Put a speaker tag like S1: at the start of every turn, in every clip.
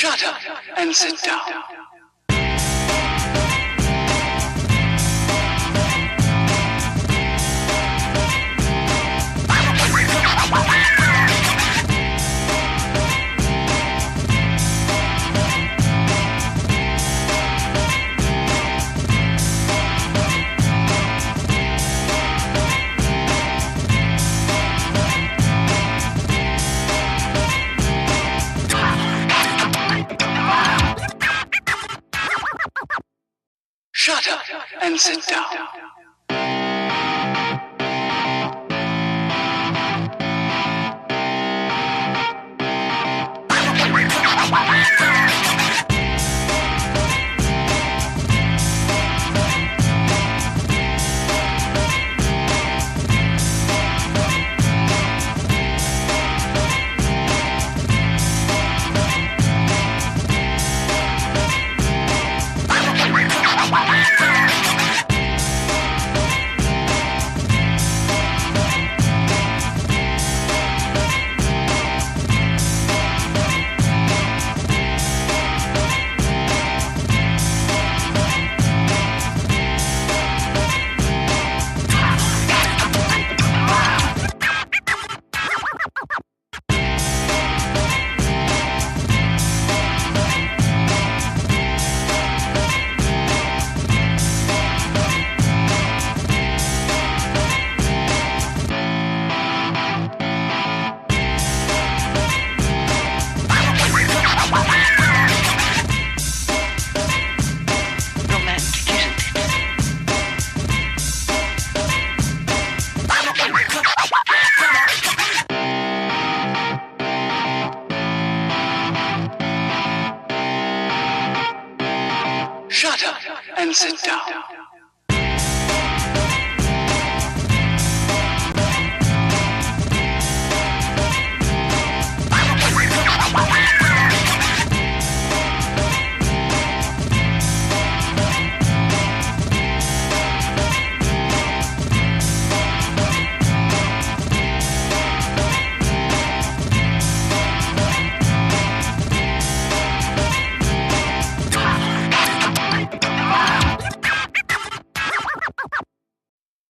S1: Shut up and sit down. Shut up and sit down. Shut up and sit down.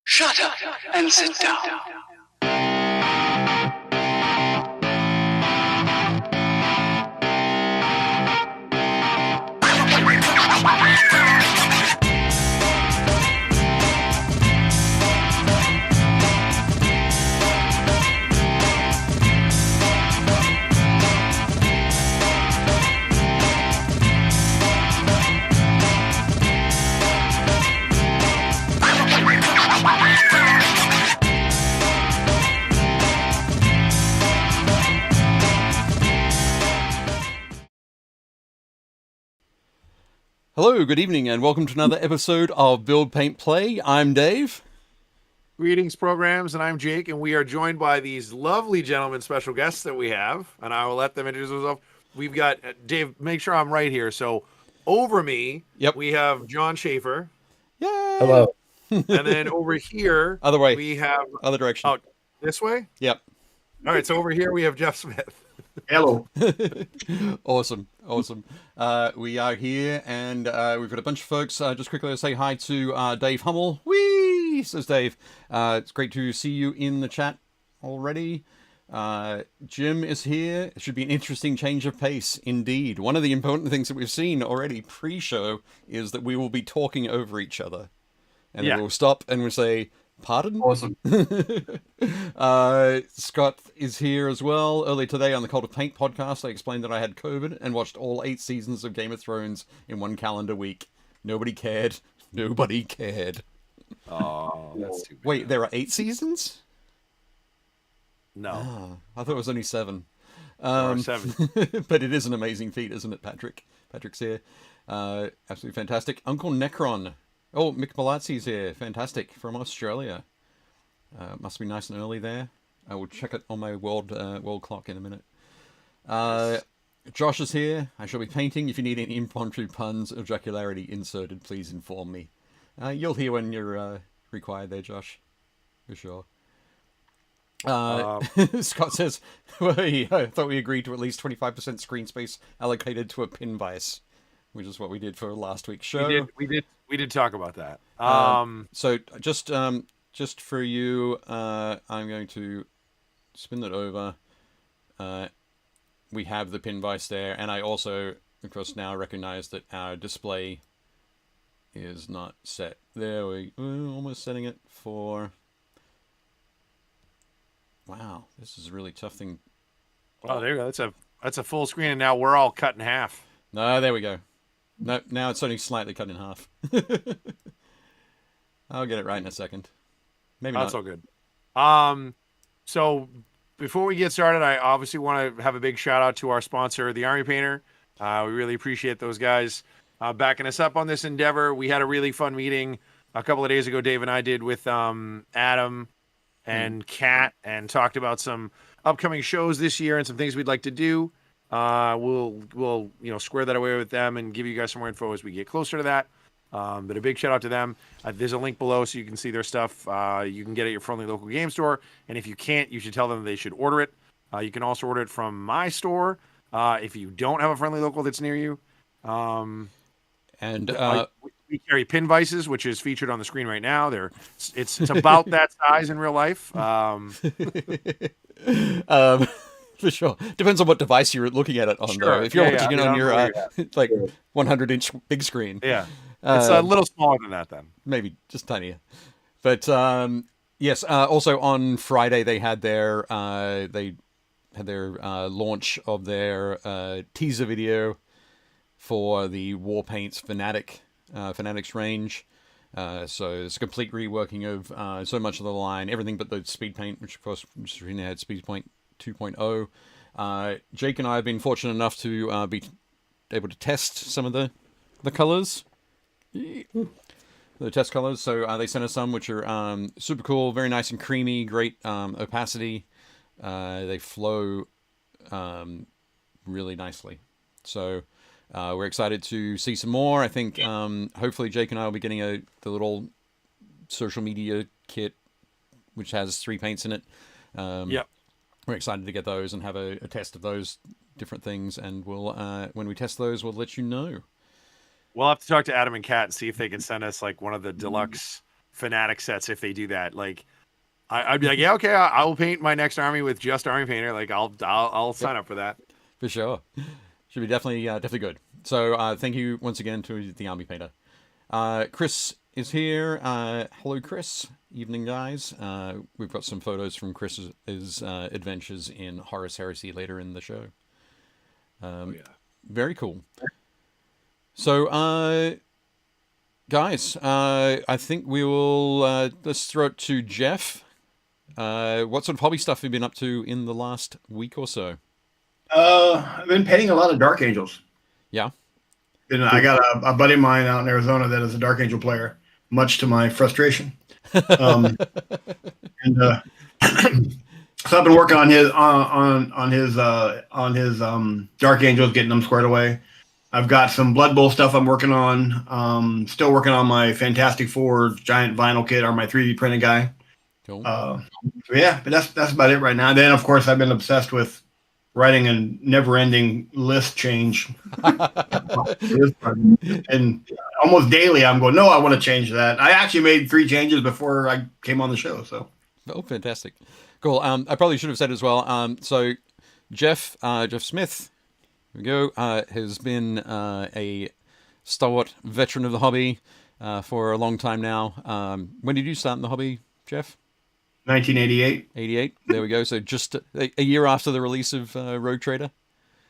S1: Shut up and sit down.
S2: Hello, good evening, and welcome to another episode of Build, Paint, Play. I'm Dave.
S3: Greetings, programs, and I'm Jake, and we are joined by these lovely gentlemen, special guests that we have, and I will let them introduce themselves. We've got, Dave, make sure I'm right here. So, over me, we have John Shaffer.
S2: Yay!
S4: Hello.
S3: And then over here,
S2: Other way.
S3: we have...
S2: Other direction.
S3: Oh, this way?
S2: Yep.
S3: All right, so over here we have Jeff Smith.
S4: Hello.
S2: Awesome. We are here, and we've got a bunch of folks. Just quickly say hi to Dave Hummel. Whee! Says Dave. It's great to see you in the chat already. Jim is here. It should be an interesting change of pace, indeed. One of the important things that we've seen already pre-show is that we will be talking over each other. And then we'll stop and we'll say, pardon?
S4: Awesome.
S2: Scott is here as well. Earlier today on the Cult of Paint podcast, I explained that I had COVID and watched all 8 seasons of Game of Thrones in one calendar week. Nobody cared. Nobody cared.
S3: Oh, that's too bad.
S2: Wait, there are 8 seasons?
S3: No.
S2: Oh, I thought it was only 7.
S3: There are 7.
S2: But it is an amazing feat, isn't it, Patrick? Patrick's here. Absolutely fantastic. Uncle Necron. Oh, Mick Malazzi's here. Fantastic. From Australia. Must be nice and early there. I will check it on my world clock in a minute. Josh is here. I shall be painting. If you need any impromptu puns or jocularity inserted, please inform me. You'll hear when you're required there, Josh. For sure. Scott says, I thought we agreed to at least 25% screen space allocated to a pin vice, which is what we did for last week's show.
S3: We did talk about that.
S2: So just for you, I'm going to spin that over. We have the pin vice there, and I also, of course, now recognize that our display is not set. There we're almost setting it for. Wow, this is a really tough thing.
S3: Oh, there you go. That's a full screen, and now we're all cut in half.
S2: No, there we go. No, now it's only slightly cut in half. I'll get it right in a second. Maybe not.
S3: That's all good. So before we get started, I obviously want to have a big shout out to our sponsor, the Army Painter. We really appreciate those guys backing us up on this endeavor. We had a really fun meeting a couple of days ago. Dave and I did with Adam and Kat, and talked about some upcoming shows this year and some things we'd like to do. We'll square that away with them and give you guys some more info as we get closer to that. But a big shout out to them. There's a link below so you can see their stuff. You can get it at your friendly local game store. And if you can't, you should tell them they should order it. You can also order it from my store if you don't have a friendly local that's near you. We carry pin vices, which is featured on the screen right now. It's about that size in real life.
S2: For sure. Depends on what device you're looking at it on, though. If you're watching it on your 100-inch big screen.
S3: Yeah. It's a little smaller than that, then.
S2: Maybe just tinier. But yes, also on Friday they had their launch of their teaser video for the Warpaints Fanatics range. So it's a complete reworking of so much of the line, everything but the speed paint, which of course had speed paint 2.0. Jake and I have been fortunate enough to be able to test some of the colors. The test colors. So they sent us some which are super cool, very nice and creamy, great opacity. They flow really nicely. So we're excited to see some more. I think hopefully Jake and I will be getting the little social media kit which has 3 paints in it.
S3: Yep.
S2: We're excited to get those and have a test of those different things, and we'll when we test those, we'll let you know.
S3: We'll have to talk to Adam and Kat and see if they can send us like one of the deluxe Fanatic sets if they do that. Like, I'd be like, yeah, okay, I will paint my next army with just Army Painter. Like, I'll sign up for that.
S2: For sure. Should be definitely good. So thank you once again to the Army Painter. Chris is here. Hello, Chris. Evening, guys. We've got some photos from Chris's adventures in Horus Heresy later in the show. Very cool. So, guys, I think we will let's throw it to Jeff. What sort of hobby stuff have you been up to in the last week or so?
S4: I've been painting a lot of Dark Angels.
S2: Yeah.
S4: And I got a buddy of mine out in Arizona that is a Dark Angel player, much to my frustration. So I've been working on his Dark Angels, getting them squared away. I've got some Blood Bowl stuff I'm working on. Still working on my Fantastic Four giant vinyl kit, or my 3D printed guy.
S2: Cool.
S4: So yeah, but that's about it right now. Then of course I've been obsessed with writing a never-ending list change, and almost daily I'm going, no, I want to change that. I actually made 3 changes before I came on the show. So,
S2: oh, fantastic, cool. I probably should have said as well. So, Jeff Smith, here we go, has been a stalwart veteran of the hobby for a long time now. When did you start in the hobby, Jeff?
S4: 1988.
S2: 88. There we go. So just a year after the release of Rogue Trader.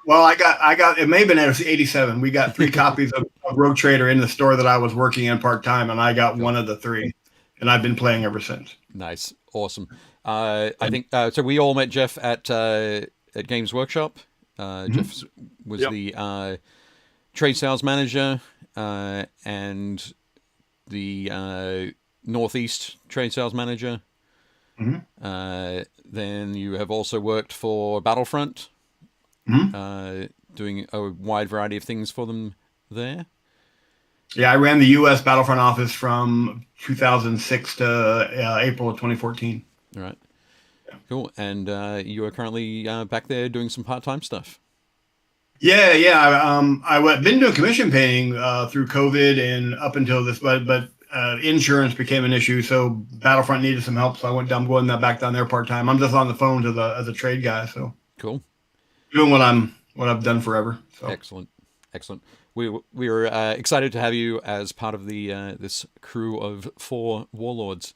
S4: Well, I got. It may have been 87. We got 3 copies of Rogue Trader in the store that I was working in part time, and I got one of the 3, and I've been playing ever since.
S2: Nice, awesome. I think so. We all met Jeff at Games Workshop. Jeff was the trade sales manager and the Northeast trade sales manager. Then you have also worked for Battlefront, doing a wide variety of things for them there.
S4: Yeah, I ran the U.S. Battlefront office from 2006 to April of 2014.
S2: All right. Cool. And you are currently back there doing some part-time stuff.
S4: Yeah, yeah. I've been doing commission painting through COVID and up until this, but insurance became an issue, so Battlefront needed some help, so I'm going back down there part time. I'm just on the phone to the as a trade guy, so
S2: Cool.
S4: doing what I've done forever. So
S2: Excellent. Excellent. We were excited to have you as part of the this crew of 4 warlords.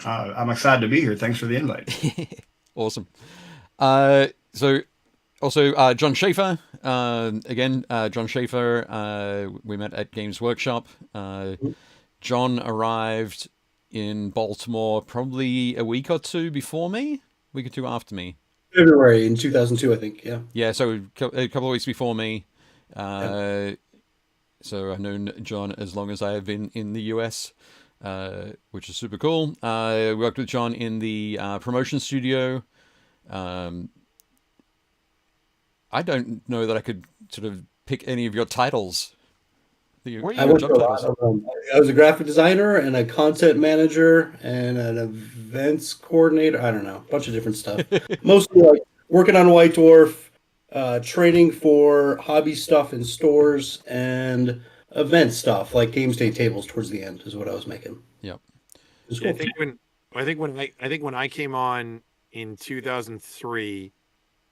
S4: I'm excited to be here. Thanks for the invite.
S2: Awesome. So also John Shaffer. Again, John Shaffer. We met at Games Workshop. John arrived in Baltimore probably a week or two before me, week or two after me.
S5: February in 2002, I think. Yeah.
S2: Yeah, so a couple of weeks before me. So I've known John as long as I have been in the US, which is super cool. I worked with John in the promotion studio. I don't know that I could sort of pick any of your titles.
S5: I went to a lot of them. I was a graphic designer and a content manager and an events coordinator. I don't know, a bunch of different stuff. Mostly like working on White Dwarf, training for hobby stuff in stores, and event stuff like Games Day tables towards the end is what I was making.
S2: Yep.
S5: Cool.
S3: I think when I came on in 2003,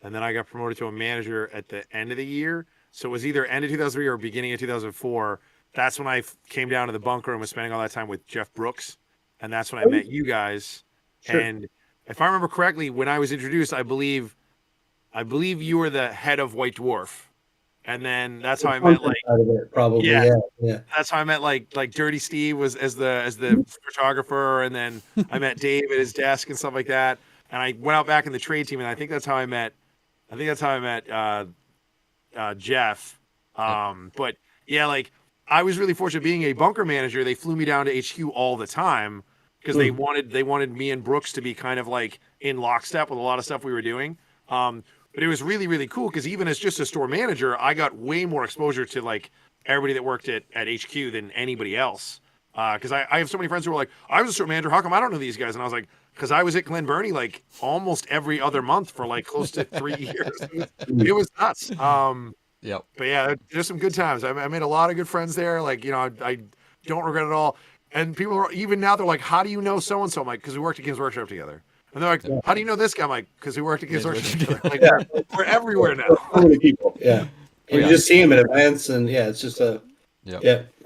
S3: and then I got promoted to a manager at the end of the year. So it was either end of 2003 or beginning of 2004. That's when I came down to the bunker and was spending all that time with Jeff Brooks. And that's when I met you guys.
S5: Sure.
S3: And if I remember correctly, when I was introduced, I believe you were the head of White Dwarf. And then that's how I met
S5: probably. Yeah.
S3: That's how I met like Dirty Steve was as the photographer, and then I met Dave at his desk and stuff like that. And I went out back in the trade team, and I think that's how I met Jeff. But yeah, like I was really fortunate being a bunker manager. They flew me down to HQ all the time because they wanted me and Brooks to be kind of like in lockstep with a lot of stuff we were doing. But it was really, really cool because even as just a store manager, I got way more exposure to like everybody that worked at HQ than anybody else. Because I have so many friends who were like, I was a store manager. How come I don't know these guys? And I was like, because I was at Glen Burnie like almost every other month for like close to 3 years. It was nuts.
S2: Yep.
S3: But yeah, there's some good times. I made a lot of good friends there. Like, you know, I don't regret it all. And people are even now, they're like, how do you know so-and-so? I'm like, because we worked at Games Workshop together. And they're like, how do you know this guy? I'm like, because we worked at Games Workshop together. Like, we're everywhere now.
S5: So many people. Yeah. And you just see them at events, and yeah, it's just we're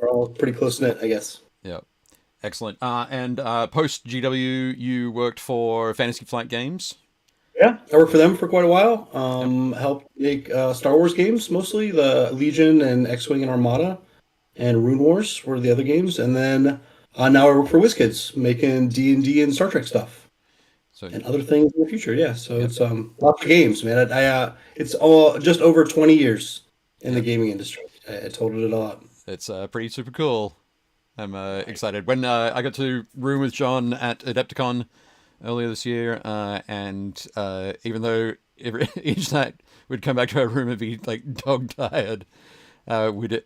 S5: all pretty close knit, I guess.
S2: Yeah. Excellent. And post GW, you worked for Fantasy Flight Games.
S5: Yeah, I worked for them for quite a while. Helped make Star Wars games, mostly the Legion and X-Wing and Armada, and Rune Wars were the other games. And then now I work for WizKids, making D&D and Star Trek stuff. And other things in the future, yeah. So it's lots of games, man. It's all just over 20 years in the gaming industry. I totaled it all up.
S2: It's pretty super cool. I'm excited. When I got to room with John at Adepticon earlier this year, and even though each night we'd come back to our room and be like dog tired, we'd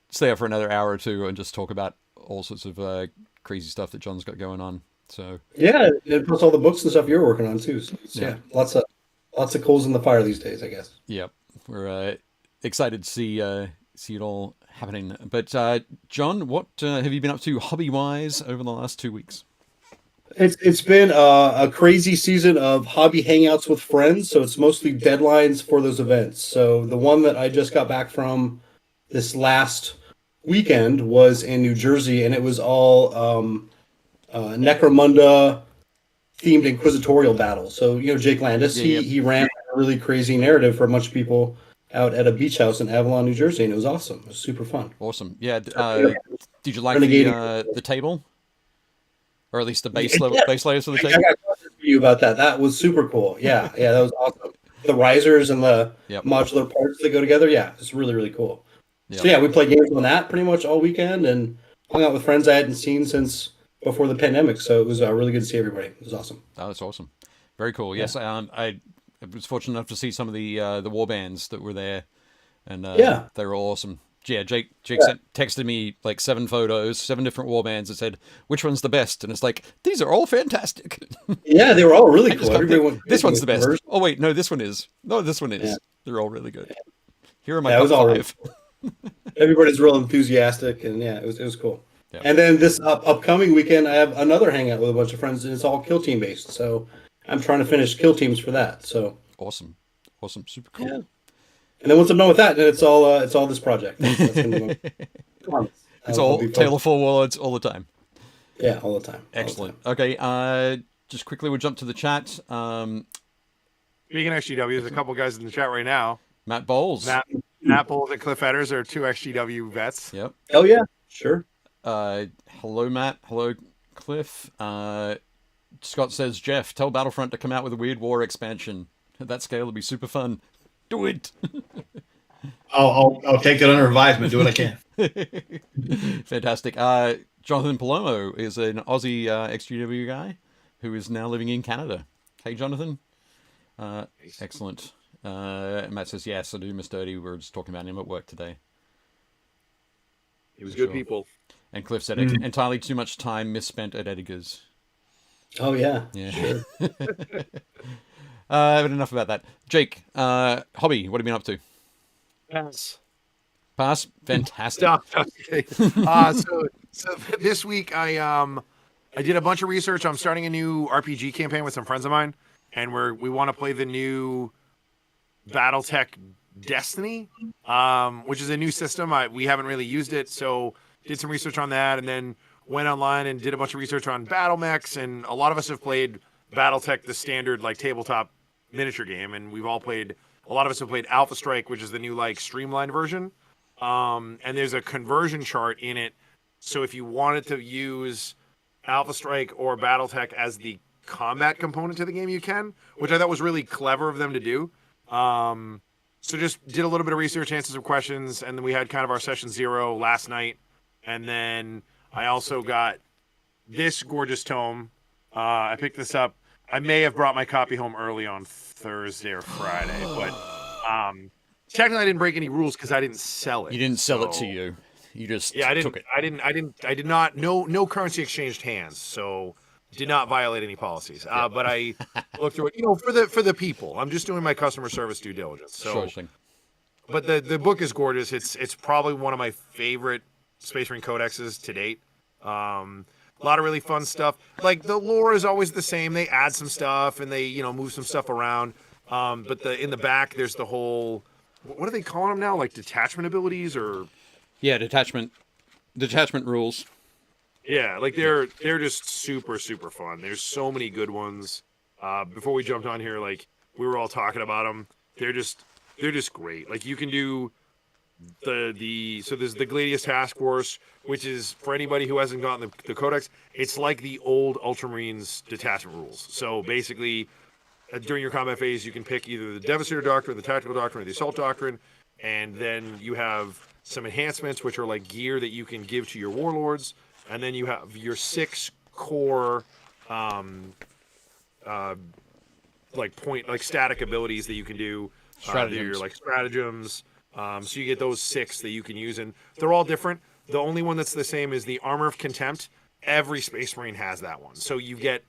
S2: stay up for another hour or two and just talk about all sorts of crazy stuff that John's got going on. So
S5: yeah, and plus all the books and stuff you're working on too. So yeah, lots of coals in the fire these days, I guess.
S2: Yep, we're excited to see it all happening. But John, what have you been up to hobby-wise over the last 2 weeks?
S5: It's been a crazy season of hobby hangouts with friends. So it's mostly deadlines for those events. So the one that I just got back from this last weekend was in New Jersey, and it was all Necromunda themed inquisitorial battle. So, you know, Jake Landis, he ran a really crazy narrative for a bunch of people out at a beach house in Avalon, New Jersey, and it was awesome. It was super fun.
S2: Awesome. Yeah. Did you like the table? Or at least the base layers of the table?
S5: I got questions for you about that. That was super cool. Yeah, that was awesome. The risers and the modular parts that go together. Yeah, it's really, really cool. Yep. So yeah, we played games on that pretty much all weekend and hung out with friends I hadn't seen since before the pandemic. So it was really good to see everybody. It was awesome.
S2: Oh, that's awesome. Very cool. Yes, I was fortunate enough to see some of the war bands that were there, and they were awesome. Yeah, Jake
S5: Yeah.
S2: texted me like 7 photos, 7 different warbands, and said, "Which one's the best?" And it's like, these are all fantastic.
S5: Yeah, they were all really
S2: I just
S5: cool.
S2: got
S5: Everybody went
S2: this
S5: crazy
S2: one's
S5: with
S2: the best.
S5: conversion.
S2: Oh wait, no, this one is. No, this one is.
S5: Yeah.
S2: They're all really good. Here are my
S5: Yeah, it
S2: top
S5: was all really
S2: 5.
S5: Everybody's real enthusiastic, and yeah, it was cool.
S2: Yeah.
S5: And then this upcoming weekend, I have another hangout with a bunch of friends, and it's all kill team based. So I'm trying to finish kill teams for that. So
S2: Awesome, super cool.
S5: yeah. And then once I'm done with that, then it's all this project. That's gonna be my
S2: It's
S5: I'll
S2: all
S5: be
S2: Tale
S5: focused.
S2: of Four Warlords all the time.
S5: Yeah, all the time. All the
S2: Excellent.
S5: time.
S2: Okay, just quickly we'll jump to the chat.
S3: Speaking of XGW, there's a couple guys in the chat right now.
S2: Matt Bowles.
S3: Matt Bowles and Cliff Edders are 2 XGW vets.
S2: Yep.
S5: Oh yeah, sure.
S2: Hello, Matt. Hello, Cliff. Scott says, Jeff, tell Battlefront to come out with a Weird War expansion. At that scale, it'll be super fun. Do it.
S4: I'll take that under advisement. Do what I can.
S2: Fantastic. Jonathan Palomo is an Aussie XGW guy who is now living in Canada. Hey, Jonathan. Excellent. Matt says, yes, I do miss Dirty. We were just talking about him at work today.
S3: He was
S2: Sure.
S3: good people.
S2: And Cliff said, entirely too much time misspent at Edgar's.
S5: Oh yeah.
S2: Yeah.
S5: Sure.
S2: But enough about that. Jake, hobby, what have you been up to?
S3: Pass.
S2: Pass? Fantastic.
S3: Stop. Okay. So this week I did a bunch of research. I'm starting a new RPG campaign with some friends of mine, and we want to play the new BattleTech Destiny, which is a new system. We haven't really used it, so did some research on that, and then went online and did a bunch of research on battle mechs. And a lot of us have played BattleTech, the standard like tabletop miniature game, and a lot of us have played Alpha Strike, which is the new like streamlined version. And there's a conversion chart in it. So if you wanted to use Alpha Strike or BattleTech as the combat component to the game, you can, which I thought was really clever of them to do. So just did a little bit of research, answered some questions, and then we had kind of our session 0 last night. And then I also got this gorgeous tome. I picked this up. I may have brought my copy home early on Thursday or Friday, but technically I didn't break any rules because I didn't sell it.
S2: You didn't sell it to you. You just took it.
S3: I did not. No currency exchanged hands, so did not violate any policies. But I looked through it, for the people. I'm just doing my customer service due diligence. So,
S2: Sure thing.
S3: but the book is gorgeous. It's probably one of my favorite Space Marine codexes to date. A lot of really fun stuff. Like the lore is always the same. They add some stuff and they move some stuff around. But in the back there's the whole, what are they calling them now? Like detachment abilities or?
S2: Yeah, detachment rules.
S3: Yeah, like they're just super super fun. There's so many good ones. Before we jumped on here, like we were all talking about them. They're just great. Like you can do so there's the Gladius Task Force, which is for anybody who hasn't gotten the Codex. It's like the old Ultramarines detachment rules. So basically, during your combat phase, you can pick either the Devastator Doctrine, the Tactical Doctrine, or the Assault Doctrine, and then you have some enhancements, which are like gear that you can give to your warlords, and then you have your 6 core static abilities that you can do. Your like stratagems. So you get those 6 that you can use, and they're all different. The only one that's the same is the Armor of Contempt. Every Space Marine has that one. So you get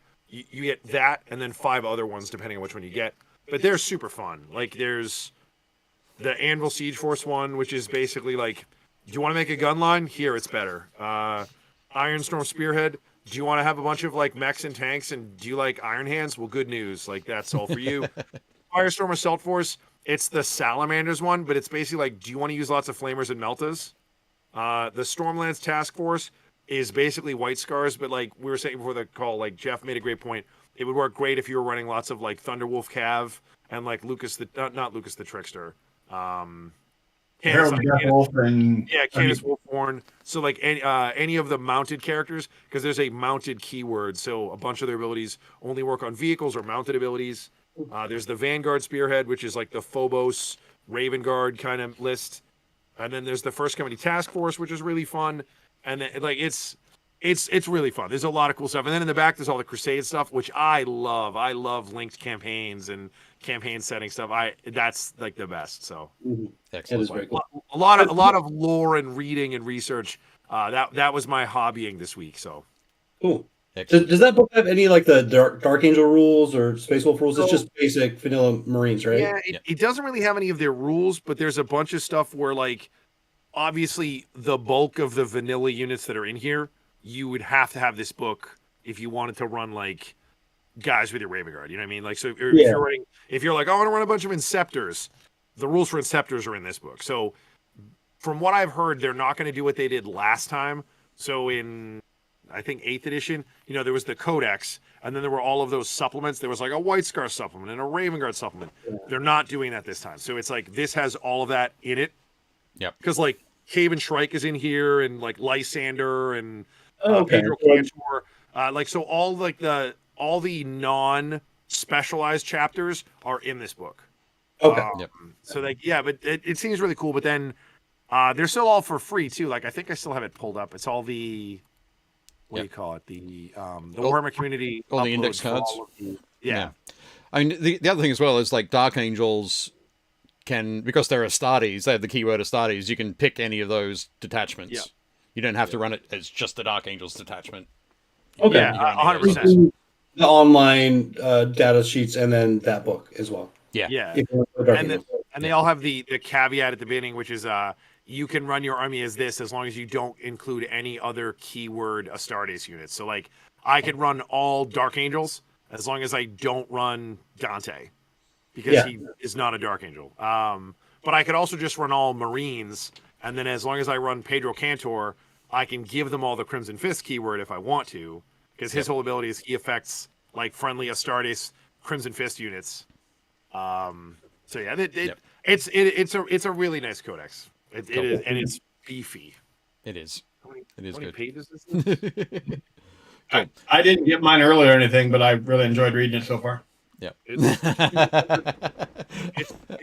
S3: that, and then 5 other ones depending on which one you get. But they're super fun. Like there's the Anvil Siege Force one, which is basically like, do you want to make a gun line? Here, it's better. Ironstorm Spearhead. Do you want to have a bunch of like mechs and tanks, and do you like Iron Hands? Well, good news. Like that's all for you. Firestorm Assault Force. It's the Salamanders one, but it's basically like, do you want to use lots of Flamers and Meltas? The Stormlands Task Force is basically White Scars, but like we were saying before the call, like Jeff made a great point. It would work great if you were running lots of like Thunderwolf Cav and like not Lucas the Trickster.
S4: Harold Deathwolf and
S3: Canis Wolfhorn. So like any of the mounted characters, because there's a mounted keyword, so a bunch of their abilities only work on vehicles or mounted abilities. There's the Vanguard Spearhead, which is like the Phobos Raven Guard kind of list, and then there's the First Company Task Force, which is really fun, and then, like it's really fun. There's a lot of cool stuff, and then in the back there's all the Crusade stuff, which I love. I love linked campaigns and campaign setting stuff. That's like the best. So
S5: It is very cool.
S3: a a lot of lore and reading and research. That was my hobbying this week. So
S5: Cool.
S2: Excellent.
S5: Does that book have any like the Dark Angel rules or Space Wolf rules? It's
S3: So-
S5: just basic vanilla Marines, right?
S3: yeah, it doesn't really have any of their rules, but there's a bunch of stuff where like obviously the bulk of the vanilla units that are in here, you would have to have this book if you wanted to run like guys with your Raven Guard. You know what I mean? Like so if you're like, oh, I want to run a bunch of Inceptors, the rules for Inceptors are in this book. So from what I've heard, they're not going to do what they did last time. So in I think 8th edition, there was the Codex, and then there were all of those supplements. There was like a White Scar supplement and a Raven Guard supplement. Yeah. They're not doing that this time. So it's like this has all of that in it.
S2: Yep.
S3: Because like Cave and Shrike is in here, and like Lysander and Pedro Cantor. So all the non-specialized chapters are in this book.
S5: Okay.
S3: So like but it seems really cool. But then they're still all for free too. Like I think I still have it pulled up. It's all the what do you call it? The Warhammer community.
S2: All the index cards.
S3: Yeah.
S2: I mean, the other thing as well is like Dark Angels can, because they're Astartes, they have the keyword Astartes, you can pick any of those detachments. Yeah. You don't have to run it as just the Dark Angels detachment.
S5: Okay.
S3: Yeah, 100%.
S5: The online data sheets and then that book as well.
S2: Yeah.
S3: Yeah. And they all have the caveat at the beginning, which is you can run your army as this as long as you don't include any other keyword Astartes units. So like I could run all Dark Angels as long as I don't run Dante because he is not a Dark Angel. But I could also just run all Marines, and then as long as I run Pedro Cantor, I can give them all the Crimson Fist keyword if I want to, because his whole ability is he affects like friendly Astartes Crimson Fist units. So yeah, it's a really nice codex. It is, and it's beefy.
S2: It is.
S3: How many
S2: Good.
S3: pages is this?
S4: I didn't get mine earlier or anything, but I really enjoyed reading it so far.
S2: Yeah.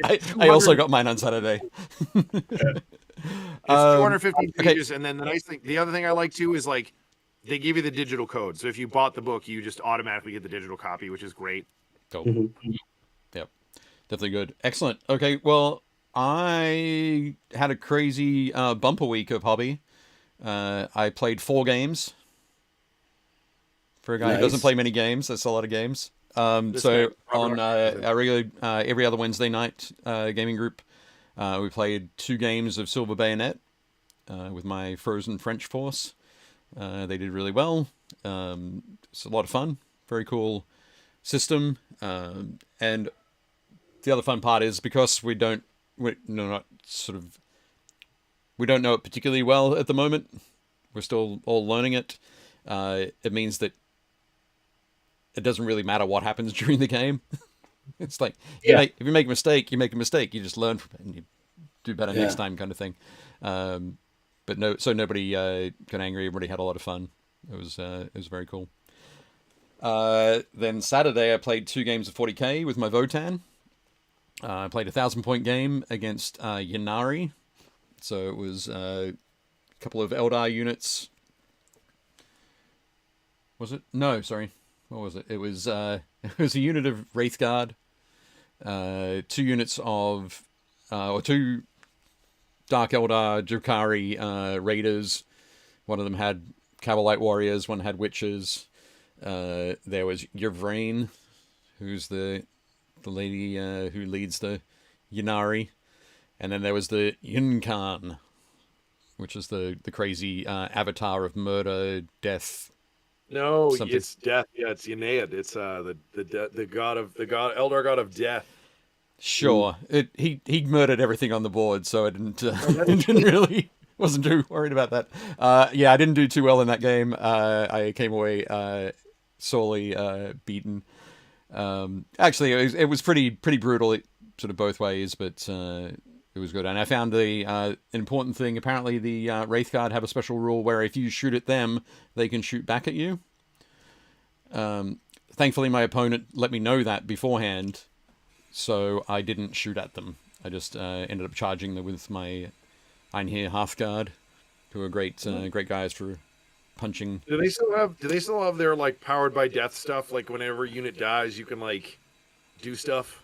S3: I
S2: also got mine on Saturday.
S3: It's 250 pages, and then the other thing I like too is like they give you the digital code. So if you bought the book, you just automatically get the digital copy, which is great.
S2: Cool. Mm-hmm. Yep. Definitely good. Excellent. Okay. Well, I had a crazy bumper week of hobby. I played 4 games. For a guy who doesn't play many games, that's a lot of games. So on our regular every other Wednesday night gaming group, we played 2 games of Silver Bayonet with my Frozen French force. They did really well. It's a lot of fun. Very cool system. And the other fun part is because we don't know it particularly well at the moment. We're still all learning it. It means that it doesn't really matter what happens during the game. It's like if you make a mistake, you make a mistake. You just learn from it and you do better next time, kind of thing. But nobody got angry. Everybody had a lot of fun. It was very cool. Then Saturday, I played 2 games of 40k with my Votan. I played a 1,000-point game against Yanari. So it was a couple of Eldar units. Was it? No, sorry. What was it? It was a unit of Wraithguard, 2 units of or 2 Dark Eldar Drakari Raiders. One of them had Cavalite Warriors. One had Witches. There was Yvraine, who's the lady who leads the Yanari, and then there was the Yunkan, which is the crazy avatar of murder, death.
S3: No, it's death. Yeah, it's Ynead. It's the Eldar god of death.
S2: Sure, he murdered everything on the board, so I wasn't too worried about that. I didn't do too well in that game. I came away sorely beaten. Actually, it was pretty brutal, sort of both ways, but it was good. And I found an important thing. Apparently, the Wraithguard have a special rule where if you shoot at them, they can shoot back at you. Thankfully, my opponent let me know that beforehand, so I didn't shoot at them. I just ended up charging them with my Einhir Hearthguard, who are great guys for punching.
S3: Do they still have their like powered by death stuff? Like whenever a unit dies, you can like do stuff.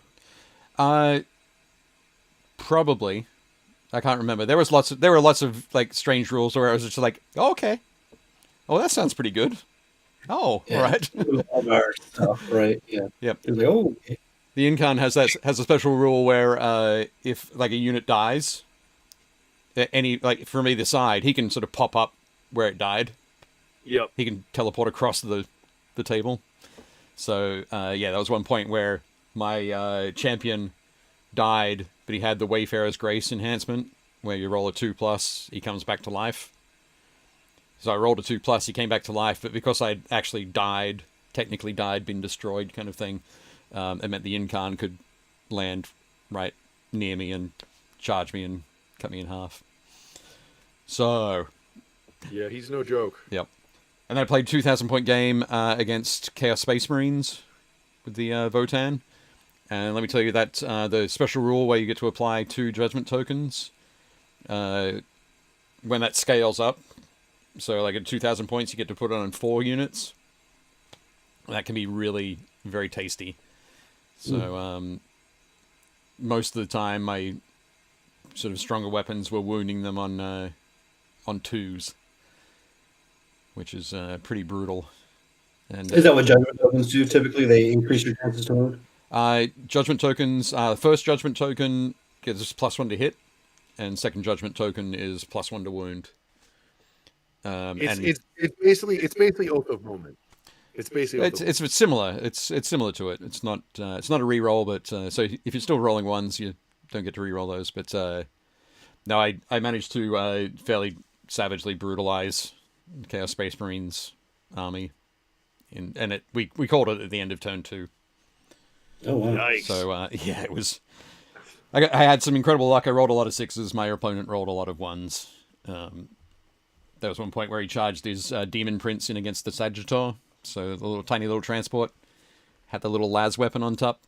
S2: Probably. I can't remember. There were lots of like strange rules where I was just like, oh, okay, oh, that sounds pretty good. Oh,
S5: Yeah.
S2: all right.
S5: All our stuff, right? Yeah.
S2: Yep.
S5: It was like, oh, okay.
S2: The Incan has a special rule where if like a unit dies, any like from either side, he can sort of pop up where it died.
S3: Yep.
S2: He can teleport across the table. So yeah, that was one point where my champion died, but he had the Wayfarer's Grace enhancement, where you roll a 2+, he comes back to life. So I rolled a 2+, he came back to life, but because I'd actually died, technically died, been destroyed kind of thing, it meant the Incan could land right near me and charge me and cut me in half. So...
S3: Yeah, he's no joke.
S2: Yep. And then I played 2,000 point game against Chaos Space Marines with the Votan. And let me tell you that the special rule where you get to apply 2 judgment tokens, when that scales up, so like at 2,000 points you get to put it on 4 units. That can be really very tasty. So most of the time my sort of stronger weapons were wounding them on 2s. Which is pretty brutal. And
S5: Is that what judgment tokens do? Typically, they increase your chances to wound.
S2: judgment tokens, first judgment token gives us +1 to hit, and second judgment token is +1 to wound.
S3: It's basically Oath of Moment. It's basically
S2: it's similar. It's similar to it. It's not a reroll, but so if you're still rolling ones, you don't get to reroll those. But no, I managed to fairly savagely brutalize Chaos Space Marines army, and we called it at the end of turn 2.
S5: Oh wow!
S3: Nice.
S2: So yeah, it was. I had some incredible luck. I rolled a lot of 6s. My opponent rolled a lot of 1s. There was one point where he charged his Demon Prince in against the Sagittor, so the tiny little transport had the little las weapon on top,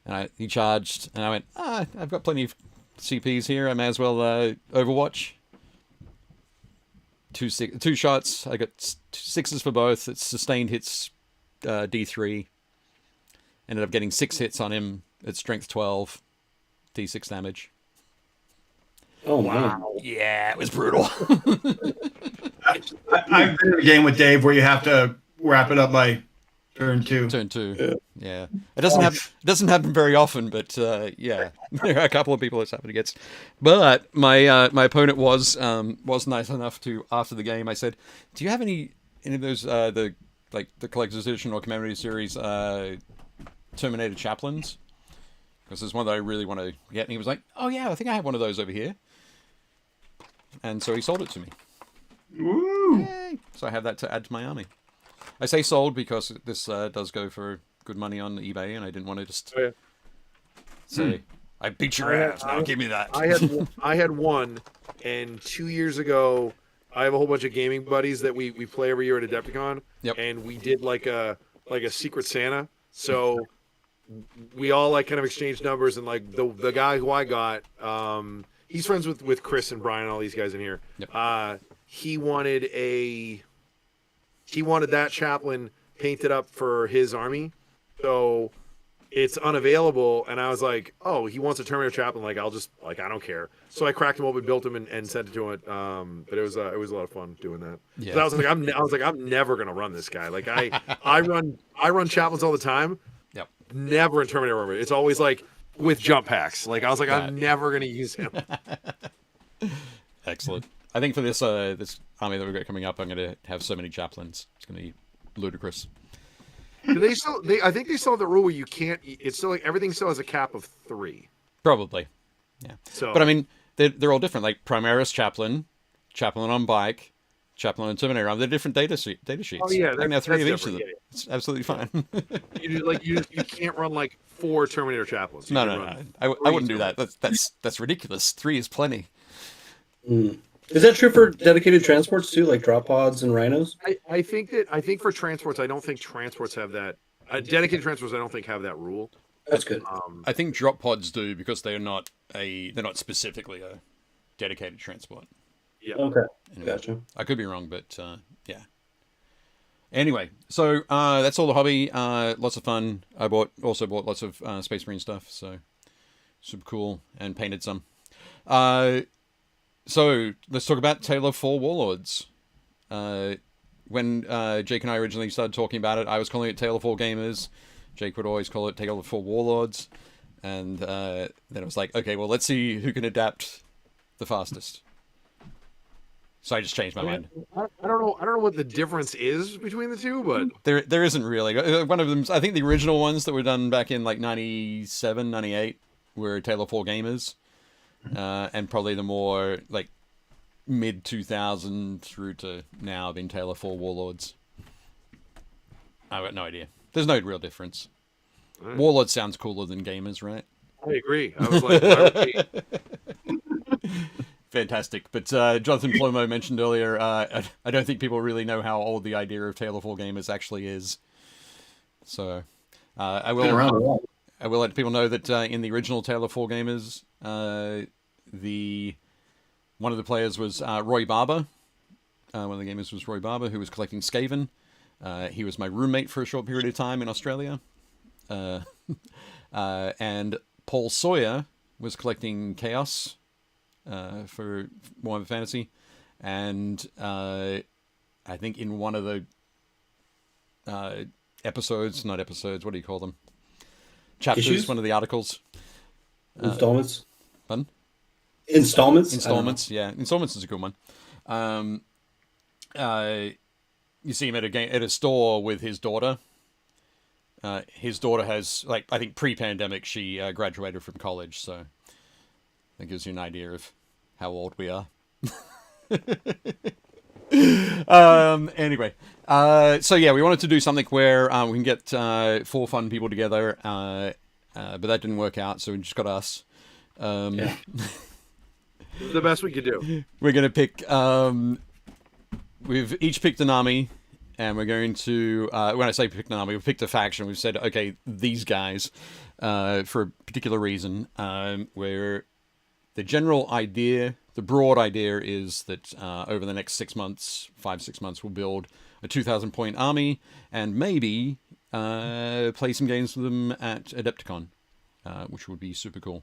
S2: and he charged, and I went, I've got plenty of CPs here. I may as well Overwatch. 2 shots. I got 6s for both. It's sustained hits D3. Ended up getting 6 hits on him at strength 12, D6 damage.
S5: Oh wow!
S2: Yeah, it was brutal.
S4: I've been in a game with Dave where you have to wrap it up by turn 2.
S2: Turn 2. Yeah. It doesn't happen very often, but yeah, there are a couple of people it's happened against. But my my opponent was nice enough to, after the game, I said, "Do you have any of those the collector's edition or commemorative series Terminator Chaplains? Because there's one that I really want to get." And he was like, "Oh yeah, I think I have one of those over here." And so he sold it to me.
S4: Woo!
S2: Yay! So I have that to add to my army. I say sold because this does go for good money on eBay, and I didn't want to just say, "I beat your ass. Now give me that."
S3: I had one, and 2 years ago, I have a whole bunch of gaming buddies that we play every year at Adepticon, and we did like a Secret Santa. So we all like kind of exchanged numbers, and like the guy who I got, he's friends with Chris and Brian and all these guys in here.
S2: Yep.
S3: He wanted that chaplain painted up for his army, so it's unavailable. And I was like, "Oh, he wants a Terminator chaplain. Like, I don't care." So I cracked him open, built him, and sent it to him. But it was a lot of fun doing that.
S2: Yeah.
S3: So I was like, I'm never gonna run this guy. Like I run chaplains all the time.
S2: Yep.
S3: Never in Terminator armor. It's always like with jump packs. Like I was like, I'm never gonna use him.
S2: Excellent. I think for this this army that we've got coming up, I'm going to have so many chaplains. It's going to be ludicrous.
S3: Do they still? I think they still have the rule where you can't. It's still like everything still has a cap of 3.
S2: Probably. Yeah.
S3: So,
S2: but I mean, they're all different. Like Primaris chaplain, chaplain on bike, chaplain on Terminator. They're different data sheets.
S3: Oh yeah,
S2: I can have 3 of each of them.
S3: Yeah.
S2: It's absolutely fine.
S3: You can't run like 4 Terminator chaplains.
S2: No. I wouldn't do that. That's ridiculous. 3 is plenty.
S5: Is that true for dedicated transports too, like drop pods and rhinos?
S3: I think for transports, I don't think transports have that. Dedicated transports, I don't think have that rule.
S5: That's good.
S2: I think drop pods do because they're not specifically a dedicated transport.
S3: Yeah.
S5: Okay.
S2: Anyway,
S5: Gotcha.
S2: I could be wrong, but yeah. Anyway, so that's all the hobby. Lots of fun. I also bought lots of Space Marine stuff, so super cool, and painted some. So let's talk about Tale of Four Warlords. When Jake and I originally started talking about it, I was calling it Tale of Four Gamers. Jake would always call it Tale of Four Warlords. And then it was like, okay, well, let's see who can adapt the fastest. So I just changed my mind.
S3: I don't know what the difference is between the two, but
S2: There isn't really. One of them, I think the original ones that were done back in like 97, 98 were Tale of Four Gamers. And probably the more like mid 2000 through to now have been Tale of Four Warlords. I've got no idea. There's no real difference.
S3: Right.
S2: Warlord sounds cooler than Gamers, right?
S3: I agree. I was like, why would we-
S2: Fantastic. But Jonathan Plomo mentioned earlier, I don't think people really know how old the idea of Tale of Four Gamers actually is. So I
S4: Been around a while.
S2: will let people know that in the original Tale of Four Gamers, one of the players was Roy Barber. One of the gamers was Roy Barber, who was collecting Skaven. He was my roommate for a short period of time in Australia. And Paul Sawyer was collecting Chaos for Warhammer Fantasy. And I think in one of the episodes, not episodes, what do you call them? Chapters,
S5: Issues?
S2: one of the articles.
S5: Installments.
S2: Pardon?
S5: Installments,
S2: yeah. Installments is a good one. You see him at a store with his daughter. His daughter has, like, I think pre-pandemic she graduated from college, so that gives you an idea of how old we are. Anyway, so yeah, we wanted to do something where we can get four fun people together, but that didn't work out, so we just got us.
S3: the best we could do.
S2: We're going to pick, we've each picked an army, and we're going to, when I say picked an army, we've picked a faction. We've said, okay, these guys, for a particular reason, where the general idea, the broad idea is that over the next 6 months, 5-6 months, we'll build a 2,000 point army, and maybe play some games with them at Adepticon, which would be super cool.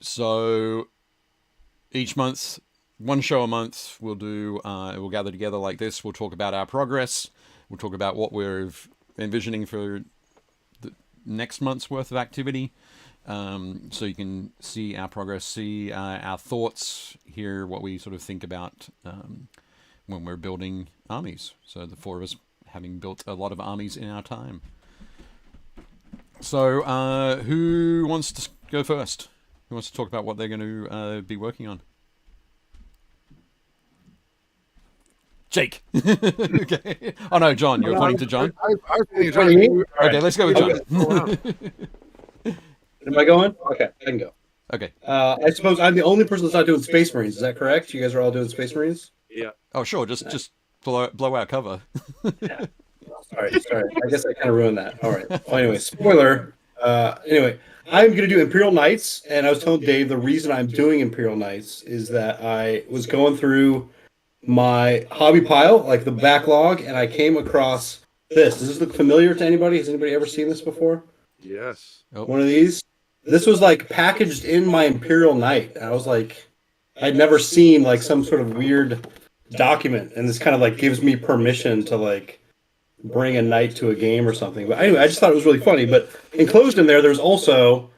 S2: So each month, one show a month, we'll gather together like this. We'll talk about our progress. We'll talk about what we're envisioning for the next month's worth of activity. So you can see our progress, see our thoughts, hear what we sort of think about when we're building armies. So the four of us having built a lot of armies in our time. So who wants to go first? Who wants to talk about what they're going to be working on? Jake. Okay. Oh no, John. You're pointing to John.
S3: I was thinking,
S5: What do you mean?
S2: Okay, let's go with John.
S5: Am I going? Okay, I can go.
S2: Okay.
S5: I suppose I'm the only person that's not doing Space Marines. Is that correct? You guys are all doing Space Marines?
S3: Yeah.
S2: Oh sure. Just blow out cover.
S5: Sorry. I guess I kind of ruined that. All right. Well, anyway, spoiler. Anyway, I'm going to do Imperial Knights, and I was telling Dave the reason I'm doing Imperial Knights is that I was going through my hobby pile, like the backlog, and I came across this. Does this look familiar to anybody? Has anybody ever seen this before?
S3: Yes.
S2: Oh.
S5: One of these? This was like packaged in my Imperial Knight. And I was like, I'd never seen like some sort of weird document, and this kind of like gives me permission to like bring a knight to a game or something. But anyway, I just thought it was really funny. But enclosed in there, there's also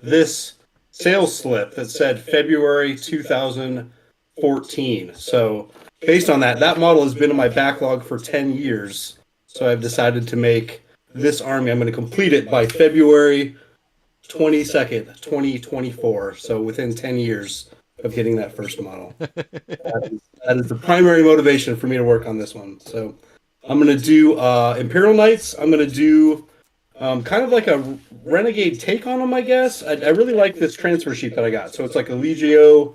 S5: this sales slip that said February 2014. So based on that, that model has been in my backlog for 10 years. So I've decided to make this army. I'm going to complete it by February 22nd, 2024. So within 10 years of getting that first model. That is the primary motivation for me to work on this one. So I'm going to do Imperial Knights. I'm going to do kind of like a renegade take on them, I guess. I really like this transfer sheet that I got. So it's like a Legio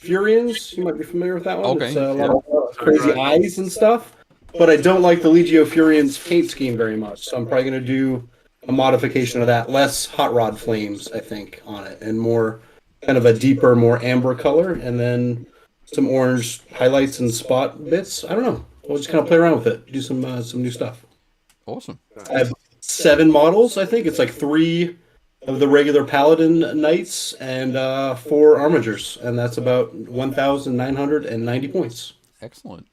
S5: Furians. You might be familiar with that one.
S2: Okay.
S5: It's a lot of crazy eyes and stuff. But I don't like the Legio Furians paint scheme very much. So I'm probably going to do a modification of that. Less hot rod flames, I think, on it. And more kind of a deeper, more amber color. And then some orange highlights and spot bits. I don't know. We'll just kind of play around with it. Do some new stuff.
S2: Awesome.
S5: I have 7 models, I think. It's like 3 of the regular Paladin Knights and 4 Armigers, and that's about 1,990 points.
S2: Excellent.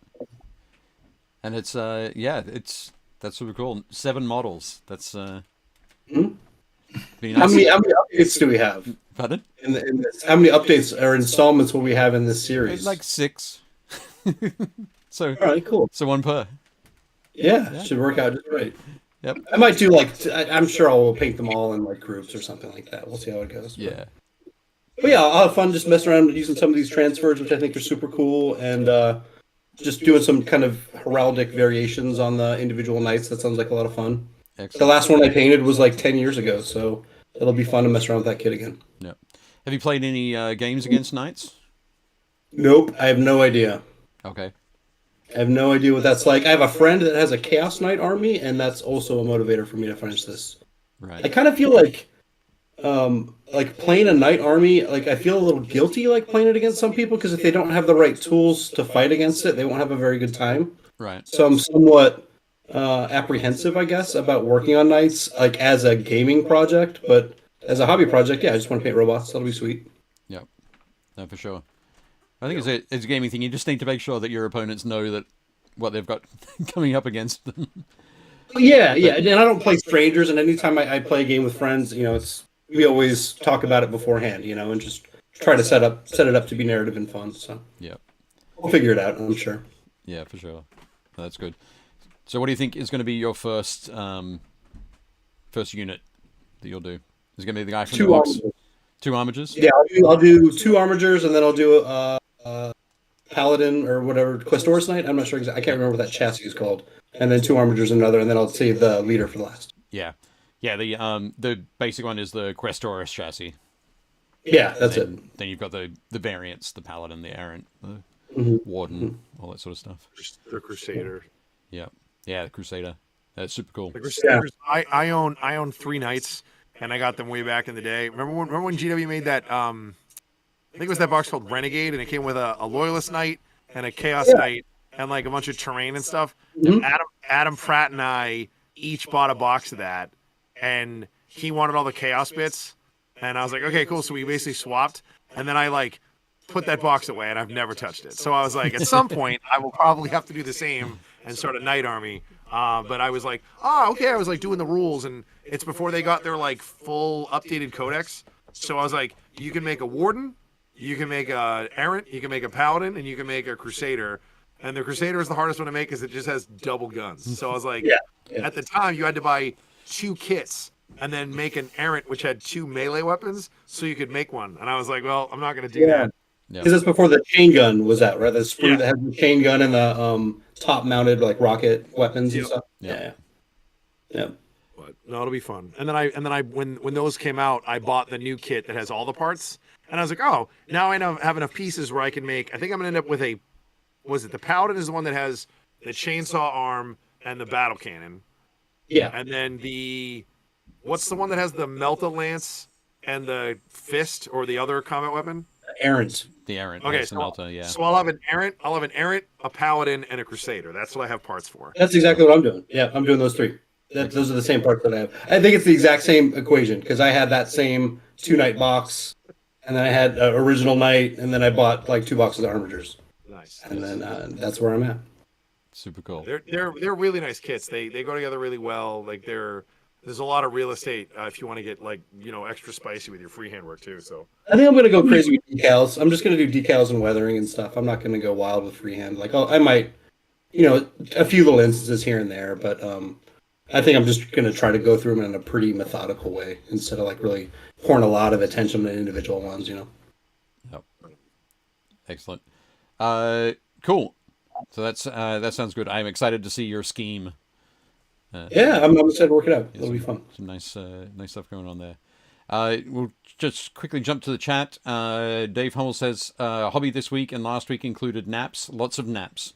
S2: And it's that's super cool. 7 models. That's be
S5: How
S2: nice.
S5: many updates do we have?
S2: Pardon?
S5: In this? How many updates or installments will we have in this series?
S2: Like 6. So
S5: all right, cool.
S2: So 1 per.
S5: Yeah, should work out just right.
S2: Yep.
S5: I might do I'm sure I'll paint them all in like groups or something like that. We'll see how it goes.
S2: Yeah.
S5: But yeah, I'll have fun just messing around using some of these transfers, which I think are super cool, and just doing some kind of heraldic variations on the individual knights. That sounds like a lot of fun.
S2: Excellent.
S5: The last one I painted was like 10 years ago, so it'll be fun to mess around with that kit again.
S2: Yep. Have you played any games against knights?
S5: Nope, I have no idea.
S2: Okay.
S5: I have no idea what that's like. I have a friend that has a Chaos Knight army, and that's also a motivator for me to finish this.
S2: Right.
S5: I kind of feel like playing a knight army, like I feel a little guilty like playing it against some people, because if they don't have the right tools to fight against it, they won't have a very good time.
S2: Right.
S5: So I'm somewhat apprehensive, I guess, about working on knights like as a gaming project, but as a hobby project, yeah, I just want to paint robots. That'll be sweet.
S2: Yep. No, for sure. I think it's a gaming thing. You just need to make sure that your opponents know that what they've got coming up against them.
S5: Yeah, and I don't play strangers, and anytime I play a game with friends, we always talk about it beforehand, and just try to set it up to be narrative and fun. So
S2: yeah,
S5: we'll figure it out, I'm sure.
S2: Yeah, for sure. That's good. So, what do you think is going to be your first unit that you'll do? Is it going to be the guy from the box? 2 Armigers?
S5: Yeah, I'll do 2 Armigers, and then I'll do Paladin or whatever, Questoris Knight. I'm not sure exactly. I can't remember what that chassis is called. And then 2 Armigers and another, and then I'll save the leader for the last.
S2: Yeah. Yeah, the basic one is the Questoris chassis.
S5: Yeah, that's it.
S2: Then you've got the variants, the Paladin, the Errant, the Warden, all that sort of stuff.
S3: The Crusader.
S2: Yeah. Yeah, the Crusader. That's super cool.
S3: The Crusaders. Yeah. I own 3 knights, and I got them way back in the day. Remember when GW made that I think it was that box called Renegade, and it came with a Loyalist Knight and a Chaos Knight and like a bunch of terrain and stuff. And Adam Pratt and I each bought a box of that, and he wanted all the Chaos bits, and I was like, okay, cool. So we basically swapped, and then I like put that box away, and I've never touched it. So I was like, at some point, I will probably have to do the same and start a knight army. But I was like, oh, okay. I was like doing the rules, and it's before they got their like full updated codex. So I was like, you can make a Warden, you can make a Errant, you can make a Paladin, and you can make a Crusader. And the Crusader is the hardest one to make because it just has double guns. So I was like, at the time, you had to buy 2 kits and then make an Errant, which had 2 melee weapons, so you could make one. And I was like, well, I'm not going to do that.
S5: Because that's before the chain gun was out, right? The sprue that has the chain gun and the top-mounted like rocket weapons and stuff. Yeah.
S3: But no, it'll be fun. And then I when those came out, I bought the new kit that has all the parts, and I was like, oh, now I have enough pieces where I can make. I think I'm gonna end up with the Paladin is the one that has the chainsaw arm and the battle cannon.
S5: Yeah.
S3: And then what's the one that has the Melta lance and the fist or the other combat weapon?
S5: Errant.
S2: The Errant.
S3: Okay,
S2: the Melta, yeah.
S3: So I'll have an Errant, a Paladin, and a Crusader. That's what I have parts for.
S5: That's exactly what I'm doing. Yeah, I'm doing those 3. Those are the same parts that I have. I think it's the exact same equation because I had that same 2-knight box, and then I had original knight, and then I bought like 2 boxes of Armigers.
S3: Nice.
S5: And then that's where I'm at.
S2: Super cool.
S3: They're really nice kits. They go together really well. Like there's a lot of real estate if you want to get like extra spicy with your freehand work too. So
S5: I think I'm gonna go crazy with decals. I'm just gonna do decals and weathering and stuff. I'm not gonna go wild with freehand. Like I might, a few little instances here and there, but I think I'm just gonna try to go through them in a pretty methodical way instead of like really pouring a lot of attention on individual ones. Yep.
S2: Excellent. Cool. So that sounds good. I'm excited to see your scheme.
S5: I'm excited to work it out. It'll be fun.
S2: Some nice stuff going on there. We'll just quickly jump to the chat. Dave Hummel says, hobby this week and last week included naps, lots of naps.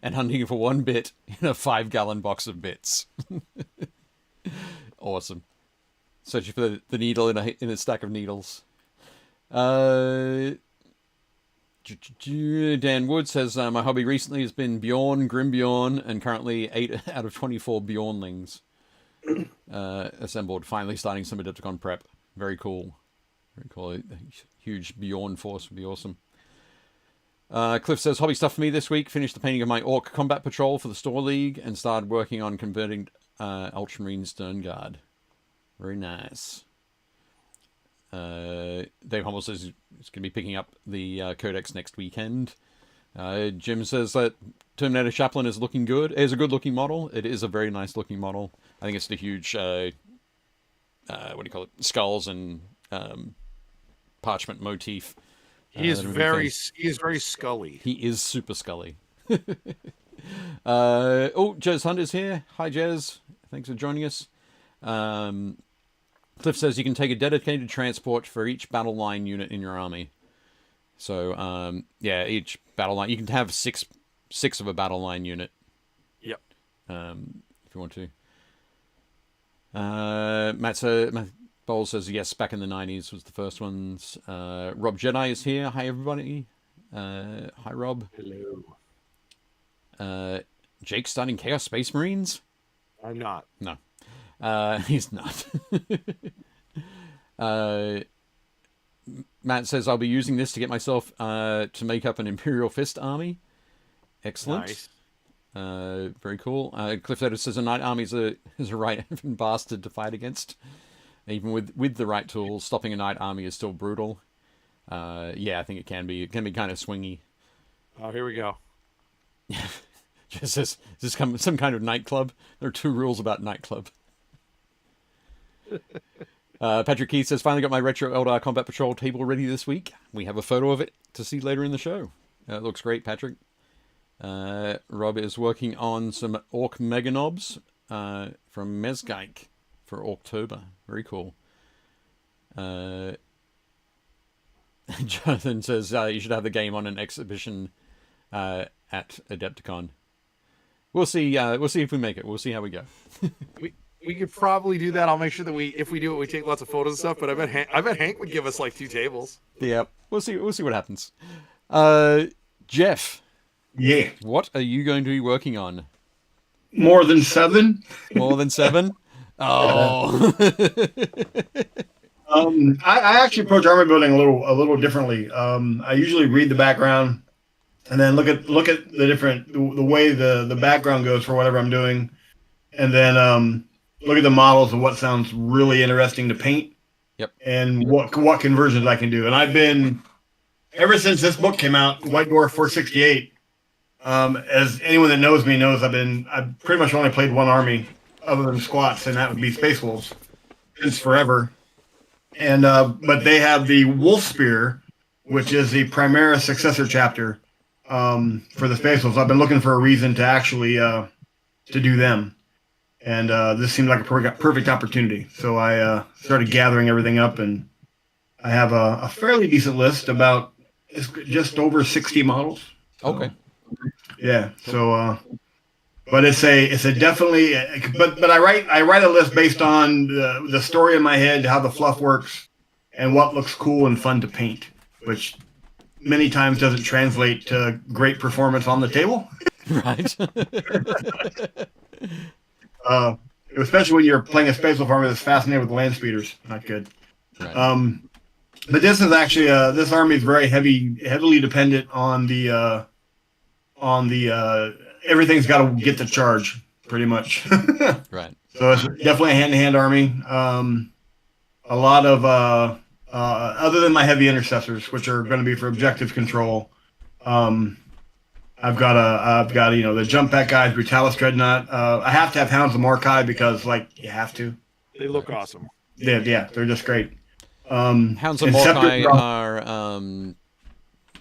S2: And hunting for 1 bit in a 5-gallon box of bits. Awesome. Searching for the needle in a stack of needles. Dan Wood says, my hobby recently has been Bjorn, Grim Bjorn, and currently 8 out of 24 Bjornlings. assembled. Finally starting some Adepticon prep. Very cool. Very cool. A huge Bjorn force would be awesome. Cliff says, hobby stuff for me this week. Finished the painting of my Orc Combat Patrol for the Store League and started working on converting Ultramarine Stern Guard. Very nice. Dave Hummel says he's going to be picking up the Codex next weekend. Jim says that Terminator Chaplain is looking good. It is a good looking model. It is a very nice looking model. I think it's the huge, what do you call it, skulls and parchment motif.
S3: He is very scully.
S2: He is super scully. Oh, Jez Hunt is here. Hi, Jez. Thanks for joining us. Cliff says you can take a dedicated transport for each battle line unit in your army. So, yeah, each battle line. You can have six of a battle line unit.
S3: Yep.
S2: If you want to. Matt Bowles says, yes, back in the 90s was the first ones. Rob Jedi is here. Hi, everybody. Hi, Rob.
S3: Hello.
S2: Jake starting Chaos Space Marines?
S3: I'm not.
S2: No. He's not. Matt says, I'll be using this to get myself to make up an Imperial Fist army. Excellent.
S3: Nice.
S2: Very cool. Cliff Edwards says, a knight army is a right bastard to fight against. Even with the right tools, stopping a knight army is still brutal. Yeah, I think it can be. It can be kind of swingy.
S3: Oh, here we go.
S2: Just is this some kind of nightclub? There are 2 rules about nightclub. Patrick Keith says, finally got my Retro Eldar Combat Patrol table ready this week. We have a photo of it to see later in the show. It looks great, Patrick. Rob is working on some Orc Meganobs from Mezgeik for October. Very cool. Jonathan says you should have the game on an exhibition at Adepticon. We'll see. We'll see if we make it. We'll see how we go.
S3: We could probably do that. I'll make sure that if we do it, we take lots of photos and stuff. But I bet Hank would give us like 2 tables.
S2: Yeah, we'll see. We'll see what happens. Jeff.
S4: Yeah.
S2: What are you going to be working on?
S4: More than 7?
S2: More than 7? Oh.
S4: I actually approach army building a little differently. I usually read the background and then look at the way the background goes for whatever I'm doing, and then look at the models of what sounds really interesting to paint.
S2: Yep.
S4: And what conversions I can do. And I've been, ever since this book came out, White Dwarf 468. As anyone that knows me knows, I've pretty much only played one army other than squats, and that would be Space Wolves since forever. And but they have the Wolf Spear, which is the Primera successor chapter for the Space Wolves. I've been looking for a reason to actually to do them, and this seemed like a perfect opportunity. So I started gathering everything up, and I have a fairly decent list, about just over 60 models.
S2: Okay.
S4: Yeah. So, but it's a definitely. But I write a list based on the story in my head, how the fluff works, and what looks cool and fun to paint, which many times doesn't translate to great performance on the table.
S2: Right.
S4: Especially when you're playing a Space Wolf army that's fascinated with land speeders. Not good.
S2: Right.
S4: But this is actually this army is very heavily dependent on the everything's got to get the charge pretty much.
S2: Right.
S4: So it's definitely a hand-to-hand army. A lot of other than my heavy intercessors, which are going to be for objective control. I've got the jump back guys, Brutalis Dreadnought. I have to have Hounds of Mordecai because you have to.
S3: They look awesome.
S4: Yeah, they're just great.
S2: Hounds of Mordecai are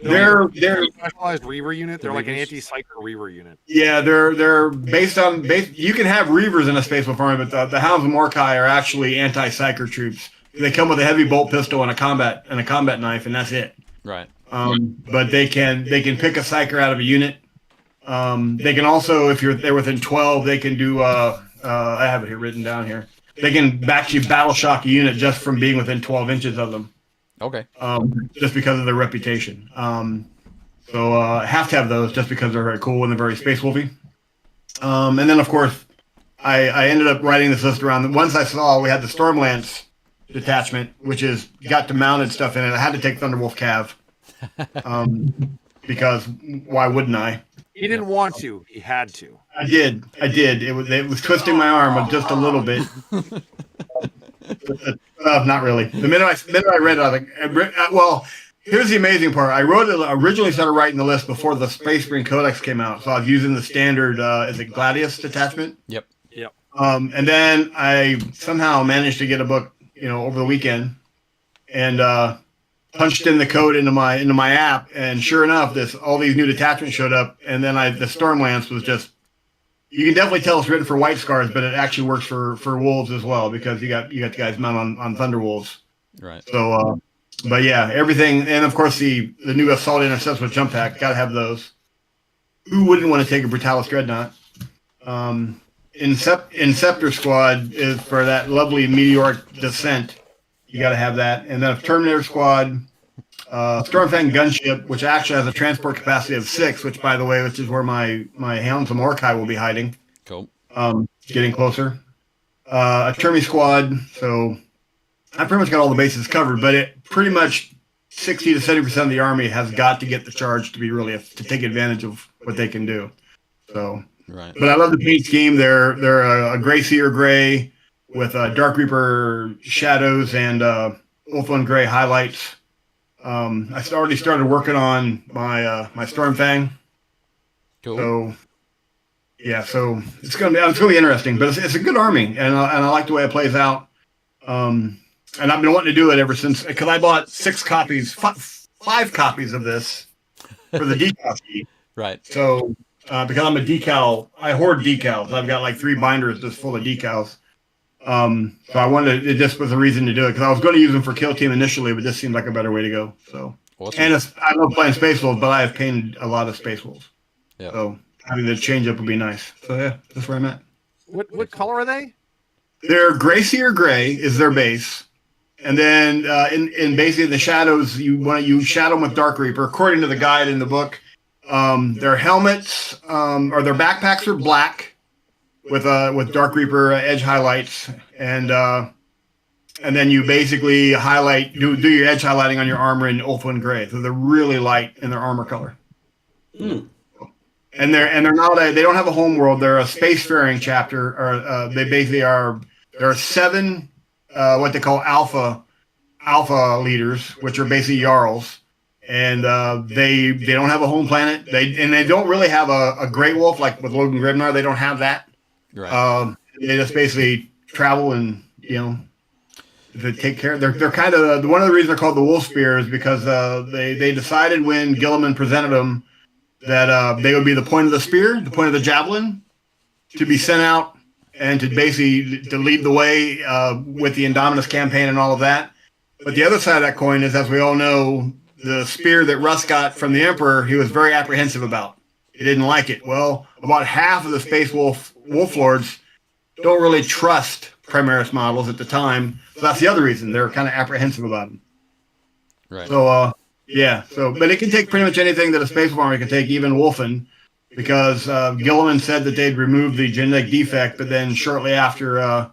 S4: they're
S3: a specialized Reaver unit. They're like an anti-psyker Reaver unit.
S4: Yeah, they're based on you can have Reavers in a Space Wolf army, but the Hounds of Mordecai are actually anti-psyker troops. They come with a heavy bolt pistol and a combat knife, and that's it.
S2: right.
S4: But they can pick a psyker out of a unit. They can also, if they're within 12, they can do I have it here written down here. They can actually battle shock a unit just from being within 12 inches of them.
S2: Okay.
S4: Just because of their reputation. So I have to have those just because they're very cool and they're very Space Wolfy. And then, of course, I ended up writing this list around. Once I saw we had the Stormlance detachment, which is got the mounted stuff in it, I had to take Thunderwolf Cav. Because why wouldn't I?
S3: He didn't want to. He had to.
S4: I did. It was twisting my arm just a little bit. Not really. The minute I read it, I was like, well, here's the amazing part. I originally started writing the list before the Space Marine Codex came out, so I was using the standard, is it Gladius detachment?
S2: Yep.
S4: And then I somehow managed to get a book, over the weekend, and punched in the code into my app, and sure enough, all these new detachments showed up, and then the Stormlance was just. You can definitely tell it's written for White Scars, but it actually works for Wolves as well, because you got the guys mounted on Thunder Wolves.
S2: Right. So,
S4: but yeah, everything, and of course the new Assault Intercepts with Jump Pack, gotta have those. Who wouldn't want to take a Brutalis Dreadnought? Inceptor Squad is for that lovely meteoric descent. You gotta have that, and then a Terminator Squad. Stormfang gunship, which actually has a transport capacity of 6, which, by the way, which is where my Hounds of Mordecai will be hiding.
S2: Cool.
S4: Getting closer. A Termi squad, so I pretty much got all the bases covered, but it pretty much 60 to 70% of the army has got to get the charge to be to take advantage of what they can do. So,
S2: right.
S4: But I love the paint scheme. They're a Gray Seer Gray with Dark Reaper shadows and Wolfland Gray highlights. I already started working on my Stormfang.
S2: Cool.
S4: So yeah, so it's gonna be interesting, but it's a good army, and I like the way it plays out. And I've been wanting to do it ever since, because I bought 5 copies of this for the decal sheet.
S2: Right.
S4: So because I'm I hoard decals. I've got like 3 binders just full of decals. So I wanted this was a reason to do it, because I was going to use them for Kill Team initially, but this seemed like a better way to go. So,
S2: awesome.
S4: And I love playing Space Wolves, but I have painted a lot of Space Wolves.
S2: Yeah.
S4: So having the change up would be nice. So yeah, that's where I'm at.
S3: What color are they?
S4: They're Gray Seer Gray is their base, and then in basically the shadows you shadow them with Dark Reaper according to the guide in the book. Their helmets or their backpacks are black, with Dark Reaper edge highlights, and then you basically do your edge highlighting on your armor in Ulfwyn Gray. So they're really light in their armor color. And they're not they don't have a home world. They're a spacefaring chapter, or they basically are. There are 7 what they call alpha leaders, which are basically Jarls. And they don't have a home planet. They don't really have a Great Wolf like with Logan Grimnar. They don't have that.
S2: Right.
S4: They just basically travel and they take care. They're kind of one of the reasons they're called the Wolf Spear is because they decided when Gilliman presented them that they would be the point of the spear, the point of the javelin, to be sent out and to basically to lead the way with the Indominus campaign and all of that. But the other side of that coin is, as we all know, the spear that Russ got from the Emperor, he was very apprehensive about. He didn't like it. Well, about half of the Space Wolf Lords don't really trust Primaris models at the time. So that's the other reason. They're kind of apprehensive about them.
S2: Right.
S4: So, yeah. But it can take pretty much anything that a Space Wolf army can take, even Wolfen, because Gilliman said that they'd removed the genetic defect, but then shortly after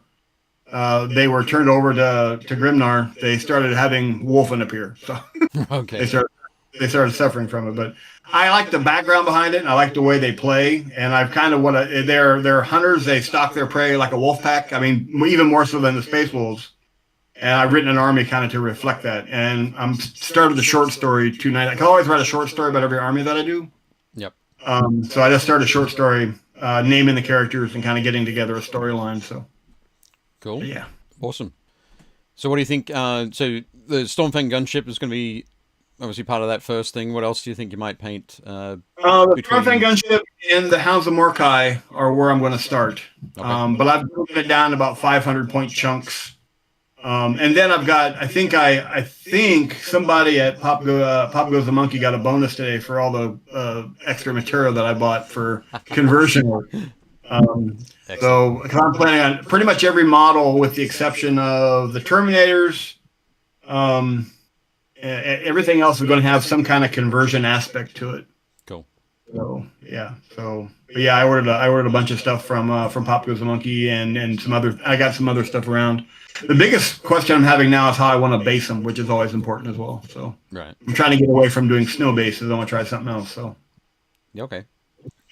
S4: they were turned over to Grimnar, they started having Wolfen appear. So
S2: okay.
S4: They started suffering from it. But I like the background behind it, and I like the way they play. And I've kind of they're hunters. They stalk their prey like a wolf pack. I mean, even more so than the Space Wolves. And I've written an army kind of to reflect that. And I'm started the short story tonight. I can always write a short story about every army that I do.
S2: Yep.
S4: So I just started a short story, naming the characters and kind of getting together a storyline. So
S2: cool.
S4: Yeah.
S2: Awesome. So what do you think? So the Stormfang gunship is going to be obviously part of that first thing. What else do you think you might paint?
S4: The Stormfang gunship and the Hounds of Mordecai are where I'm going to start.
S2: Okay.
S4: But I've broken it down to about 500 point chunks. And then I've got, I think somebody at Pop Goes the Monkey got a bonus today for all the extra material that I bought for conversion work. So cause I'm planning on pretty much every model with the exception of the Terminators. Everything else is going to have some kind of conversion aspect to it.
S2: Cool.
S4: So yeah, but yeah, I ordered a bunch of stuff from Pop Goes the Monkey and some other. I got some other stuff around. The biggest question I'm having now is how I want to base them, which is always important as well. So
S2: Right.
S4: I'm trying to get away from doing snow bases. I want to try something else. So
S2: Yeah, okay.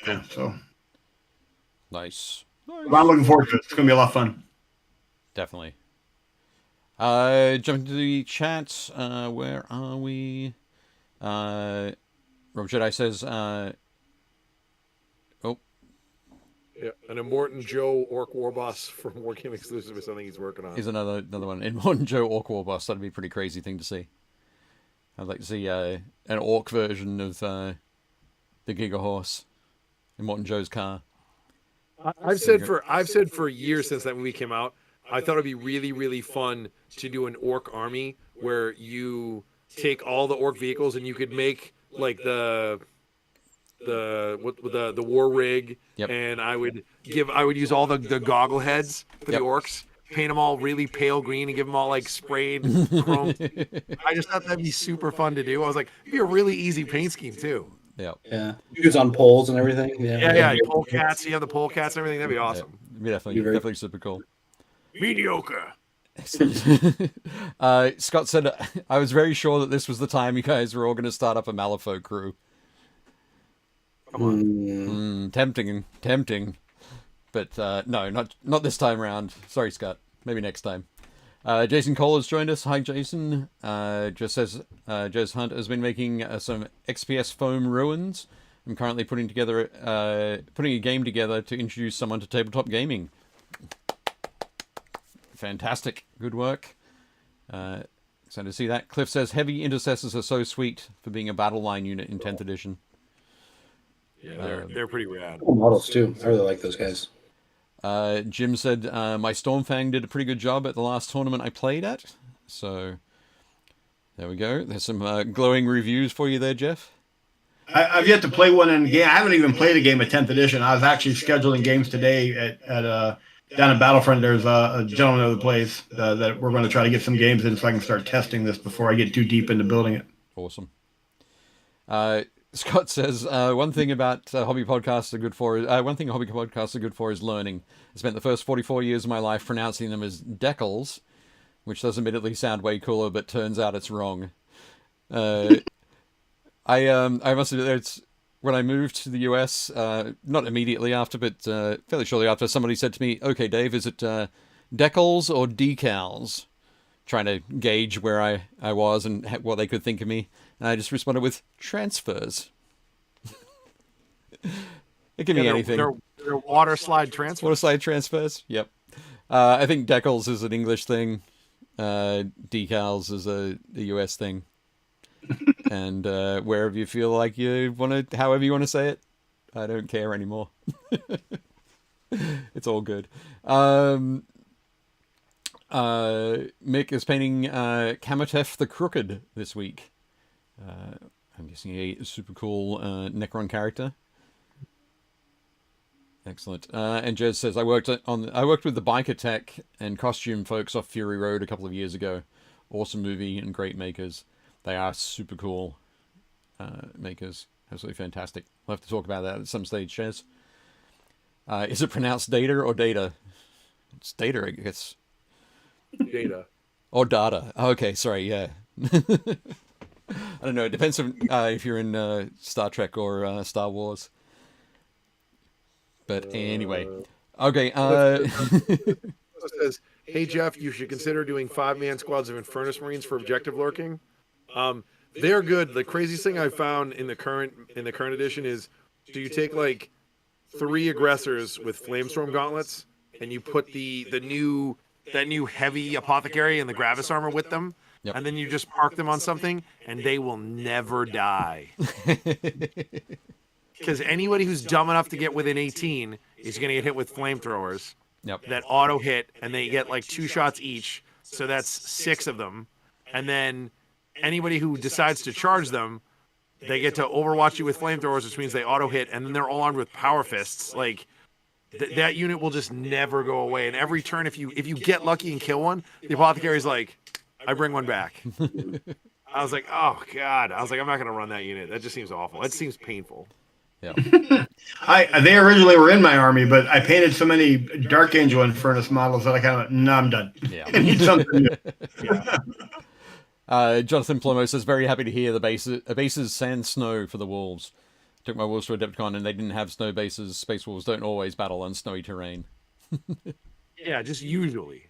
S4: yeah, so
S2: Nice.
S4: but I'm looking forward to it. It's gonna be a lot of fun.
S2: Definitely. Jumping to the chat. Where are we? Rob Jedi says, oh,
S3: Yeah, an Immortan Joe Orc Warboss from Wargame Exclusive is something he's working on.
S2: is another one. In one Joe Orc War Boss, that'd be a pretty crazy thing to see. I'd like to see an orc version of the Giga Horse in Morton Joe's car.
S3: I've said for years since that movie came out, I thought it'd be really, really fun to do an orc army where you take all the orc vehicles and you could make like the war rig,
S2: Yep.
S3: and I would use all the goggle heads for
S2: Yep.
S3: the orcs, paint them all really pale green and give them all like sprayed chrome. I just thought that'd be super fun to do. I was like, it'd be a really easy paint scheme too.
S2: Yep.
S5: Yeah, use on poles and everything.
S3: Yeah, polecats. You have the polecats and everything. That'd be awesome.
S2: Definitely super cool.
S3: Mediocre.
S2: Scott said, I was very sure that this was the time you guys were all going to start up a Malifaux crew.
S3: Come on.
S2: Tempting. But no, not this time around. Sorry, Scott. Maybe next time. Jason Cole has joined us. Hi, Jason. Just says, Joe's Hunt has been making some XPS foam ruins. I'm currently putting a game together to introduce someone to tabletop gaming. Fantastic. Good work. Excited to see that. Cliff says, heavy intercessors are so sweet for being a battle line unit in 10th edition.
S3: Yeah, they're pretty rad.
S5: Cool models too. I really like those guys.
S2: Jim said, my Stormfang did a pretty good job at the last tournament I played at. So, there we go. There's some glowing reviews for you there, Jeff.
S4: I've yet to play one in game. I haven't even played a game at 10th edition. I was actually scheduling games today at down in Battlefront. There's a gentleman who plays that we're going to try to get some games in so I can start testing this before I get too deep into building it.
S2: Awesome. Scott says, one thing hobby podcasts are good for is learning. I spent the first 44 years of my life pronouncing them as decals, which does admittedly sound way cooler, but turns out it's wrong. I must admit, it's when I moved to the US, not immediately after, but fairly shortly after, somebody said to me, okay, Dave, is it decals or decals? Trying to gauge where I was and what they could think of me. And I just responded with transfers. It can be anything.
S3: They're water slide transfers.
S2: Water slide transfers, yep. I think decals is an English thing. Decals is a US thing. And wherever you feel like you want to, however you want to say it, I don't care anymore. It's all good. Mick is painting Kamatef the Crooked this week. I'm guessing a super cool Necron character. Excellent. And Jez says, I worked with the biker tech and costume folks off Fury Road a couple of years ago. Awesome movie and great makers. They are super cool makers. Absolutely fantastic. We'll have to talk about that at some stage, Jez. Is it pronounced data or data? It's data, I guess.
S3: Data.
S2: Or data. Okay, sorry, yeah. I don't know. It depends on if you're in Star Trek or Star Wars. But anyway. Okay.
S3: It says, hey, Jeff, you should consider doing 5-man squads of Infernus Marines for objective lurking. They're good. The craziest thing I found in the current edition is, so you take like 3 aggressors with Flamestorm gauntlets, and you put that new heavy apothecary and the Gravis armor with them,
S2: yep.
S3: And then you just park them on something, and they will never die. Because anybody who's dumb enough to get within 18 is going to get hit with flamethrowers.
S2: Yep.
S3: That auto hit, and they get like 2 shots each, so that's 6 of them. And then anybody who decides to charge them, they get to overwatch you with flamethrowers, which means they auto hit, and then they're all armed with power fists. Like that unit will just never go away. And every turn, if you get lucky and kill one, the apothecary's like, I bring one back. I was like, oh god. I was like, I'm not gonna run that unit. That just seems awful. It seems painful.
S4: They originally were in my army, but I painted so many Dark Angel Infernus models that I kind of no, I'm done.
S2: Yeah.
S4: I need something new.
S2: Jonathan Plomo says, very happy to hear the bases sand snow for the wolves. Took my wolves to Adepticon and they didn't have snow bases. Space wolves don't always battle on snowy terrain.
S3: Yeah, just usually.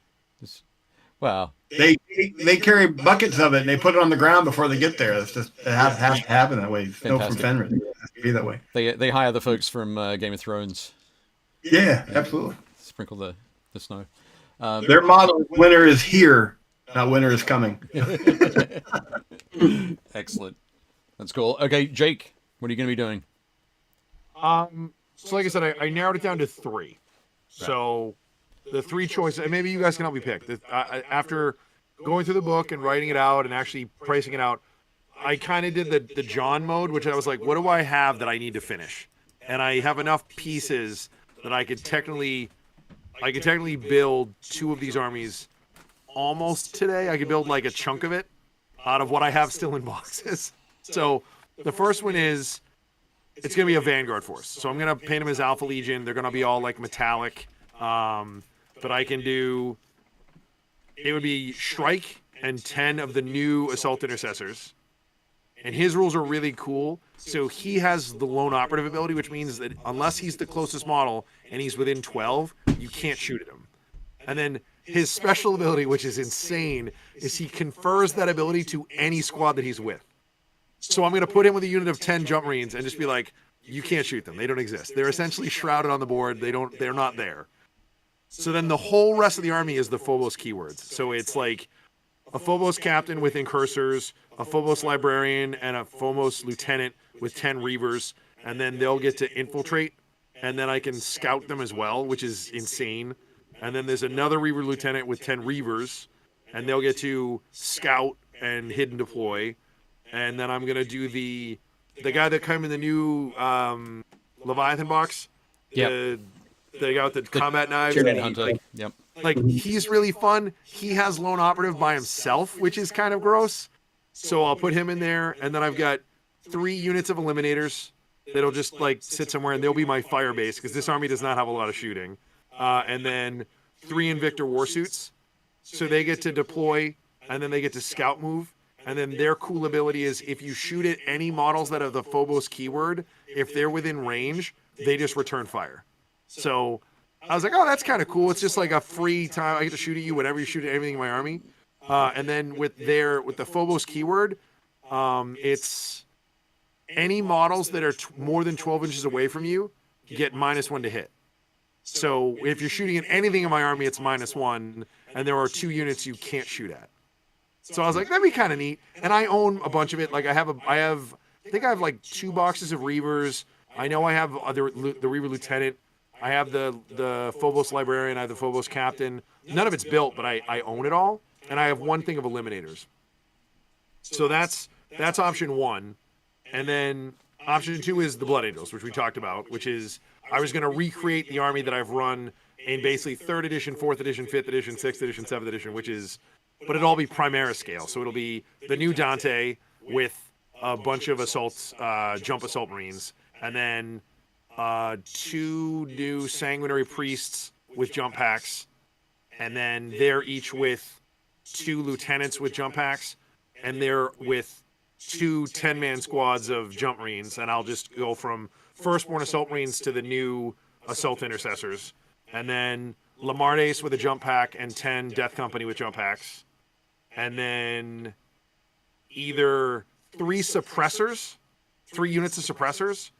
S2: Well,
S4: They carry buckets of it and they put it on the ground before they get there. It has to happen that way. Snow from Fenris. It has to be that way.
S2: They hire the folks from Game of Thrones.
S4: Yeah, absolutely.
S2: Sprinkle the snow.
S4: Their motto: "Winter is here, not winter is coming."
S2: Excellent. That's cool. Okay, Jake, what are you going to be doing?
S3: So like I said, I narrowed it down to 3. So the 3 choices, and maybe you guys can help me pick. After going through the book and writing it out and actually pricing it out, I kind of did the John mode, which I was like, what do I have that I need to finish? And I have enough pieces that I could technically build 2 of these armies almost today. I could build like a chunk of it out of what I have still in boxes. So the first one is, it's going to be a Vanguard force. So I'm going to paint them as Alpha Legion. They're going to be all like metallic. But I can do, it would be Shrike and 10 of the new Assault Intercessors. And his rules are really cool. So he has the lone operative ability, which means that unless he's the closest model and he's within 12, you can't shoot at him. And then his special ability, which is insane, is he confers that ability to any squad that he's with. So I'm going to put him with a unit of 10 jump marines and just be like, you can't shoot them. They don't exist. They're essentially shrouded on the board. They're not there. So then the whole rest of the army is the Phobos keywords. So it's like a Phobos captain with incursors, a Phobos librarian, and a Phobos lieutenant with 10 reavers. And then they'll get to infiltrate. And then I can scout them as well, which is insane. And then there's another reaver lieutenant with 10 reavers. And they'll get to scout and hidden deploy. And then I'm going to do the guy that came in the new Leviathan box.
S2: Yep.
S3: The guy with the combat knives.
S2: Tyranid Hunter. Yep.
S3: Like, he's really fun. He has lone operative by himself, which is kind of gross. So I'll put him in there. And then I've got 3 units of eliminators that'll just, like, sit somewhere. And they'll be my fire base, because this army does not have a lot of shooting. And then 3 Invictor warsuits. So they get to deploy, and then they get to scout move. And then their cool ability is if you shoot at any models that have the Phobos keyword, if they're within range, they just return fire. So I was like, oh, that's kind of cool. It's just like a free time. I get to shoot at you whenever you shoot at anything in my army. And then with the Phobos keyword, it's any models that are more than 12 inches away from you get -1 to hit. So if you're shooting at anything in my army, it's -1, and there are 2 units you can't shoot at. So I was like, that'd be kind of neat. And I own a bunch of it. Like I think I have like 2 boxes of Reavers. I know I have the Reaver Lieutenant. I have the Phobos Librarian. I have the Phobos Captain. None of it's built, but I own it all. And I have 1 thing of Eliminators. So that's option 1. And then option 2 is the Blood Angels, which we talked about, which is I was going to recreate the army that I've run in basically 3rd edition, 4th edition, 5th edition, 6th edition, 7th edition, but it'll all be Primaris scale. So it'll be the new Dante with a bunch of jump assault marines, and then 2 new sanguinary priests with jump packs, and then they're each with 2 lieutenants with jump packs, and they're with 2 10-man squads of jump marines, and I'll just go from firstborn assault marines to the new assault intercessors, and then Lamardes with a jump pack and 10 Death Company with jump packs. And then either 3 suppressors, 3 units of suppressors,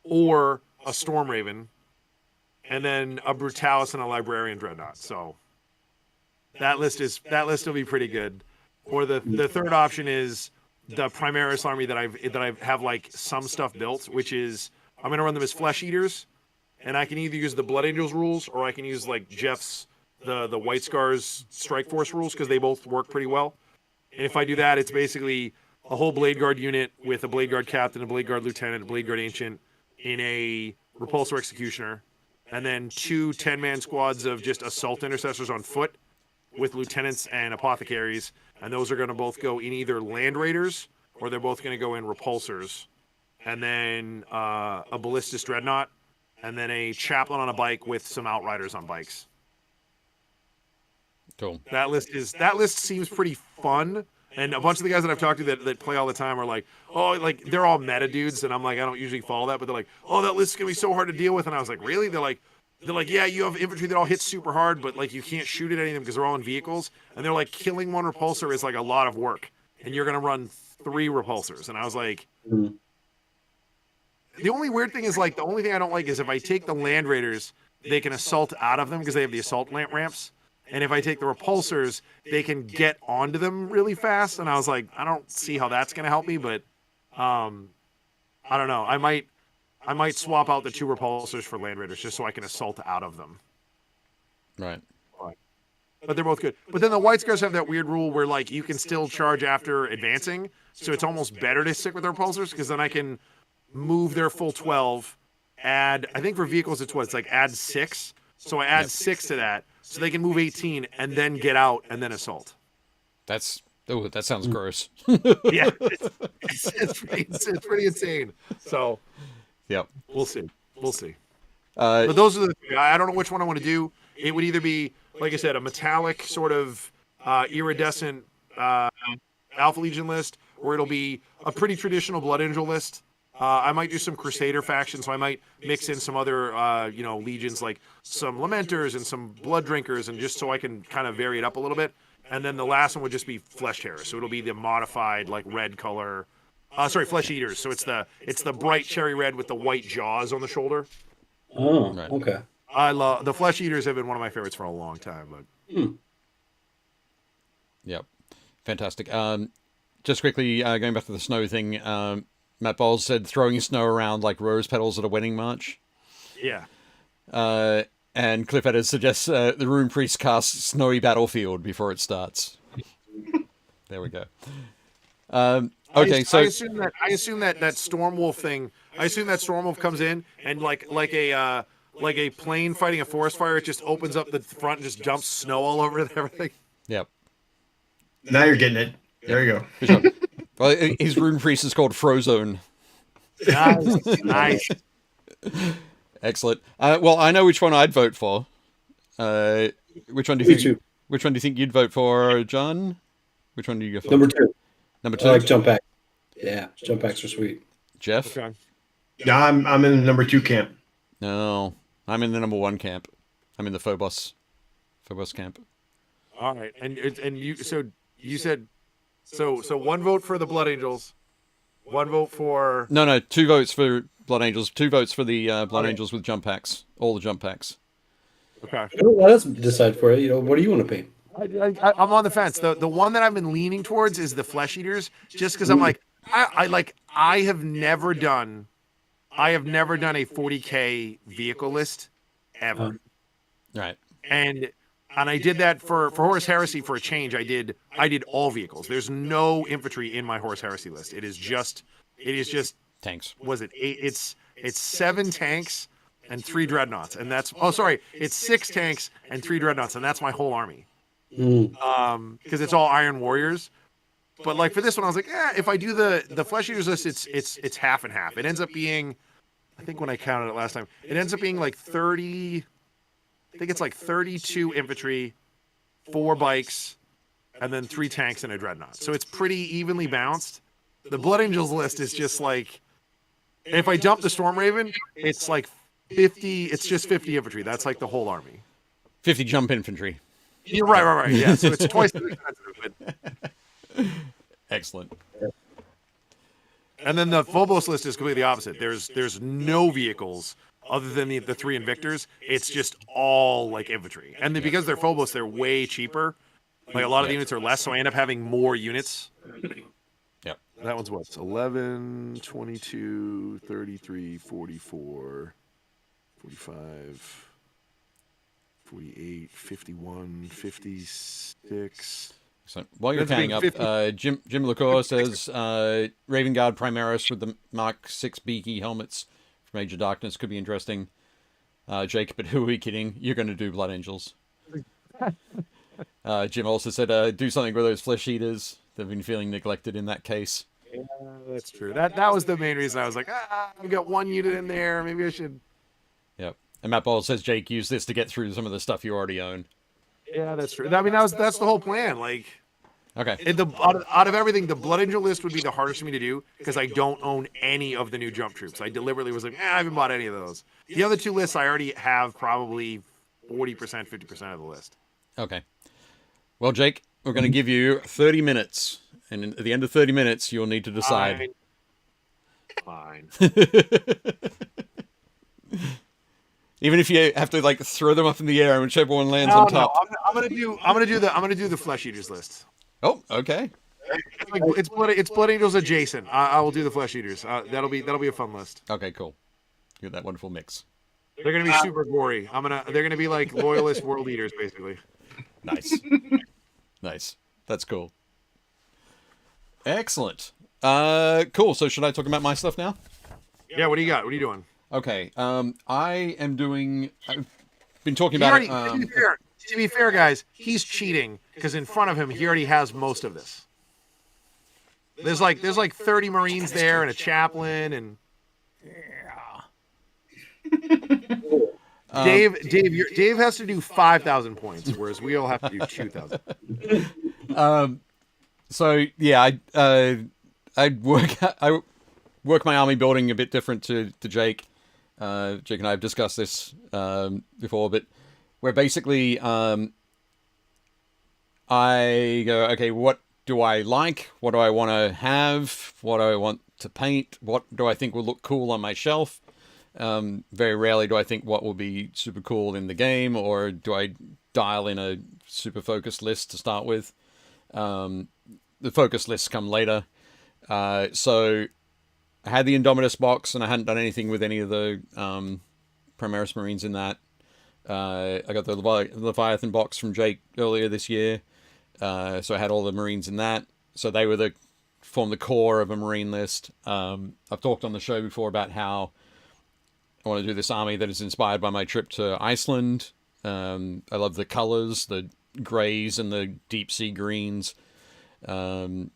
S3: or a Storm Raven, and then a Brutalis and a Librarian Dreadnought. So that list will be pretty good. Or the third option is the Primaris army that I have like some stuff built, which is I'm gonna run them as Flesh Eaters, and I can either use the Blood Angels rules or I can use like Jeff's the White Scars Strike Force rules, because they both work pretty well. And if I do that, it's basically a whole Blade Guard unit with a Blade Guard Captain, a Blade Guard Lieutenant, a Blade Guard Ancient in a Repulsor Executioner, and then 2 10-man squads of just Assault Intercessors on foot with Lieutenants and Apothecaries, and those are going to both go in either Land Raiders or they're both going to go in Repulsors. and then a ballistic dreadnought, and then a chaplain on a bike with some outriders on bikes.
S2: Cool.
S3: That list seems pretty fun. And a bunch of the guys that I've talked to that play all the time are like, oh, like they're all meta dudes, and I'm like, I don't usually follow that, but they're like, oh, that list is gonna be so hard to deal with. And I was like, really? They're like, yeah, you have infantry that all hits super hard, but like you can't shoot at any of them because they're all in vehicles. And they're like, killing one repulsor is like a lot of work, and you're gonna run 3 repulsors. And I was like, the only weird thing is like the only thing I don't like is if I take the land raiders, they can assault out of them because they have the assault ramps. And if I take the repulsors, they can get onto them really fast. And I was like, I don't see how that's going to help me, but I don't know. I might swap out the 2 repulsors for land raiders just so I can assault out of them.
S2: Right.
S3: But they're both good. But then the white scars have that weird rule where like you can still charge after advancing. So it's almost better to stick with the repulsors because then I can move their full 12, add, I think for vehicles it's what? It's like add 6. So I add 6 to that. So they can move 18 and then get out and then assault.
S2: That sounds gross.
S3: Yeah, it's pretty insane. So,
S2: yep.
S3: We'll see. But those are I don't know which one I want to do. It would either be, like I said, a metallic sort of iridescent Alpha Legion list, or it'll be a pretty traditional Blood Angel list. I might do some Crusader factions, so I might mix in some other, legions, like some Lamenters and some Blood Drinkers, and just so I can kind of vary it up a little bit. And then the last one would just be Flesh Tearers, so it'll be the modified, like, red color. Flesh Eaters. So it's the bright cherry red with the white jaws on the shoulder.
S5: Oh,
S2: Right.
S5: okay.
S3: I love the Flesh Eaters. Have been one of my favorites for a long time. But
S2: Yep. Fantastic. Just quickly going back to the snow thing. Matt Bowles said throwing snow around like rose petals at a wedding march.
S3: yeah.
S2: And Cliff Edwards suggests the Rune Priest casts Snowy Battlefield before it starts. There we go. Okay,
S3: I assume that Stormwolf thing. I assume that Stormwolf comes in and like a plane fighting a forest fire. It just opens up the front and just dumps snow all over everything.
S2: Yep.
S4: Now you're getting it. There you go.
S2: Good job. Well, his Rune Priest is called Frozone.
S3: Nice.
S2: Excellent. Well, I know which one I'd vote for. Which one do you think?
S5: too.
S2: Which one do you think you'd vote for, John? Which one do you go for?
S5: Number 2.
S2: Number
S5: I
S2: 2.
S5: like jump pack. Yeah, jump packs are sweet.
S2: Jeff?
S3: Okay.
S4: Yeah, I'm in the number 2 camp.
S2: No, I'm in the number 1 camp. I'm in the Phobos camp.
S3: All right, and you said so 1 vote for the Blood Angels, 1 vote for
S2: No, 2 votes for Blood Angels, 2 votes for the Blood Angels with jump packs, all the jump packs.
S3: okay.
S5: Let us decide for you. What do you want to paint?
S3: I'm on the fence. The one that I've been leaning towards is the Flesh Eaters, just because I'm like I have never done a 40K vehicle list ever.
S2: Right.
S3: And I did that for Horus Heresy for a change. I did all vehicles. There's no infantry in my Horus Heresy list. It is just
S2: Tanks.
S3: was it 8? It's 7 tanks and 3 dreadnoughts, and that's it's 6 tanks and 3 dreadnoughts, and that's my whole army. Because it's all Iron Warriors. But like for this one, I was like, if I do the Flesh Eaters list, it's half and half. It ends up being, I think when I counted it last time, it ends up being like 30. I think it's like 32 infantry, 4 bikes, and then 3 tanks and a dreadnought. So it's pretty evenly balanced. The Blood Angels list is just like, if I dump the Storm Raven, it's like 50. It's just 50 infantry. That's like the whole army.
S2: 50 jump infantry.
S3: You're right. Yeah, so it's twice as expensive. But...
S2: Excellent.
S3: And then the Phobos list is completely opposite. There's no vehicles other than the 3 Invictors. It's just all like infantry. And then because they're Phobos, they're way cheaper. Like a lot of the units are less, so I end up having more units.
S2: Yep.
S3: That one's what? 11, 22, 33, 44, 45, 48, 51, 56.
S2: So while you're
S3: That's
S2: counting
S3: being
S2: up,
S3: 50.
S2: Jim LaCour says Raven Guard Primaris with the Mark 6 beaky helmets from Age of Darkness could be interesting. Jake, but who are we kidding? You're going to do Blood Angels. Jim also said do something with those Flesh Eaters. They've been feeling neglected in that case.
S3: Yeah, that's true. That was the main reason I was like, I've got one unit in there. Maybe I should.
S2: Yep. And Matt Ball says, Jake, use this to get through some of the stuff you already own.
S3: Yeah, that's true. I mean, that's the whole plan. Like,
S2: Okay.
S3: out of everything, the Blood Angel list would be the hardest for me to do because I don't own any of the new jump troops. I deliberately was like, I haven't bought any of those. The other two lists, I already have probably 40%, 50% of the list.
S2: Okay. Well, Jake, we're going to give you 30 minutes. And at the end of 30 minutes, you'll need to decide.
S3: Fine.
S2: Even if you have to like throw them up in the air and whichever one lands on top.
S3: No, I'm gonna do the Flesh Eaters list.
S2: Oh, okay.
S3: It's Blood Angels adjacent. I will do the Flesh Eaters. That'll be a fun list.
S2: Okay, cool. Get that wonderful mix.
S3: They're gonna be super gory. They're gonna be like loyalist world eaters, basically.
S2: Nice. Nice. That's cool. Excellent. Cool. So should I talk about my stuff now?
S3: Yeah. What do you got? What are you doing?
S2: Okay. I am doing. I've been talking about it.
S3: To be fair, guys, he's cheating because in front of him, he already has most of this. There's like 30 Marines there and a chaplain and. Dave has to do 5,000 points, whereas we all have to do 2,000.
S2: So yeah, I work my army building a bit different to Jake. Jake and I have discussed this before, but where basically I go, okay, what do I like? What do I want to have? What do I want to paint? What do I think will look cool on my shelf? Very rarely do I think what will be super cool in the game, or do I dial in a super focused list to start with. The focus lists come later. So I had the Indominus box, and I hadn't done anything with any of the Primaris Marines in that. I got the Leviathan box from Jake earlier this year, so I had all the Marines in that. So they were form the core of a Marine list. I've talked on the show before about how I want to do this army that is inspired by my trip to Iceland. I love the colors, the grays and the deep sea greens, that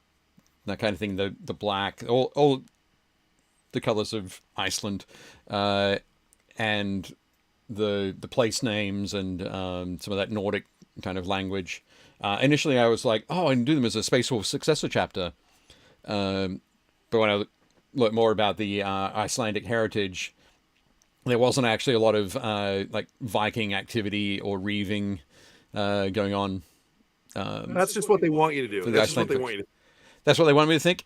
S2: kind of thing. The black, all the colors of Iceland, and the place names and some of that Nordic kind of language. Initially, I was like, I can do them as a Space Wolf successor chapter. But when I learned more about the Icelandic heritage, there wasn't actually a lot of like Viking activity or reaving going on.
S3: That's just what they want you to do. That's what they want you to.
S2: That's what they want me to think.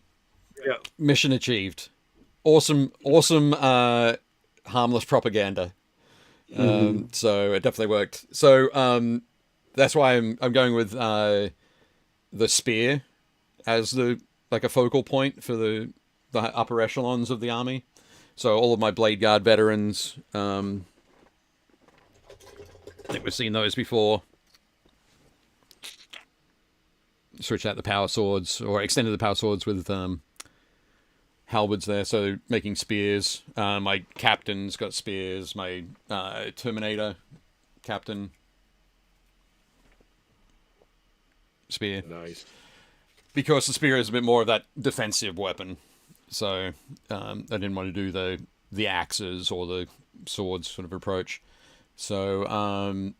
S3: Yeah.
S2: Mission achieved. Awesome, harmless propaganda. So it definitely worked. So that's why I'm going with the spear as a focal point for the upper echelons of the army. So all of my Blade Guard veterans, I think we've seen those before. Switch out the power swords, or extended the power swords with halberds there, so making spears. My captain's got spears. My Terminator captain, spear.
S3: Nice.
S2: Because the spear is a bit more of that defensive weapon. So I didn't want to do the axes or the swords sort of approach. So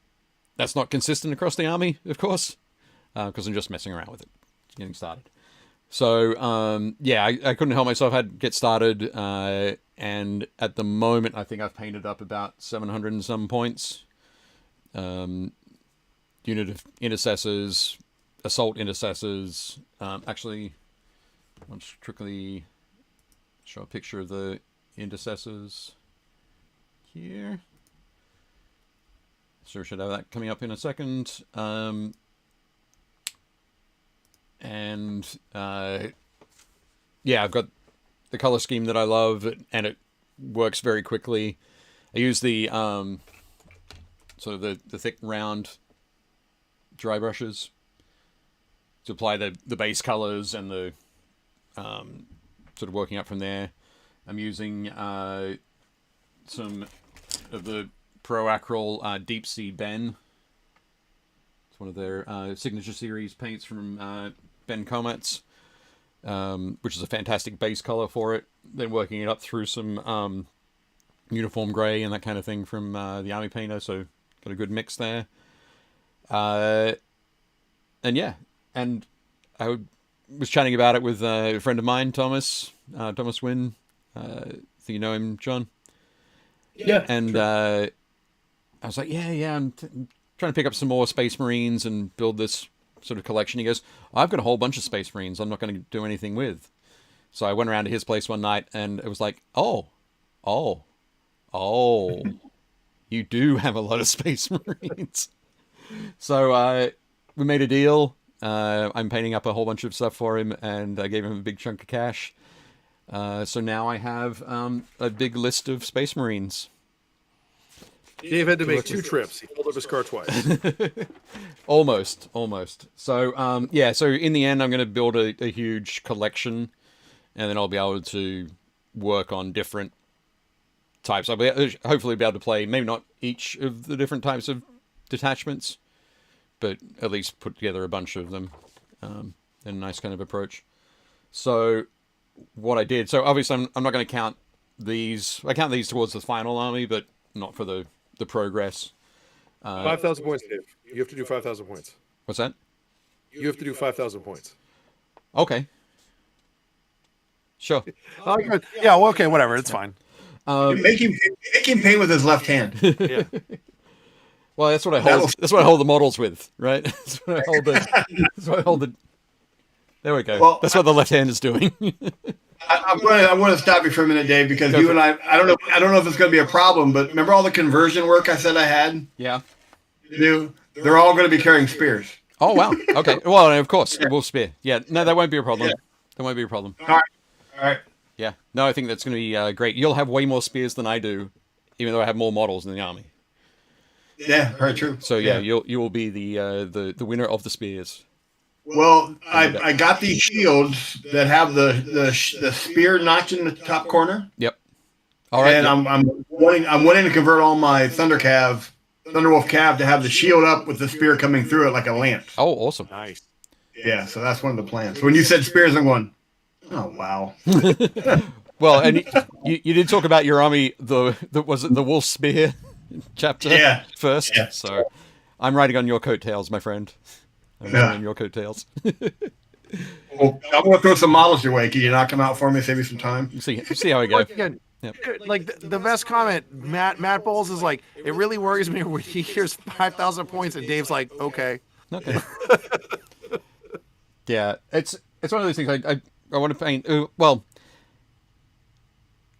S2: that's not consistent across the army, of course, because I'm just messing around with it, getting started. So I couldn't help myself. I had to get started, and at the moment, I think I've painted up about 700 and some points. Unit of intercessors, assault intercessors. Actually, I'll just quickly show a picture of the intercessors here. So we should have that coming up in a second. I've got the color scheme that I love, and it works very quickly. I use the sort of the thick round dry brushes to apply the base colors and the sort of working up from there. I'm using some of the Proacryl Deep Sea Ben. It's one of their signature series paints from Ben Comets. which is a fantastic base color for it. Then working it up through some uniform gray and that kind of thing from the Army Painter, so got a good mix there. And yeah, and I was chatting about it with a friend of mine, Thomas Wynn. I think you know him, John.
S5: Yeah.
S2: And
S5: sure.
S2: I was like, yeah, I'm trying to pick up some more Space Marines and build this sort of collection. He goes, I've got a whole bunch of Space Marines I'm not going to do anything with. So I went around to his place one night, and it was like, oh, you do have a lot of Space Marines. So we made a deal. I'm painting up a whole bunch of stuff for him, and I gave him a big chunk of cash. So now I have a big list of Space Marines.
S3: Dave had to make 2 trips. He filled up his car twice.
S2: Almost. So so in the end, I'm going to build a huge collection, and then I'll be able to work on different types. I'll hopefully be able to play maybe not each of the different types of detachments, but at least put together a bunch of them in a nice kind of approach. So what I did, so obviously I'm not going to count these. I count these towards the final army, but not for the progress.
S3: 5,000 points, Dave. You have to do 5,000 points.
S2: What's that?
S3: You have to do 5,000 points.
S2: Okay. Sure.
S3: Oh, good. Yeah, well, okay, whatever. It's fine.
S4: Make him paint with his left hand.
S3: Yeah.
S2: Well, that's what I hold. That's what I hold the models with, right? That's what I hold the. That's what I hold the. There we go. Well, that's what the left hand is doing.
S4: I'm going to stop you for a minute, Dave, because you and I don't know if it's going to be a problem, but remember all the conversion work I said I had?
S2: Yeah.
S4: They're all going to be carrying spears.
S2: Oh wow. Okay. Well, of course, a wolf spear. Yeah. No, that won't be a problem. Yeah. That won't be a problem.
S4: All right.
S2: Yeah. No, I think that's going to be great. You'll have way more spears than I do, even though I have more models in the army.
S4: Yeah, very true.
S2: So yeah, you will be the winner of the spears.
S4: Well, I got these shields that have the spear notch in the top corner.
S2: Yep. All right.
S4: And I'm wanting to convert all my Thunderwolf Cav to have the shield up with the spear coming through it like a lance.
S2: Oh, awesome.
S3: Nice.
S4: Yeah, so that's one of the plans. So when you said spears, I'm going, oh wow.
S2: Well, and you did talk about your army. Was it the wolf spear chapter first?
S4: Yeah.
S2: So I'm riding on your coattails, my friend. I'm riding on your coattails.
S4: Well, I'm going to throw some models your way. Can you knock them out for me? Save me some time.
S2: See how I go.
S3: Again, like the best comment, Matt Bowles is like, it really worries me when he hears 5,000 points and Dave's like, okay.
S2: Yeah, it's one of those things. I want to paint. Well,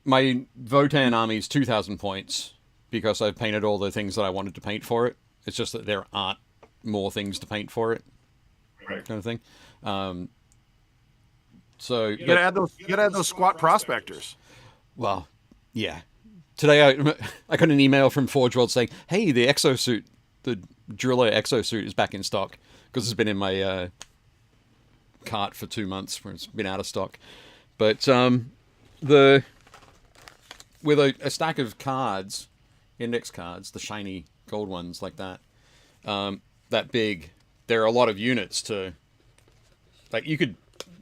S2: my Votan army is 2,000 points because I've painted all the things that I wanted to paint for it. It's just that there aren't more things to paint for it,
S4: right?
S2: Kind of thing. So
S3: you gotta add those squat prospectors.
S2: Well, yeah. Today I got an email from Forge World saying, "Hey, the exosuit, the driller exosuit, is back in stock because it's been in my cart for 2 months where it's been out of stock." But with a stack of cards, index cards, the shiny gold ones like that, that big, there are a lot of units to, like, you could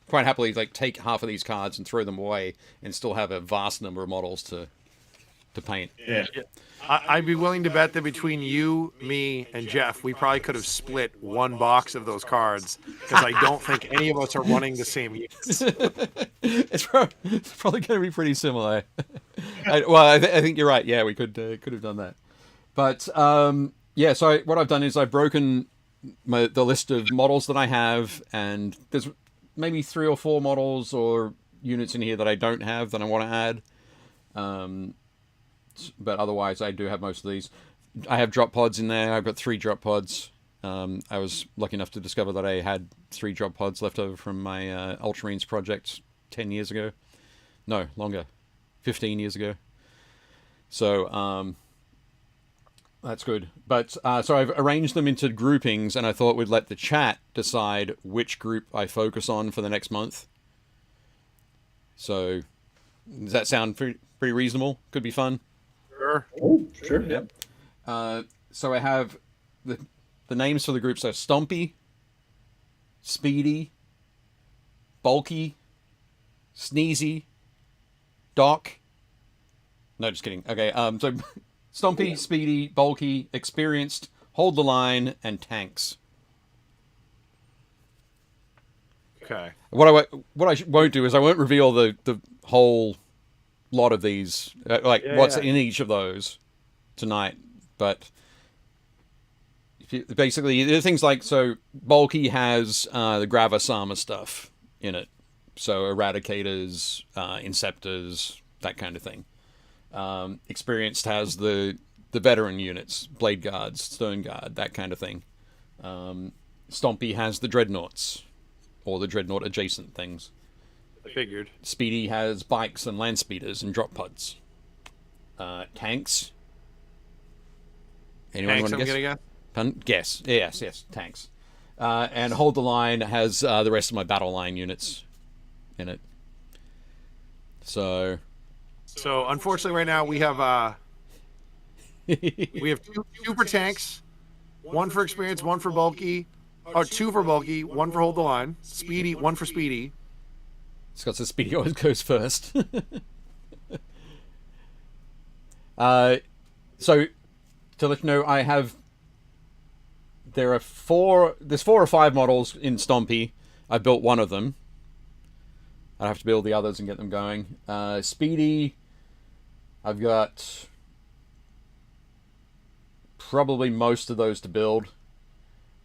S2: quite happily like take half of these cards and throw them away and still have a vast number of models to paint.
S4: Yeah.
S3: I'd be willing to bet that between you, me, and Jeff, we probably could have split one box of those cards because I don't think any of us are running the same units.
S2: It's probably going to be pretty similar. I think you're right. Yeah, we could have done that. But so what I've done is I've broken the list of models that I have, and there's maybe 3 or 4 models or units in here that I don't have that I want to add. But otherwise, I do have most of these. I have drop pods in there. I've got 3 drop pods. I was lucky enough to discover that I had 3 drop pods left over from my Ultramarines project 10 years ago. No, longer. 15 years ago. So, that's good. But, so I've arranged them into groupings, and I thought we'd let the chat decide which group I focus on for the next month. So, does that sound pretty reasonable? Could be fun.
S3: Sure.
S5: Oh, sure.
S2: Yep. So I have the names for the groups are Stompy, Speedy, Bulky, Sneezy, Doc. No, just kidding. Okay, so Stompy, Speedy, Bulky, Experienced, Hold the Line, and Tanks.
S3: Okay.
S2: What I won't do is I won't reveal the whole lot of these, what's in each of those tonight. But basically, there are things like, so Bulky has the Gravis armor stuff in it. So Eradicators, Inceptors, that kind of thing. Experienced has the veteran units, Blade Guards, Stone Guard, that kind of thing. Stompy has the Dreadnoughts, or the Dreadnought adjacent things.
S3: I figured.
S2: Speedy has bikes and land speeders and drop pods. Tanks. Anyone
S3: Tanks,
S2: want to guess?
S3: I'm gonna guess.
S2: Pun? Guess. Yes, tanks. And Hold the Line has the rest of my battle line units in it. So
S3: Unfortunately, right now we have two for tanks, one for experience, one for bulky, or two for bulky, one for hold the line, speedy, one for speedy.
S2: Scott says Speedy always goes first. So to let you know, there's 4 or 5 models in Stompy. I built one of them. I have to build the others and get them going. Speedy, I've got probably most of those to build.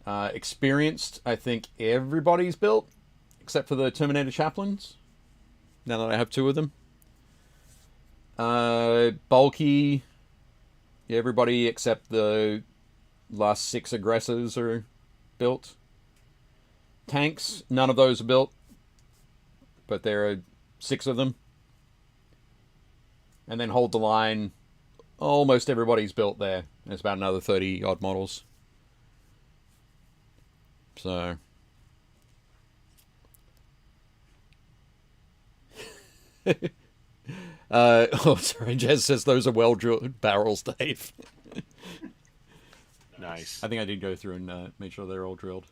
S2: Experienced, I think everybody's built, except for the Terminator Chaplains, now that I have 2 of them. Bulky, everybody except the last 6 aggressors are built. Tanks, none of those are built, but there are 6 of them. And then Hold the Line, almost everybody's built there. There's about another 30 odd models. So sorry, Jez says those are well-drilled barrels, Dave.
S3: Nice.
S2: I think I did go through and make sure they're all drilled.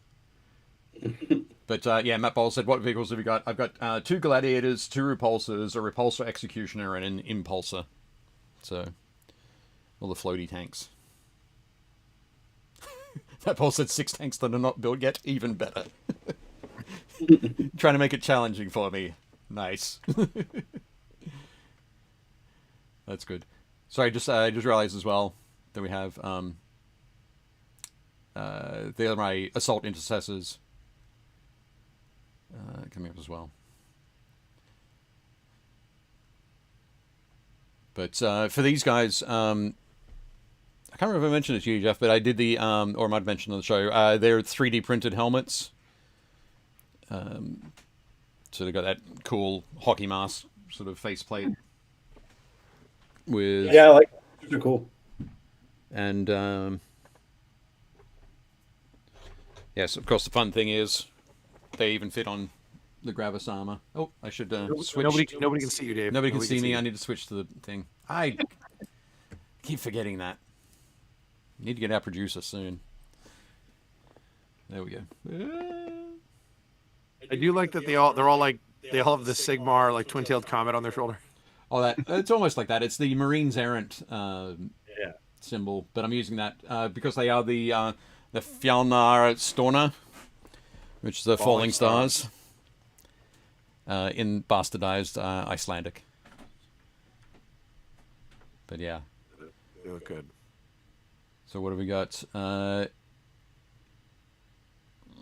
S2: But yeah, Matt Bowles said, what vehicles have you got? I've got 2 Gladiators, 2 Repulsors, a Repulsor Executioner, and an Impulsor. So, all the floaty tanks. Matt Bowles said 6 tanks that are not built yet, even better. Trying to make it challenging for me. Nice. That's good. Sorry, I just realized as well that we have they're my Assault Intercessors coming up as well. But for these guys, I can't remember if I mentioned it to you, Jeff, but I did or I might have mentioned on the show, they're 3D printed helmets. So they've got that cool hockey mask sort of faceplate. With
S5: I like it. They're cool.
S2: And yes, of course, the fun thing is they even fit on the Gravis armor. Oh, I should switch.
S3: Nobody can see you, Dave.
S2: Nobody can see me. I need to switch to the thing. I keep forgetting that. Need to get our producer soon. There we go.
S3: I do like that they all have the Sigmar like twin-tailed comet on their shoulder.
S2: Oh, it's almost like that. It's the Marines Errant symbol, but I'm using that because they are the Fjalnar Storna, which is the falling stars, in bastardized Icelandic. But yeah,
S3: They look good.
S2: so what have we got?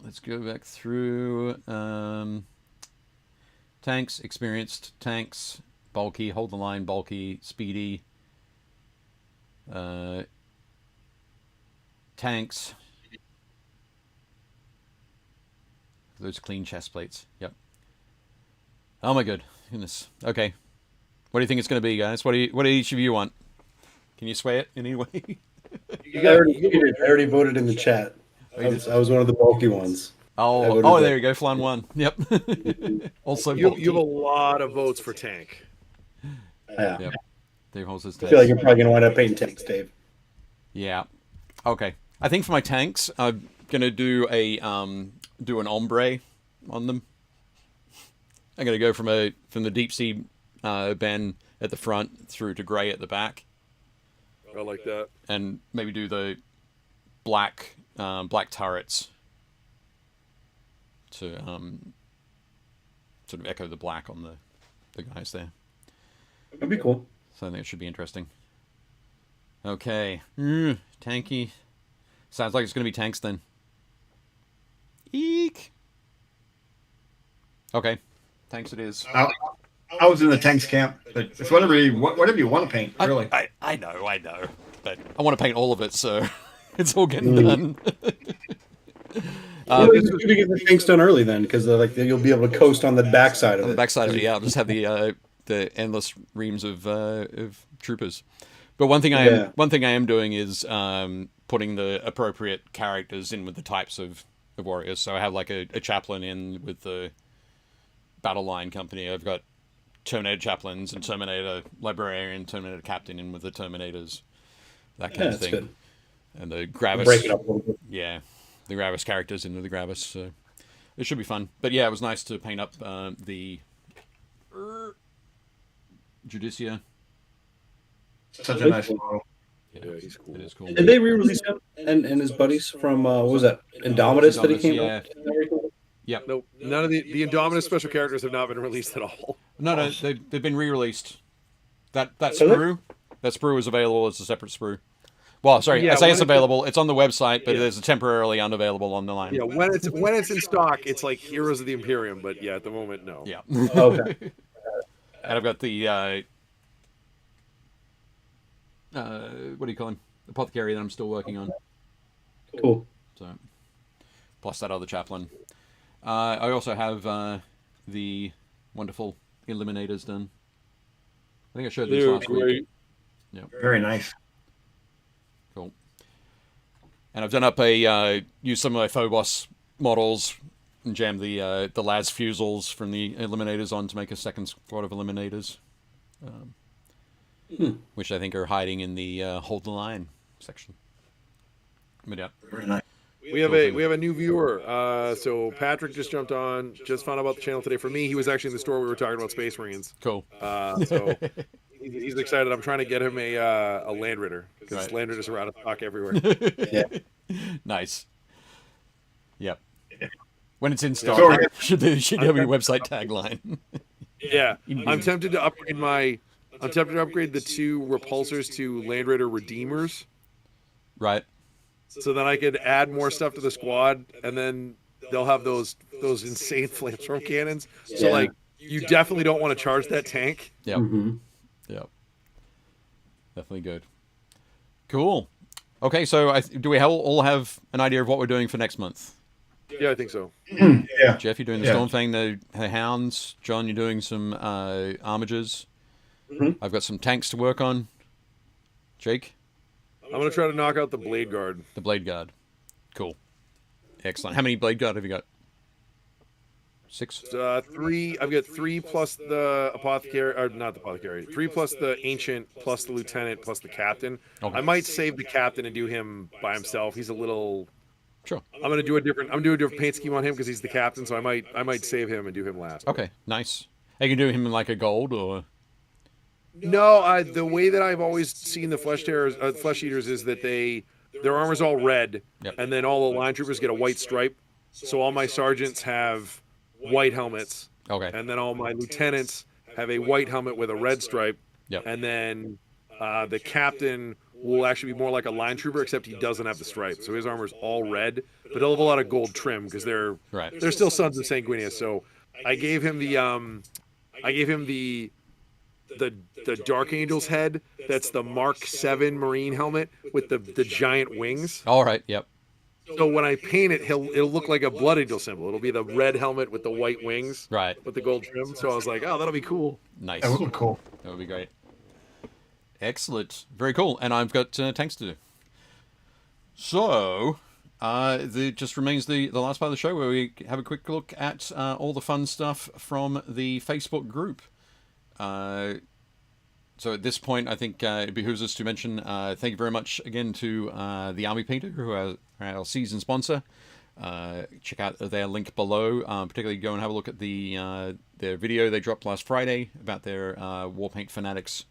S2: Let's go back through tanks, experienced tanks. Bulky, hold the line, bulky, speedy. Tanks. Those clean chest plates. Yep. Oh my goodness. Okay. What do you think it's going to be, guys? What do each of you want? Can you sway it in any way?
S5: I already voted in the chat. I was one of the bulky ones.
S2: Oh, there you go. Flan 1. Yep. Also,
S3: you have a lot of votes for tank.
S5: Yeah.
S2: Yep. Dave holds his
S5: I feel like you're probably going to wind up painting tanks, Dave.
S2: Yeah. Okay. I think for my tanks, I'm going to do an ombre on them. I'm going to go from the deep sea Ben at the front through to grey at the back,
S3: I like that.
S2: and maybe do the black turrets to sort of echo the black on the guys there.
S5: That'd be cool.
S2: So I think it should be interesting. Okay, tanky. Sounds like it's going to be tanks then. Eek. Okay, tanks it is.
S4: I was in the tanks camp, but it's whatever you want to paint, really.
S2: I know, but I want to paint all of it, so it's all getting done.
S5: Well, it's good to get the tanks done early then, because like you'll be able to coast on the backside of it.
S2: On the backside of it, yeah, I'll just have the endless reams of troopers. But one thing I am doing is putting the appropriate characters in with the types of warriors. So I have like a chaplain in with the battle line company. I've got Terminator chaplains and Terminator librarian, Terminator captain in with the Terminators, that kind of thing. Good. And the Gravis,
S5: break it up a little bit.
S2: Yeah, the Gravis characters into the Gravis. So it should be fun. But yeah, it was nice to paint up the Judicia.
S4: Such a nice model.
S3: Yeah, he's cool.
S2: It is cool.
S5: Did they re-release him and his buddies from what was that, Indomitus that he came out?
S2: Yeah.
S3: No, none of the Indominus special characters have not been released at all.
S2: No, they've been re-released. That sprue is available as a separate sprue. Well, sorry, I say it's available. It's on the website, but it is temporarily unavailable on the line.
S3: Yeah, when it's in stock, it's like Heroes of the Imperium, but yeah, at the moment, no.
S2: Yeah.
S5: Okay.
S2: And I've got the what do you call him? Apothecary that I'm still working on.
S5: Cool.
S2: So, plus that other chaplain. I also have the wonderful Eliminators done. I think I showed these last week. Yeah.
S4: Very nice.
S2: Cool. And I've done up used some of my Phobos models and jammed the Laz Fusils from the Eliminators on to make a second squad of Eliminators. Which I think are hiding in the Hold the Line section. But yeah.
S4: Very nice.
S3: We have a new viewer. So Patrick just jumped on, just found out about the channel today. For me, he was actually in the store. We were talking about Space Marines.
S2: Cool.
S3: So he's excited. I'm trying to get him a Land Ridder because Land Ridders are out of stock everywhere.
S4: Yeah.
S2: Nice. Yep. When it's in stock, should have your website tagline.
S3: Yeah, I'm tempted to upgrade the two repulsors to Land Raider Redeemers.
S2: Right.
S3: So then I could add more stuff to the squad, and then they'll have those insane flamethrower cannons. So like, you definitely don't want to charge that tank.
S2: Yep. Yep. Definitely good. Cool. Okay, so do we all have an idea of what we're doing for next month?
S3: Yeah, I think so.
S4: Yeah.
S2: Jeff, you're doing the Stormfang, the Hounds. John, you're doing some Armigers. I've got some tanks to work on. Jake?
S3: I'm going to try to knock out the Blade Guard.
S2: The Blade Guard. Cool. Excellent. How many Blade Guard have you got? 6?
S3: 3. I've got 3 plus the Apothecary, or not the Apothecary. 3 plus the Ancient, plus the Lieutenant, plus the Captain. Okay. I might save the Captain and do him by himself. He's a little...
S2: Sure.
S3: I'm going to do a different paint scheme on him because he's the Captain, so I might save him and do him last.
S2: Okay, nice. Are you going to do him in like a gold or...
S3: No, the way that I've always seen the Flesh Eaters is that their armor's all red, and then all the line troopers get a white stripe. So all my sergeants have white helmets, and then all my lieutenants have a white helmet with a red stripe, and then the captain will actually be more like a line trooper, except he doesn't have the stripe. So his armor's all red, but he'll have a lot of gold trim because they're still Sons of Sanguinius. So I gave him the Dark Angel's head. That's the Mark 7 Marine helmet with the giant wings.
S2: All right. Yep.
S3: So when I paint it, it'll look like a Blood Angel symbol. It'll be the red helmet with the white wings.
S2: Right.
S3: With the gold trim. So I was like, oh, that'll be cool.
S2: Nice.
S4: That would be cool.
S2: That would be great. Excellent. Very cool. And I've got tanks to do. So, there just remains the last part of the show where we have a quick look at all the fun stuff from the Facebook group. So at this point, I think it behooves us to mention thank you very much again to the Army Painter, who are our season sponsor. check out their link below. Particularly go and have a look at their video they dropped last Friday about their Warpaint Fanatics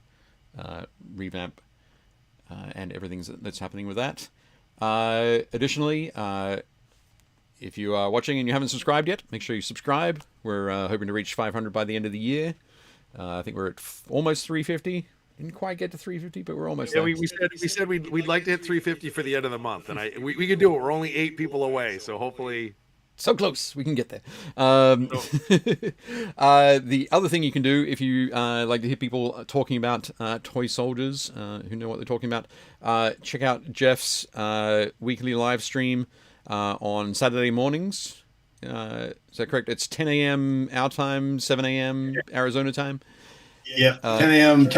S2: revamp and everything that's happening with that. Additionally, if you are watching and you haven't subscribed yet, make sure you subscribe. We're hoping to reach 500 by the end of the year. I think we're at almost 350. Didn't quite get to 350, but we're almost there.
S3: We said we'd like to hit 350 for the end of the month, and we could do it. We're only 8 people away, so hopefully.
S2: So close, we can get there. The other thing you can do if you like to hear people talking about toy soldiers who know what they're talking about, check out Jeff's weekly live stream on Saturday mornings. Is that correct? It's 10 a.m. our time, 7 a.m. Arizona time.
S4: Yeah, 10 a.m.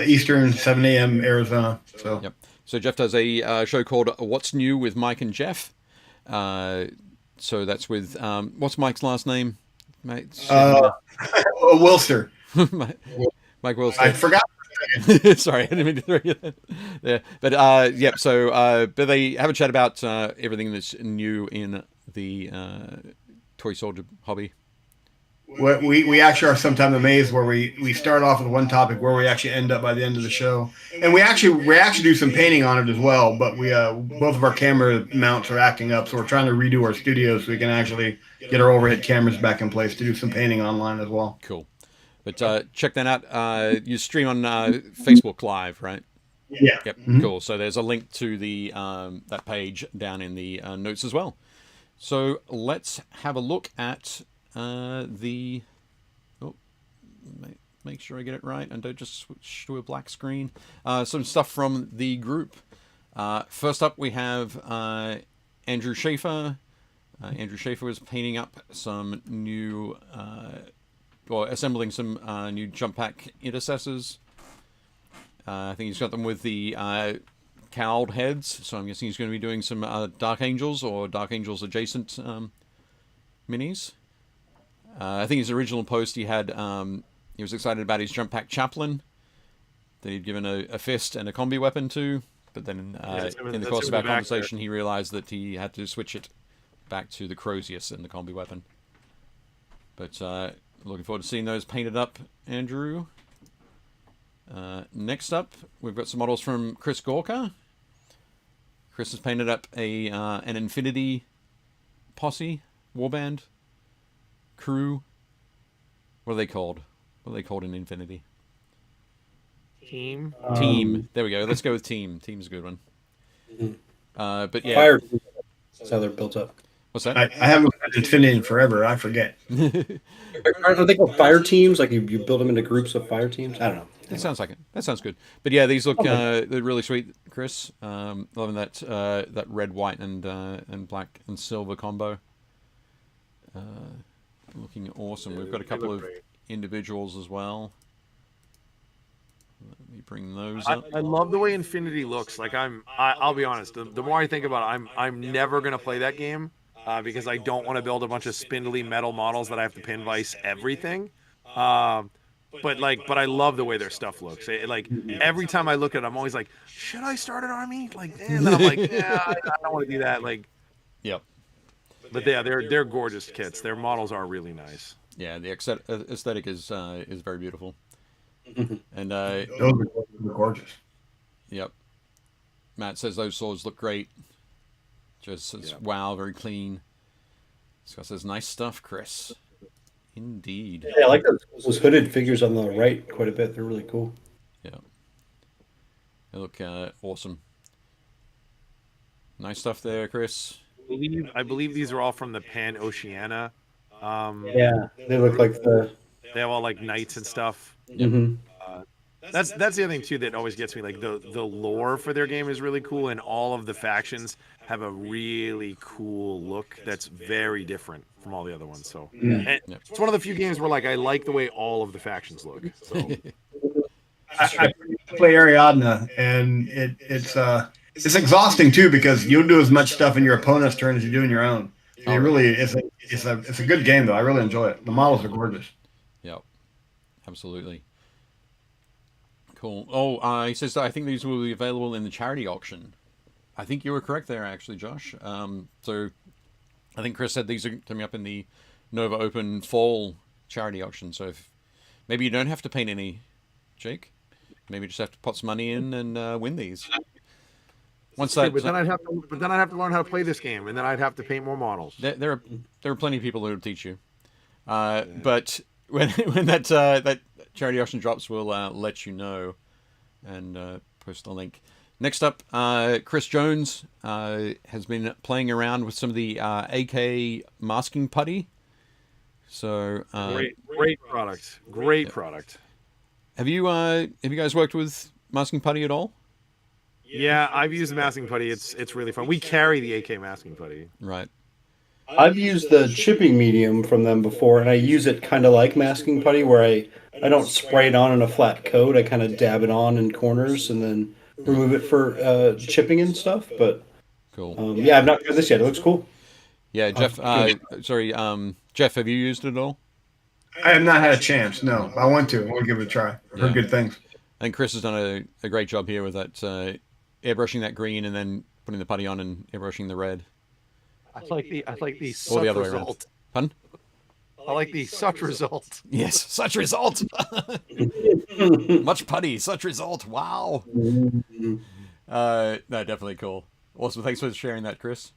S4: Eastern, 7 a.m. Arizona. So.
S2: Yep. So Jeff does a show called What's New with Mike and Jeff. So that's with what's Mike's last name, mate?
S4: Wilster.
S2: Mike Wilster.
S4: I forgot.
S2: Sorry, I didn't mean to throw you there. But yep. So but they have a chat about everything that's new in the toy soldier hobby.
S4: We actually are sometimes amazed where we start off with one topic where we actually end up by the end of the show, and we actually do some painting on it as well. But we both of our camera mounts are acting up, so we're trying to redo our studio so we can actually get our overhead cameras back in place to do some painting online as well.
S2: Cool. But check that out. You stream on Facebook Live, right?
S4: Yeah.
S2: Yep. Mm-hmm. Cool. So there's a link to the that page down in the notes as well. So let's have a look at make sure I get it right and don't just switch to a black screen. Some stuff from the group. First up, we have Andrew Shaffer. Andrew Shaffer was painting up some new, or assembling some new jump pack intercessors. I think he's got them with the cowled heads, so I'm guessing he's going to be doing some Dark Angels or Dark Angels adjacent minis. I think his original post he had, he was excited about his jump pack chaplain that he'd given a fist and a combi weapon to, but then in the course of our conversation he realized that he had to switch it back to the Crozius and the combi weapon. But looking forward to seeing those painted up, Andrew. Next up, we've got some models from Chris Gorka. Chris has painted up an Infinity posse, warband, crew. What are they called? What are they called in Infinity?
S3: Team.
S2: Team. There we go. Let's go with team. Team's a good one. But yeah.
S5: Fire. That's how they're built up.
S2: What's that?
S4: I haven't played Infinity in forever. I forget.
S5: Are they called fire teams? Like you build them into groups of fire teams? I don't know.
S2: That sounds like it. That sounds good. But yeah, these look they're really sweet, Chris. Loving that red, white, and black and silver combo. Looking awesome. We've got a couple of individuals as well. Let me bring those up.
S3: I love the way Infinity looks. Like I'll be honest. The more I think about it, I'm never gonna play that game because I don't want to build a bunch of spindly metal models that I have to pin vise everything. But I love the way their stuff looks. Every time I look at it, I'm always like, should I start an army? And then I'm like, yeah, I don't want to do that.
S2: Yep.
S3: But yeah, they're gorgeous kits. Their models are really nice.
S2: Yeah, the aesthetic is very beautiful. And
S4: those are gorgeous.
S2: Yep. Matt says those swords look great. Just says, wow, very clean. Scott says, nice stuff, Chris. Indeed.
S5: Yeah, I like those hooded figures on the right quite a bit. They're really cool.
S2: Yeah. They look awesome. Nice stuff there, Chris.
S3: I believe these are all from the Pan Oceania.
S5: Yeah, they look like
S3: they have all like knights and stuff.
S5: Mm-hmm.
S3: That's the other thing too that always gets me. Like the lore for their game is really cool, and all of the factions have a really cool look that's very different from all the other ones. So it's one of the few games where I like the way all of the factions look. So
S4: I play Ariadna, and it's exhausting too because you'll do as much stuff in your opponent's turn as you do in your own. It's a good game though. I really enjoy it. The models are gorgeous.
S2: Yep, absolutely. Cool. Oh, he says that I think these will be available in the charity auction. I think you were correct there, actually, Josh. So I think Chris said these are coming up in the Nova Open fall charity auction. So if maybe you don't have to paint any, Jake. Maybe you just have to put some money in and win these. Once that,
S3: but then I'd have to learn how to play this game, and then I'd have to paint more models.
S2: there are plenty of people who will teach you. But when that charity auction drops, we'll let you know and post the link. Next up, Chris Jones has been playing around with some of the AK masking putty. So
S3: great product. Great product.
S2: Have you guys worked with masking putty at all?
S3: Yeah, I've used the masking putty. It's really fun. We carry the AK masking putty.
S2: Right.
S5: I've used the chipping medium from them before, and I use it kind of like masking putty, where I don't spray it on in a flat coat. I kind of dab it on in corners and then remove it for chipping and stuff. But
S2: cool.
S5: Yeah, I've not tried this yet. It looks cool.
S2: Yeah, Jeff. Jeff, have you used it at all?
S4: I have not had a chance. No, I want to. I want to give it a try. I've heard good things.
S2: I think Chris has done a great job here with that airbrushing that green and then putting the putty on and airbrushing the red.
S3: I like the
S2: Or
S3: such
S2: the other way around.
S3: result.
S2: Pardon?
S3: I like the such result.
S2: Yes, such result. Much putty, such result. Wow. No, definitely cool. Awesome. Thanks for sharing that, Chris.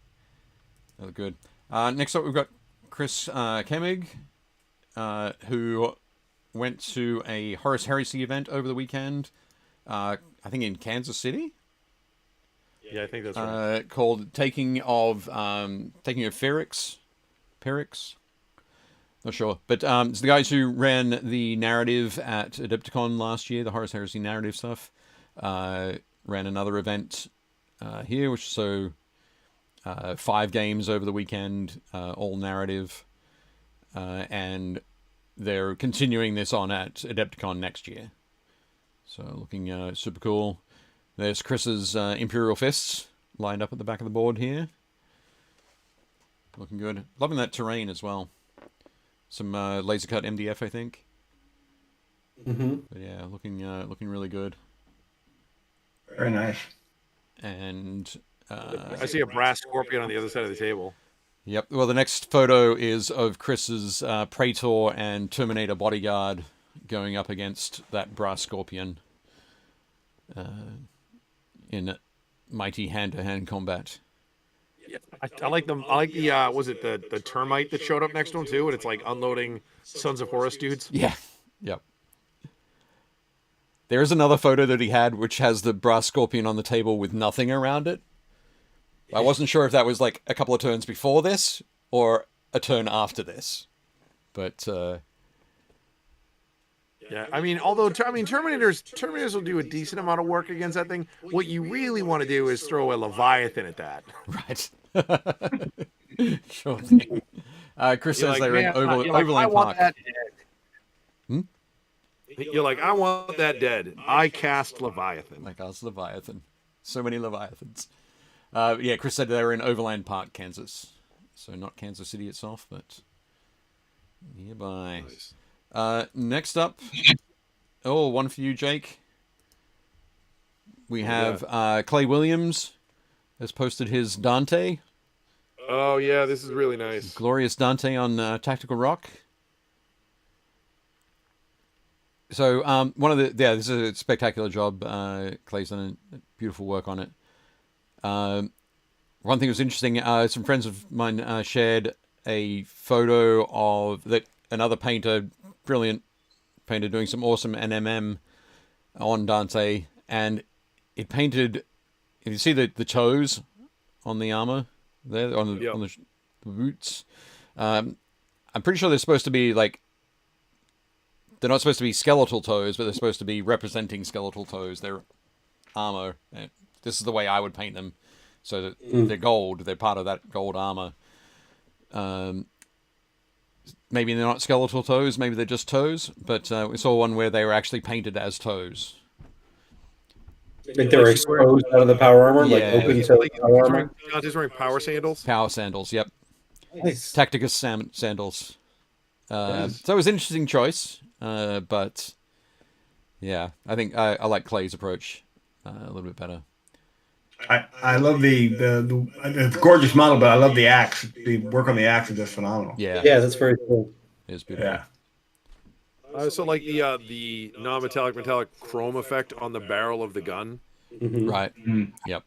S2: That was good. Next up, we've got Chris Kemig, who went to a Horus Heresy event over the weekend. I think in Kansas City.
S3: Yeah, I think that's right.
S2: Called Taking of Ferrix. Not sure. But it's the guys who ran the narrative at Adepticon last year, the Horus Heresy narrative stuff. Ran another event here, which so 5 games over the weekend, all narrative. And they're continuing this on at Adepticon next year. So looking super cool. There's Chris's Imperial Fists lined up at the back of the board here. Looking good. Loving that terrain as well. Some laser cut MDF, I think.
S5: Mm-hmm.
S2: But yeah, looking really good.
S4: Very nice.
S2: And
S3: I see a brass scorpion on the other side of the table.
S2: Yep. Well, the next photo is of Chris's Praetor and Terminator bodyguard going up against that brass scorpion in mighty hand-to-hand combat.
S3: Yeah, I like them. I like the was it the termite that showed up next to him too, and it's like unloading Sons of Horus dudes.
S2: Yeah. Yep. There is another photo that he had which has the brass scorpion on the table with nothing around it. I wasn't sure if that was like a couple of turns before this or a turn after this. But
S3: yeah, I mean, Terminators will do a decent amount of work against that thing. What you really want to do is throw a Leviathan at that.
S2: right. Sure thing. Chris says they're in Overland Park.
S3: You're like, I want that dead. I cast Leviathan.
S2: Like us, Leviathan. So many Leviathans. Yeah, Chris said they were in Overland Park, Kansas. So not Kansas City itself, but nearby.
S3: Nice.
S2: Next up, one for you, Jake. We have Clay Williams has posted his Dante.
S3: Oh yeah, this is really nice.
S2: Glorious Dante on Tactical Rock. So this is a spectacular job. Clay's done a beautiful work on it. One thing that was interesting, some friends of mine shared a photo of another painter, brilliant painter, doing some awesome NMM on Dante, and it painted. If you see the toes on the armor there, on the boots, I'm pretty sure they're supposed to be like. They're not supposed to be skeletal toes, but they're supposed to be representing skeletal toes. They're armor. This is the way I would paint them. So that they're gold. They're part of that gold armor. Maybe they're not skeletal toes. Maybe they're just toes. But we saw one where they were actually painted as toes.
S5: Like they were exposed out of the power armor, like open to the power armor.
S3: He's wearing power sandals.
S2: Power sandals, yep.
S5: Nice.
S2: Tacticus sandals. So it was an interesting choice. But yeah, I think I like Clay's approach a little bit better.
S4: I love it's a gorgeous model, but I love the axe. The work on the axe is just phenomenal.
S2: Yeah,
S5: Yeah, that's very cool.
S2: it's beautiful.
S4: Yeah.
S3: I also like the non-metallic metallic chrome effect on the barrel of the gun.
S5: Mhm.
S2: Right.
S4: Mhm.
S2: Yep.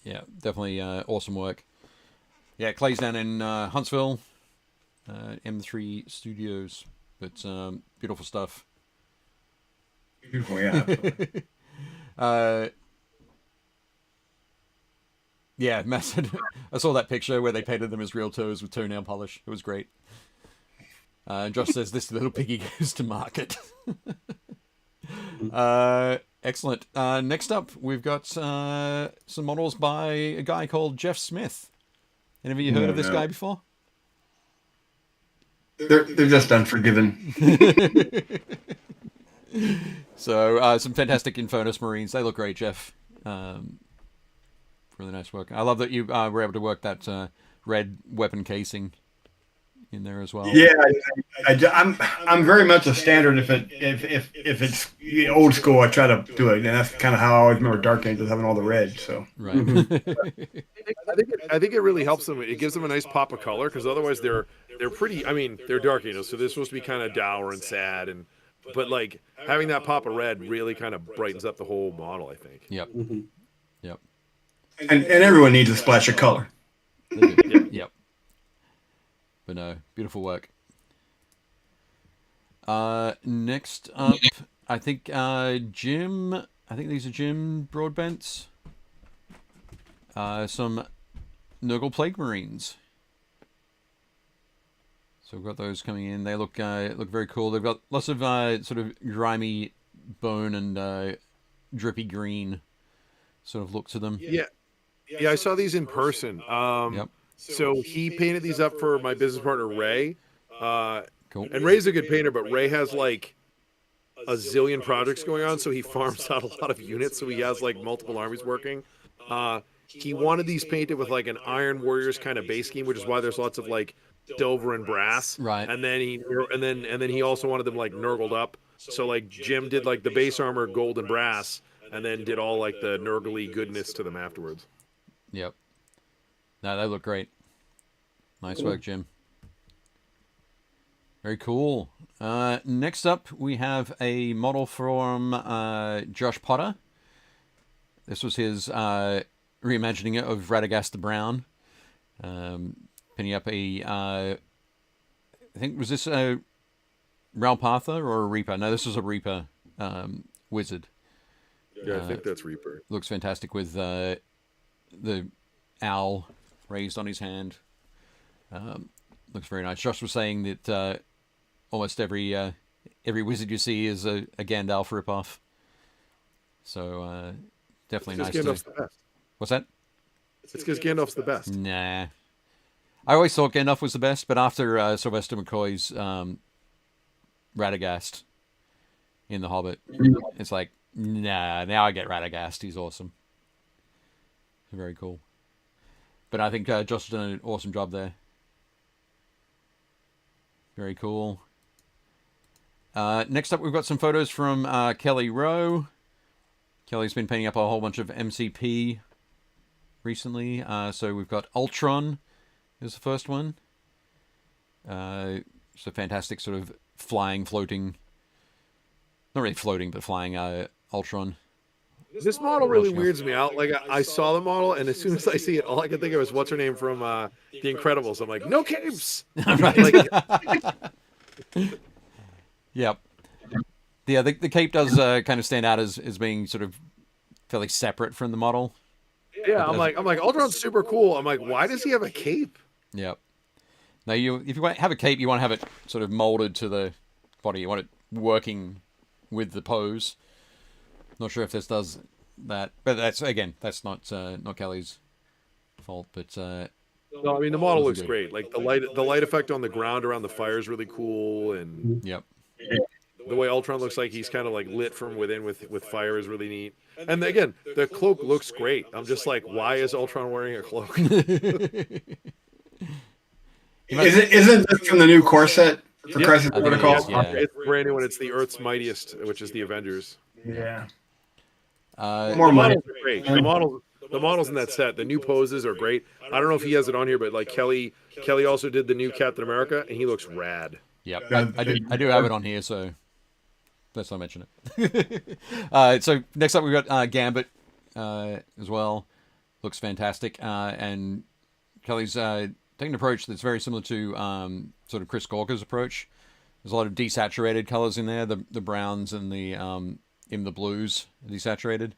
S2: Yeah, definitely awesome work. Yeah, Clay's down in Huntsville, M3 Studios, but beautiful stuff.
S4: Beautiful, yeah. Absolutely.
S2: Yeah, Matt said, I saw that picture where they painted them as real toes with toenail polish. It was great. Josh says this little piggy goes to market. Excellent. Next up, we've got some models by a guy called Jeff Smith. Any of you heard of this guy before?
S4: They're just unforgiven.
S2: So some fantastic Infernus Marines. They look great, Jeff. Really nice work. I love that you were able to work that red weapon casing in there as well.
S4: Yeah, I'm very much a standard. If it's old school, I try to do it, and that's kind of how I always remember Dark Angels having all the red. So
S2: Right.
S3: I think it really helps them. It gives them a nice pop of color because otherwise they're pretty. I mean, they're Dark Angels, so they're supposed to be kind of dour and sad, but like having that pop of red really kind of brightens up the whole model, I think.
S2: Yep.
S5: Mhm.
S2: Yep.
S4: and everyone needs a splash of color.
S2: Yep. But no, beautiful work. Next up, I think Jim. I think these are Jim Broadbent's. Some Nurgle Plague Marines. So we've got those coming in. They look very cool. They've got lots of sort of grimy bone and drippy green sort of look to them.
S3: Yeah, I saw these in person.
S2: Yep.
S3: So he painted these up for my business partner Ray.
S2: Cool.
S3: And Ray's a good painter, but Ray has like a zillion projects going on, so he farms out a lot of units. So he has like multiple armies working. He wanted these painted with like an Iron Warriors kind of base scheme, which is why there's lots of like silver and brass.
S2: Right.
S3: And then he also wanted them like nurgled up. So like Jim did like the base armor gold and brass, and then did all like the nurgly goodness to them afterwards.
S2: Yep. No, they look great. Nice work, Jim. Very cool. Next up, we have a model from Josh Potter. This was his reimagining of Radagast the Brown. Pinning up I think, was this a Ralpatha or a Reaper? No, this was a Reaper wizard.
S3: Yeah, I think that's Reaper.
S2: Looks fantastic with the owl raised on his hand. Looks very nice. Josh was saying that almost every wizard you see is a Gandalf ripoff. So definitely nice.
S3: Gandalf's the best.
S2: What's that?
S3: It's because Gandalf's the best.
S2: Nah. I always thought Gandalf was the best, but after Sylvester McCoy's Radagast in The Hobbit, it's like, nah, now I get Radagast. He's awesome. Very cool. But I think Josh has done an awesome job there. Very cool. Next up, we've got some photos from Kelly Rowe. Kelly's been painting up a whole bunch of MCP recently. So we've got Ultron is the first one. It's a fantastic sort of flying, floating... Not really floating, but flying Ultron.
S3: This model really weirds me out. Like I saw the model, and as soon as I see it, all I can think of is what's her name from The Incredibles. I'm like, no capes. Like,
S2: yep. Yeah, the cape does kind of stand out as being sort of fairly separate from the model.
S3: yeah, I'm like, Ultron's super cool. I'm like, why does he have a cape?
S2: Yep. Now, if you have a cape, you want to have it sort of molded to the body. You want it working with the pose. Not sure if this does that, but that's not Kelly's fault. But
S3: No, I mean the model looks
S2: good.
S3: great. Like the light effect on the ground around the fire is really cool, and
S2: yep.
S3: the way Ultron looks like he's kind of like lit from within with fire is really neat. And again, the cloak looks great. I'm just like, why is Ultron wearing a cloak?
S4: Isn't this from the new core set for Crisis
S2: I think it
S4: Protocol?
S2: is, yeah.
S3: It's brand new, and it's the Earth's Mightiest, which is the Avengers.
S4: Yeah. More
S3: The
S4: money.
S3: models are great. The models in that set, the new poses are great. I don't know if he has it on here, but like Kelly also did the new Captain America, and he looks rad.
S2: Yep, I do have it on here, so that's why I mention it. So next up we've got Gambit as well. Looks fantastic, and Kelly's taking an approach that's very similar to sort of Chris Gorka's approach. There's a lot of desaturated colors in there, the browns and the even the blues are desaturated,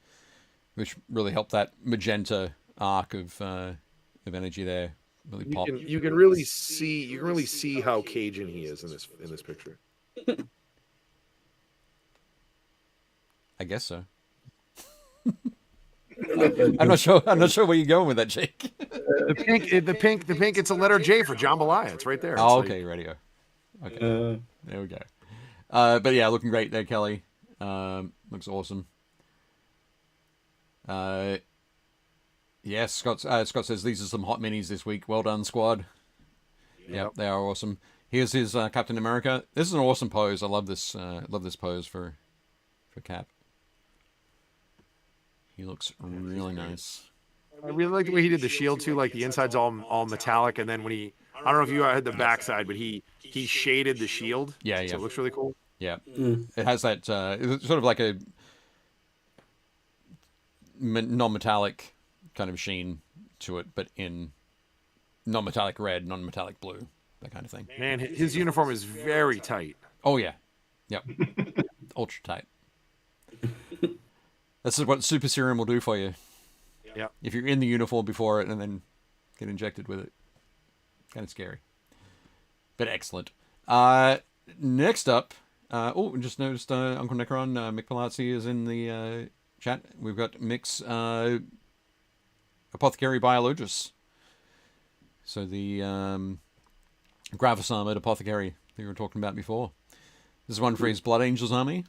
S2: which really help that magenta arc of energy there really pop.
S3: You can really see how Cajun he is in this picture.
S2: I guess so. I'm not sure where you're going with that, Jake.
S3: The pink. It's a letter J for jambalaya. It's right there. It's
S2: okay, radio. Okay, there we go. But yeah, looking great there, Kelly. Looks awesome. Yes, Scott says these are some hot minis this week. Well done, squad. Yep, they are awesome. Here's his Captain America. This is an awesome pose. I love this. Love this pose for Cap. He looks really nice.
S3: I really like the way he did the shield too. Like the inside's all metallic, and then when I don't know if you had the backside, but he shaded the shield.
S2: Yeah.
S3: So it looks really cool.
S2: Yeah, It has that. It's sort of like a non-metallic kind of sheen to it, but in non-metallic red, non-metallic blue, that kind of thing.
S3: Man, his uniform is very tight.
S2: Oh yeah, yep, ultra tight. This is what Super Serum will do for you.
S3: Yeah.
S2: If you're in the uniform before it and then get injected with it, kind of scary, but excellent. Next up, just noticed Uncle Necron, Mick Palazzi is in the chat. We've got Mick's Apothecary Biologus. So the Gravis armored Apothecary that we were talking about before. This is one for his Blood Angels army.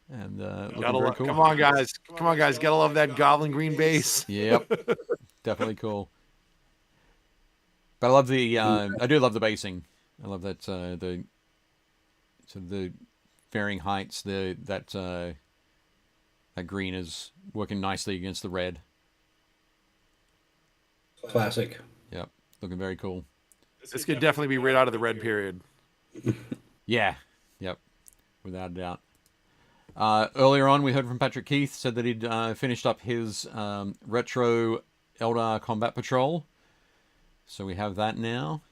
S2: And looking very cool.
S3: Come on, guys. Gotta love that Goblin Green base.
S2: Yep. Definitely cool. But I love the I do love the basing. I love that the sort of the varying heights, that green is working nicely against the red.
S5: Classic.
S2: Yep. Looking very cool.
S3: This could definitely be right out of the red period.
S2: Yeah. Yep. Without a doubt. Earlier on, we heard from Patrick Keith, said that he'd finished up his retro Eldar Combat Patrol. So we have that now,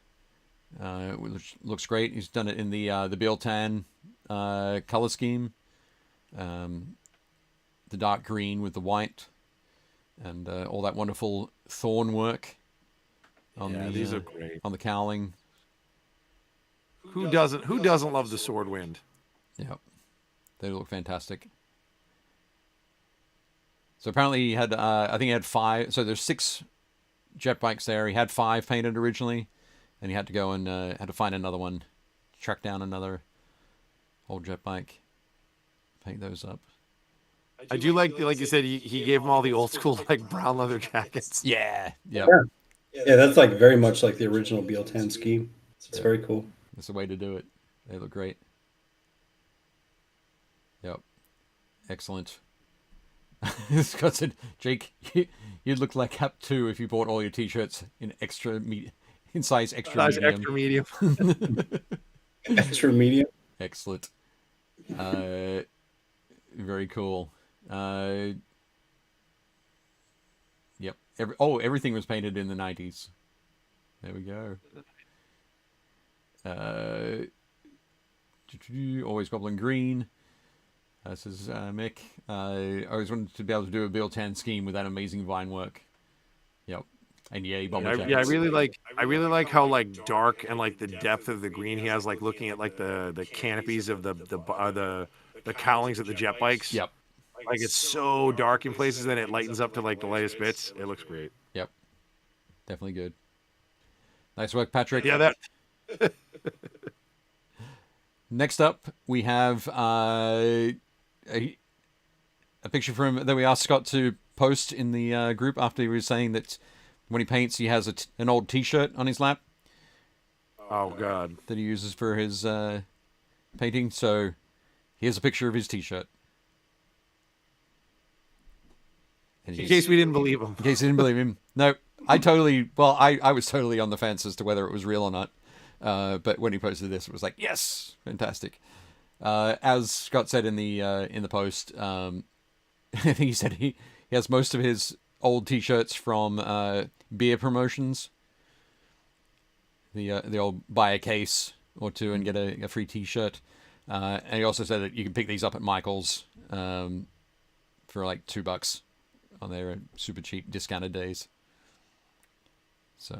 S2: which looks great. He's done it in the Biel-Tan color scheme, the dark green with the white, and all that wonderful thorn work on
S3: these are great.
S2: On the cowling.
S3: Who doesn't love the sword wind?
S2: Yep. They look fantastic. So apparently he had, I think he had 5. So there's 6 jet bikes there. He had 5 painted originally, and he had to go and had to find another one, track down another old jet bike, paint those up.
S3: I do like you said, he gave them all the old school like brown leather jackets.
S2: Yeah. Yep.
S5: Yeah, that's like very much like the original Biel-Tan scheme. It's very cool.
S2: That's the way to do it. They look great. Yep. Excellent. Scott said, Jake, you'd look like Cap 2 if you bought all your t-shirts in size extra medium.
S5: Extra medium.
S2: Excellent. Very cool. Yep. Everything was painted in the 90s. There we go. Always Goblin Green. Says Mick. I always wanted to be able to do a Biel-Tan scheme with that amazing vine work. Yep. And bomber jackets.
S3: I really like how like dark and like the depth of the green he has, like looking at like the canopies of the cowlings of the jet bikes.
S2: Yep.
S3: Like it's so dark in places, then it lightens up to like the lightest bits. It looks great.
S2: Yep. Definitely good. Nice work, Patrick.
S3: Yeah, that.
S2: Next up, we have a picture from him that we asked Scott to post in the group after he was saying that when he paints, he has an old T-shirt on his lap.
S3: Oh God!
S2: That he uses for his painting. So here's a picture of his T-shirt. And
S3: In case we didn't believe him.
S2: in case you didn't believe him. No, I was totally on the fence as to whether it was real or not. But when he posted this, it was like, yes, fantastic. As Scott said in the post, I think he said he has most of his old T-shirts from beer promotions. The old buy a case or two and get a free T-shirt. And he also said that you can pick these up at Michael's for like $2 on their super cheap discounted days. So,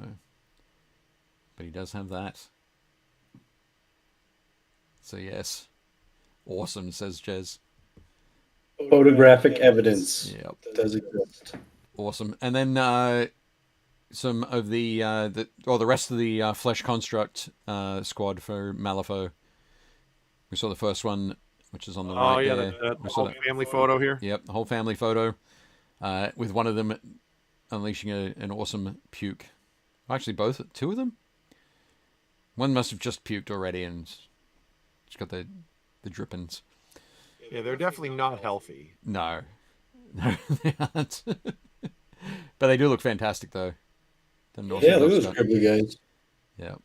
S2: but he does have that. So yes, awesome, says Jez.
S5: Photographic evidence.
S2: Yep,
S5: Does exist.
S2: awesome. And then some of the rest of the Flesh Construct squad for Malifaux. We saw the first one, which is on the right there.
S3: The whole family photo here.
S2: Yep, the whole family photo, with one of them unleashing an awesome puke. Actually, two of them. One must have just puked already, and it's got the drippings.
S3: Yeah, they're definitely not healthy.
S2: No, they aren't. But they do look fantastic, though.
S5: Yeah, look at those scribbly guys.
S2: Yeah.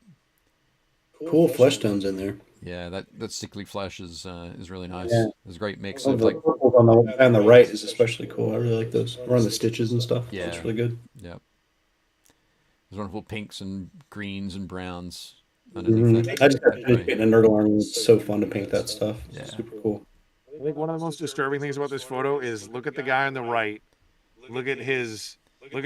S5: Cool flesh tones in there.
S2: Yeah, that sickly flesh is really nice.
S5: Yeah.
S2: There's a great mix
S5: Oh,
S2: of
S5: the
S2: like.
S5: purple on the right is especially cool. I really like those. Around the stitches and stuff.
S2: Yeah.
S5: That's really good.
S2: Yeah. There's wonderful pinks and greens and browns underneath that.
S5: I just got finished getting a Nurgle army. It's so fun to paint that stuff.
S2: Yeah.
S5: Super cool.
S3: I think one of the most disturbing things about this photo is look at the guy on the right. Look at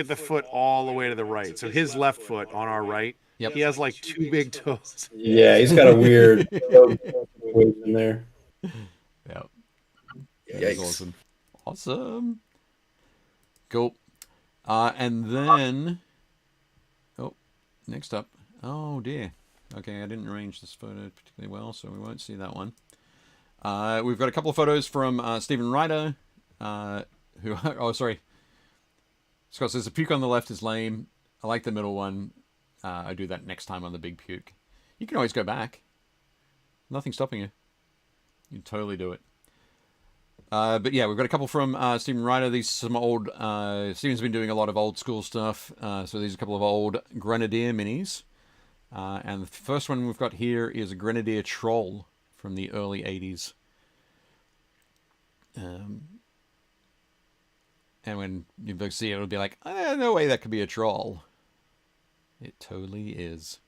S3: the foot all the way to the right. So his left foot on our right.
S2: Yep.
S3: He has like two big toes.
S5: Yeah, he's got a weird weight in there.
S2: Yeah.
S5: Yikes.
S2: Awesome. Awesome. Cool. And then, next up. Oh dear. Okay, I didn't arrange this photo particularly well, so we won't see that one. We've got a couple of photos from Stephen Ryder, who. Oh, sorry. Scott says the puke on the left is lame. I like the middle one. I do that next time on the big puke. You can always go back. Nothing's stopping you. You can totally do it. But yeah, we've got a couple from Stephen Ryder. These are some old. Stephen's been doing a lot of old school stuff. So these are a couple of old Grenadier minis. And the first one we've got here is a Grenadier Troll from the early 80s. And when you see it, it'll be like, no way that could be a troll. It totally is.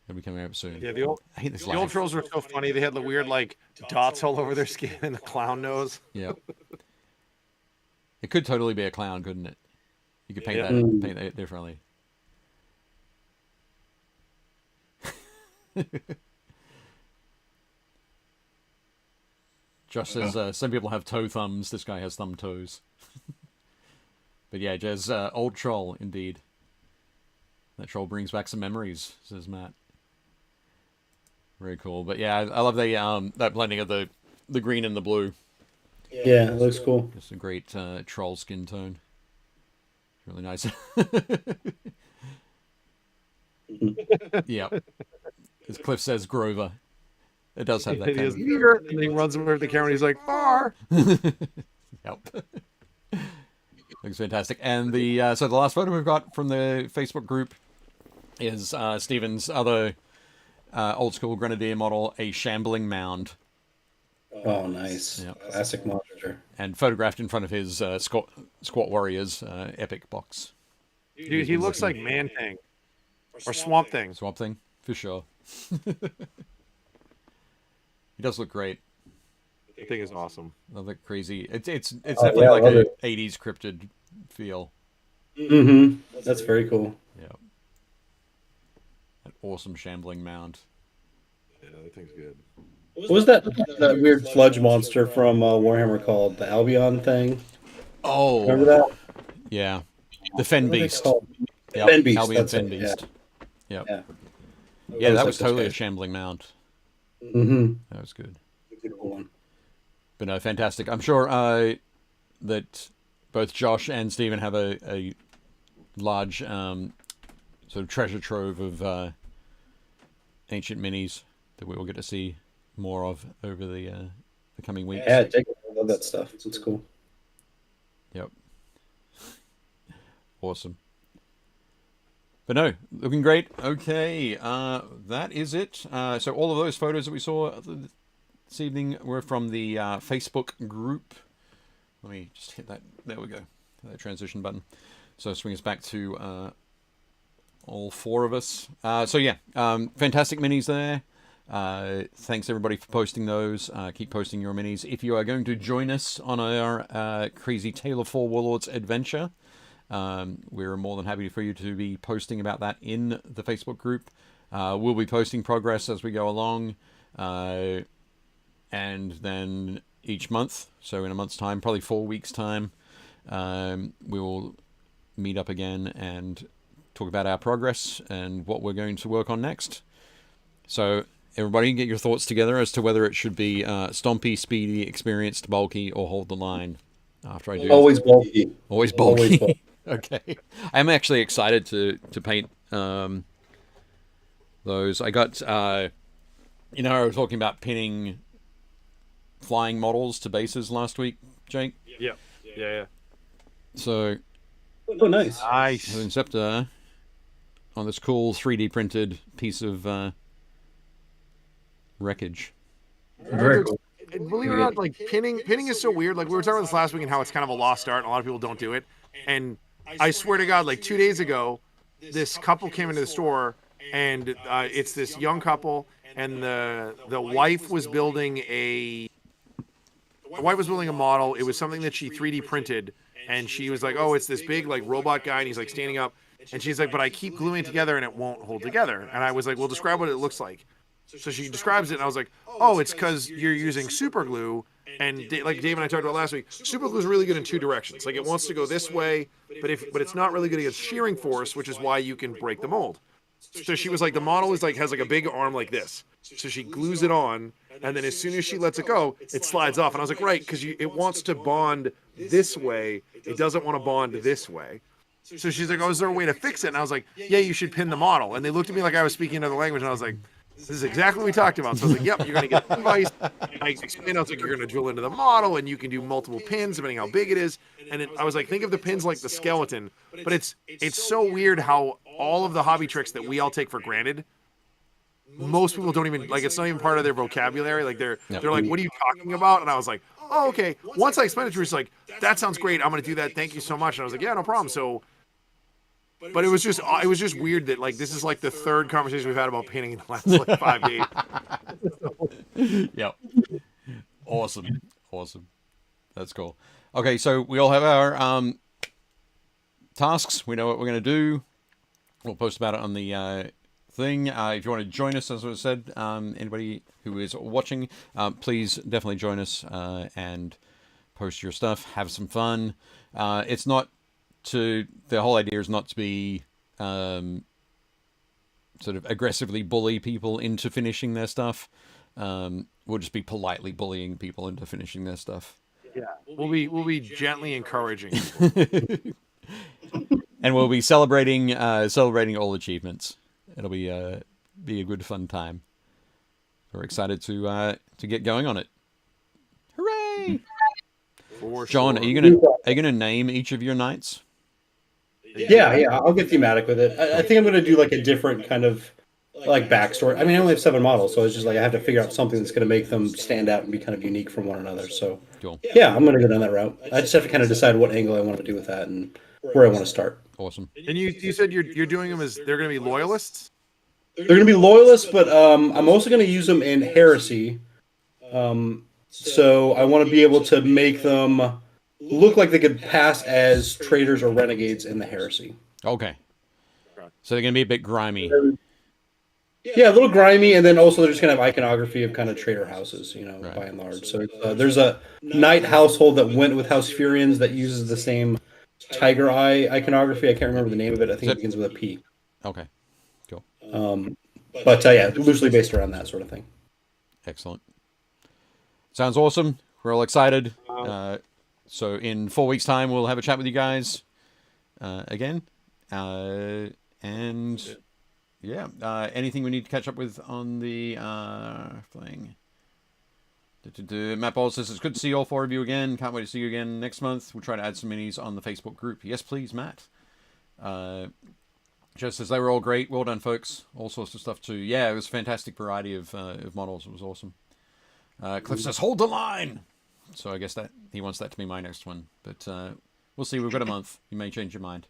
S2: It'll be coming up soon.
S3: Yeah, the old trolls were so funny. They had the weird like dots all over their skin and the clown nose.
S2: Yeah. It could totally be a clown, couldn't it? You could paint that differently. Josh says some people have toe thumbs. This guy has thumb toes. But yeah, Jez, old troll indeed. That troll brings back some memories, says Matt. Very cool. But yeah, I love the that blending of the green and the blue.
S5: Yeah, it looks cool.
S2: Just a great troll skin tone. Really nice. Yeah. As Cliff says, Grover. It does have that kind of...
S3: And he runs over to the camera and he's like, far!
S2: Yep. Looks fantastic. And so the last photo we've got from the Facebook group is Stephen's other old school Grenadier model, a shambling mound.
S5: Oh, nice.
S2: Yep.
S5: Classic monster.
S2: And photographed in front of his Squat Warriors epic box.
S3: Dude, he looks like Man-Thing. Or Swamp Thing.
S2: Swamp Thing, for sure. He does look great.
S3: The thing is awesome.
S2: Love that crazy. It's definitely like a 80s cryptid feel.
S5: Mm-hmm. That's very cool.
S2: Yeah. An awesome shambling mound.
S3: Yeah, that thing's good.
S5: What was that weird sludge monster from Warhammer called? The Albion thing?
S2: Oh.
S5: Remember that?
S2: Yeah. The Fen Beast. Yep.
S5: Fen Beast.
S2: Albion Fen Beast.
S5: Yeah.
S2: Yep. Yeah, that was totally a shambling mound.
S5: Mm-hmm.
S2: That was good.
S5: Beautiful one.
S2: But no, fantastic. I'm sure that both Josh and Stephen have a large sort of treasure trove of ancient minis that we will get to see more of over the coming weeks.
S5: Yeah, I love that stuff. It's cool.
S2: Yep. Awesome. But no, looking great. Okay, that is it. So all of those photos that we saw this evening were from the Facebook group. Let me just hit that. There we go. That transition button. So swing us back to all four of us. So yeah, fantastic minis there. Thanks everybody for posting those. Keep posting your minis. If you are going to join us on our crazy Tale of Four Warlords adventure, we're more than happy for you to be posting about that in the Facebook group. We'll be posting progress as we go along. And then each month, so in a month's time, probably 4 weeks' time, we will meet up again and talk about our progress and what we're going to work on next. So everybody get your thoughts together as to whether it should be stompy, speedy, experienced, bulky, or hold the line after I do.
S5: Always bulky.
S2: Always bulky.
S5: Always bulky.
S2: Okay. I'm actually excited to paint those. I got, I was talking about pinning flying models to bases last week, Jake.
S3: Yeah.
S2: So,
S5: Oh, nice.
S3: Nice.
S2: an Inceptor on this cool 3D printed piece of wreckage.
S5: Very cool.
S3: And believe it or not, like pinning is so weird. Like we were talking about this last week and how it's kind of a lost art and a lot of people don't do it. And I swear to God, like 2 days ago, this couple came into the store and it's this young couple and the wife was building a model. It was something that she 3D printed and she was like, oh, it's this big like robot guy and he's like standing up and she's like, but I keep gluing it together and it won't hold together. And I was like, well, describe what it looks like. So she describes it, and I was like, "Oh, it's because you're using super glue." And like Dave and I talked about last week, super glue is really good in two directions. Like it wants to go this way, but it's not really good against shearing force, which is why you can break the mold. So she was like, the model is like has like a big arm like this. So she glues it on, and then as soon as she lets it go, it slides off. And I was like, right, because it wants to bond this way. It doesn't want to bond this way. So she's like, oh, is there a way to fix it? And I was like, yeah, you should pin the model. And they looked at me like I was speaking another language, and I was like, this is exactly what we talked about. So I was like, yep, you're going to get a device. I explained, I was like, you're going to drill into the model and you can do multiple pins depending how big it is. And I was like, think of the pins like the skeleton. But it's so weird how all of the hobby tricks that we all take for granted, most people don't even, like, it's not even part of their vocabulary. Like, they're like, what are you talking about? And I was like, oh, okay. Once I explained it to her, she's like, that sounds great. I'm going to do that. Thank you so much. And I was like, yeah, no problem. So, but it was just weird that like this is like the third conversation we've had about painting in the last like 5 days.
S2: Yep. Awesome. That's cool. Okay, so we all have our tasks. We know what we're going to do. We'll post about it on the thing. If you want to join us, as I said, anybody who is watching, please definitely join us and post your stuff. Have some fun. It's not the whole idea is not to be sort of aggressively bully people into finishing their stuff. We'll just be politely bullying people into finishing their stuff.
S3: Yeah, we'll be gently encouraging.
S2: And we'll be celebrating all achievements. It'll be a good fun time. We're excited to get going on it. Hooray!
S3: For
S2: John,
S3: sure.
S2: are you gonna name each of your knights?
S5: Yeah, I'll get thematic with it. I think I'm going to do like a different kind of like backstory. I mean, I only have 7 models, so it's just like I have to figure out something that's going to make them stand out and be kind of unique from one another. So,
S2: Cool.
S5: yeah, I'm going to go down that route. I just have to kind of decide what angle I want to do with that and where I want to start.
S2: Awesome.
S3: And you said you're doing them as they're going to be loyalists.
S5: They're going to be loyalists, but I'm also going to use them in heresy. So I want to be able to make them look like they could pass as traitors or renegades in the heresy.
S2: Okay. So they're gonna be a bit grimy.
S5: Yeah, a little grimy, and then also they're just gonna have iconography of kind of traitor houses,
S2: Right.
S5: by and large. So there's a knight household that went with House Furians that uses the same tiger eye iconography. I can't remember the name of it. I think it begins with a P.
S2: Okay. Cool.
S5: But yeah, loosely based around that sort of thing.
S2: Excellent. Sounds awesome. We're all excited. So in 4 weeks' time, we'll have a chat with you guys again. And yeah, anything we need to catch up with on the thing? Matt Ball says, it's good to see all four of you again. Can't wait to see you again next month. We'll try to add some minis on the Facebook group. Yes, please, Matt. Just says, they were all great. Well done, folks. All sorts of stuff, too. Yeah, it was a fantastic variety of models. It was awesome. Cliff says, hold the line! So I guess that he wants that to be my next one. But we'll see. We've got a month. You may change your mind.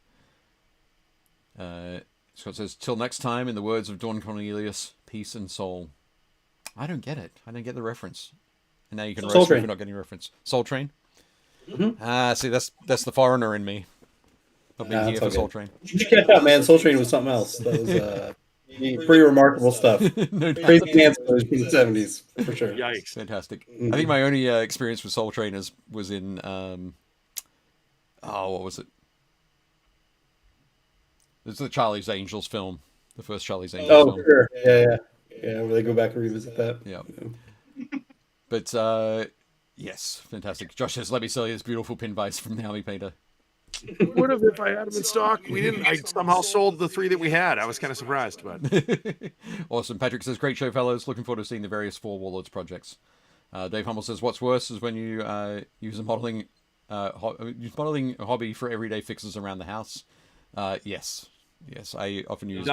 S2: Scott says, till next time, in the words of Dawn Cornelius, peace and soul. I don't get it. I don't get the reference. And now you can roast me for not getting a reference. Soul Train? Mm-hmm. See, that's the foreigner in me. Not being here for Soul Train.
S5: You should catch up, man. Soul Train was something else. That was pretty remarkable stuff. Crazy dance in the 70s, for sure.
S2: Yikes. Fantastic. I think my only experience with Soul Train was in... what was it? It's the Charlie's Angels film. The first Charlie's Angels film.
S5: Oh, sure. Yeah. Yeah, where they go back and revisit that.
S2: Yeah. But, yes, fantastic. Josh says, let me sell you this beautiful pin vise from the Army Painter.
S3: Would have if I had them in stock. We didn't. I somehow sold the 3 that we had. I was kind of surprised, but
S2: awesome. Patrick says, great show, fellows. Looking forward to seeing the various Four Warlords projects. Dave Hummel says, what's worse is when you use a modeling hobby for everyday fixes around the house. Yes, I often use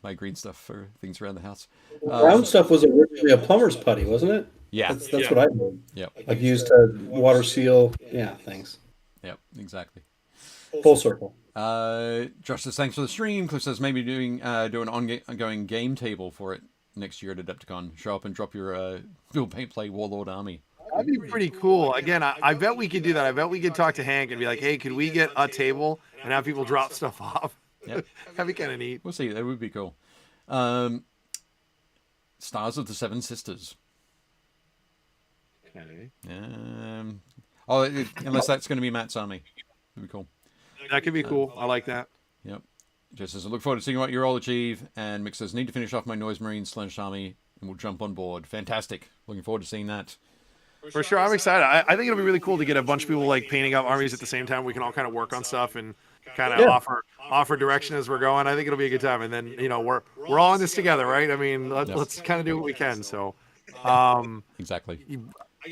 S2: my green stuff for things around the house.
S5: Brown stuff was originally a plumber's putty, wasn't it?
S2: Yeah,
S5: that's what I did.
S2: Yeah,
S5: like used to water seal. Yeah, things.
S2: Yep, exactly.
S5: Full circle.
S2: Josh says, thanks for the stream. Cliff says, maybe do an ongoing game table for it next year at Adepticon. Show up and drop your build, paint, play Warlord army.
S3: That'd be pretty cool. Again, I bet we could do that. I bet we could talk to Hank and be like, hey, could we get a table and have people drop stuff off?
S2: Yep.
S3: That'd be kind of neat.
S2: We'll see. That would be cool. Stars of the Seven Sisters.
S3: Okay.
S2: Unless that's going to be Matt's army. That'd be cool.
S3: That could be cool. I like that.
S2: Yep. Just says, I look forward to seeing what you all achieve. And Mick says, need to finish off my Noise Marine / army, and we'll jump on board. Fantastic. Looking forward to seeing that.
S3: For sure. I'm excited. I think it'll be really cool to get a bunch of people like painting up armies at the same time. We can all kind of work on stuff and kind of offer direction as we're going. I think it'll be a good time. And then, we're all in this together, right? I mean, let's kind of do what we can. So,
S2: exactly.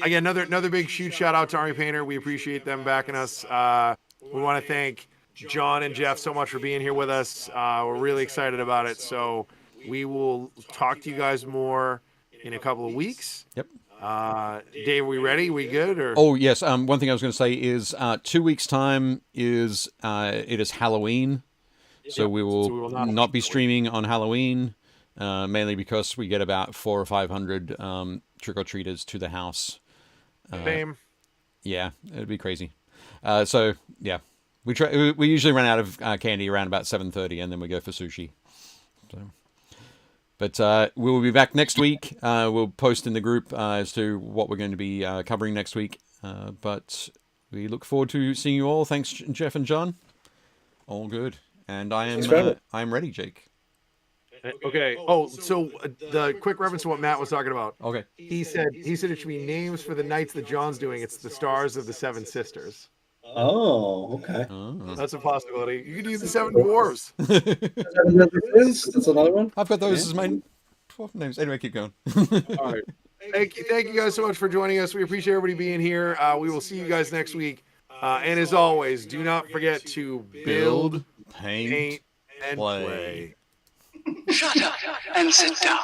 S3: Again, another big huge shout out to Army Painter. We appreciate them backing us. We want to thank John and Jeff so much for being here with us. We're really excited about it. So we will talk to you guys more in a couple of weeks.
S2: Yep.
S3: Dave, are we ready? We good? Or?
S2: Oh, yes. One thing I was going to say is 2 weeks' time is Halloween. So we will not be streaming on Halloween, mainly because we get about 400 or 500 trick-or-treaters to the house.
S3: Same.
S2: Yeah, it'd be crazy. So, yeah. We usually run out of candy around about 7:30, and then we go for sushi. So... But we will be back next week. We'll post in the group as to what we're going to be covering next week. But we look forward to seeing you all. Thanks, Jeff and John. All good. And I am ready, Jake.
S3: Okay. Oh, so the quick reference to what Matt was talking about.
S2: Okay.
S3: He said it should be names for the nights that John's doing. It's the Stars of the Seven Sisters.
S5: Oh, okay.
S2: Oh.
S3: That's a possibility. You could use the Seven Dwarves.
S5: That's another one.
S2: I've got those as my 12 names. Anyway, keep going.
S3: All right. Thank you guys so much for joining us. We appreciate everybody being here. We will see you guys next week. And as always, do not forget to build, paint and play.
S1: Shut up and sit down.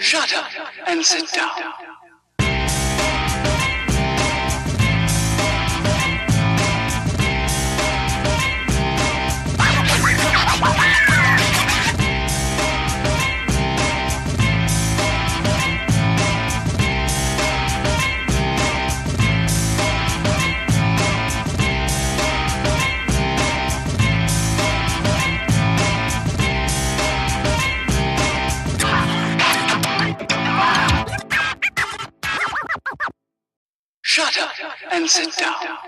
S1: Shut up and sit down. Shut up and sit down.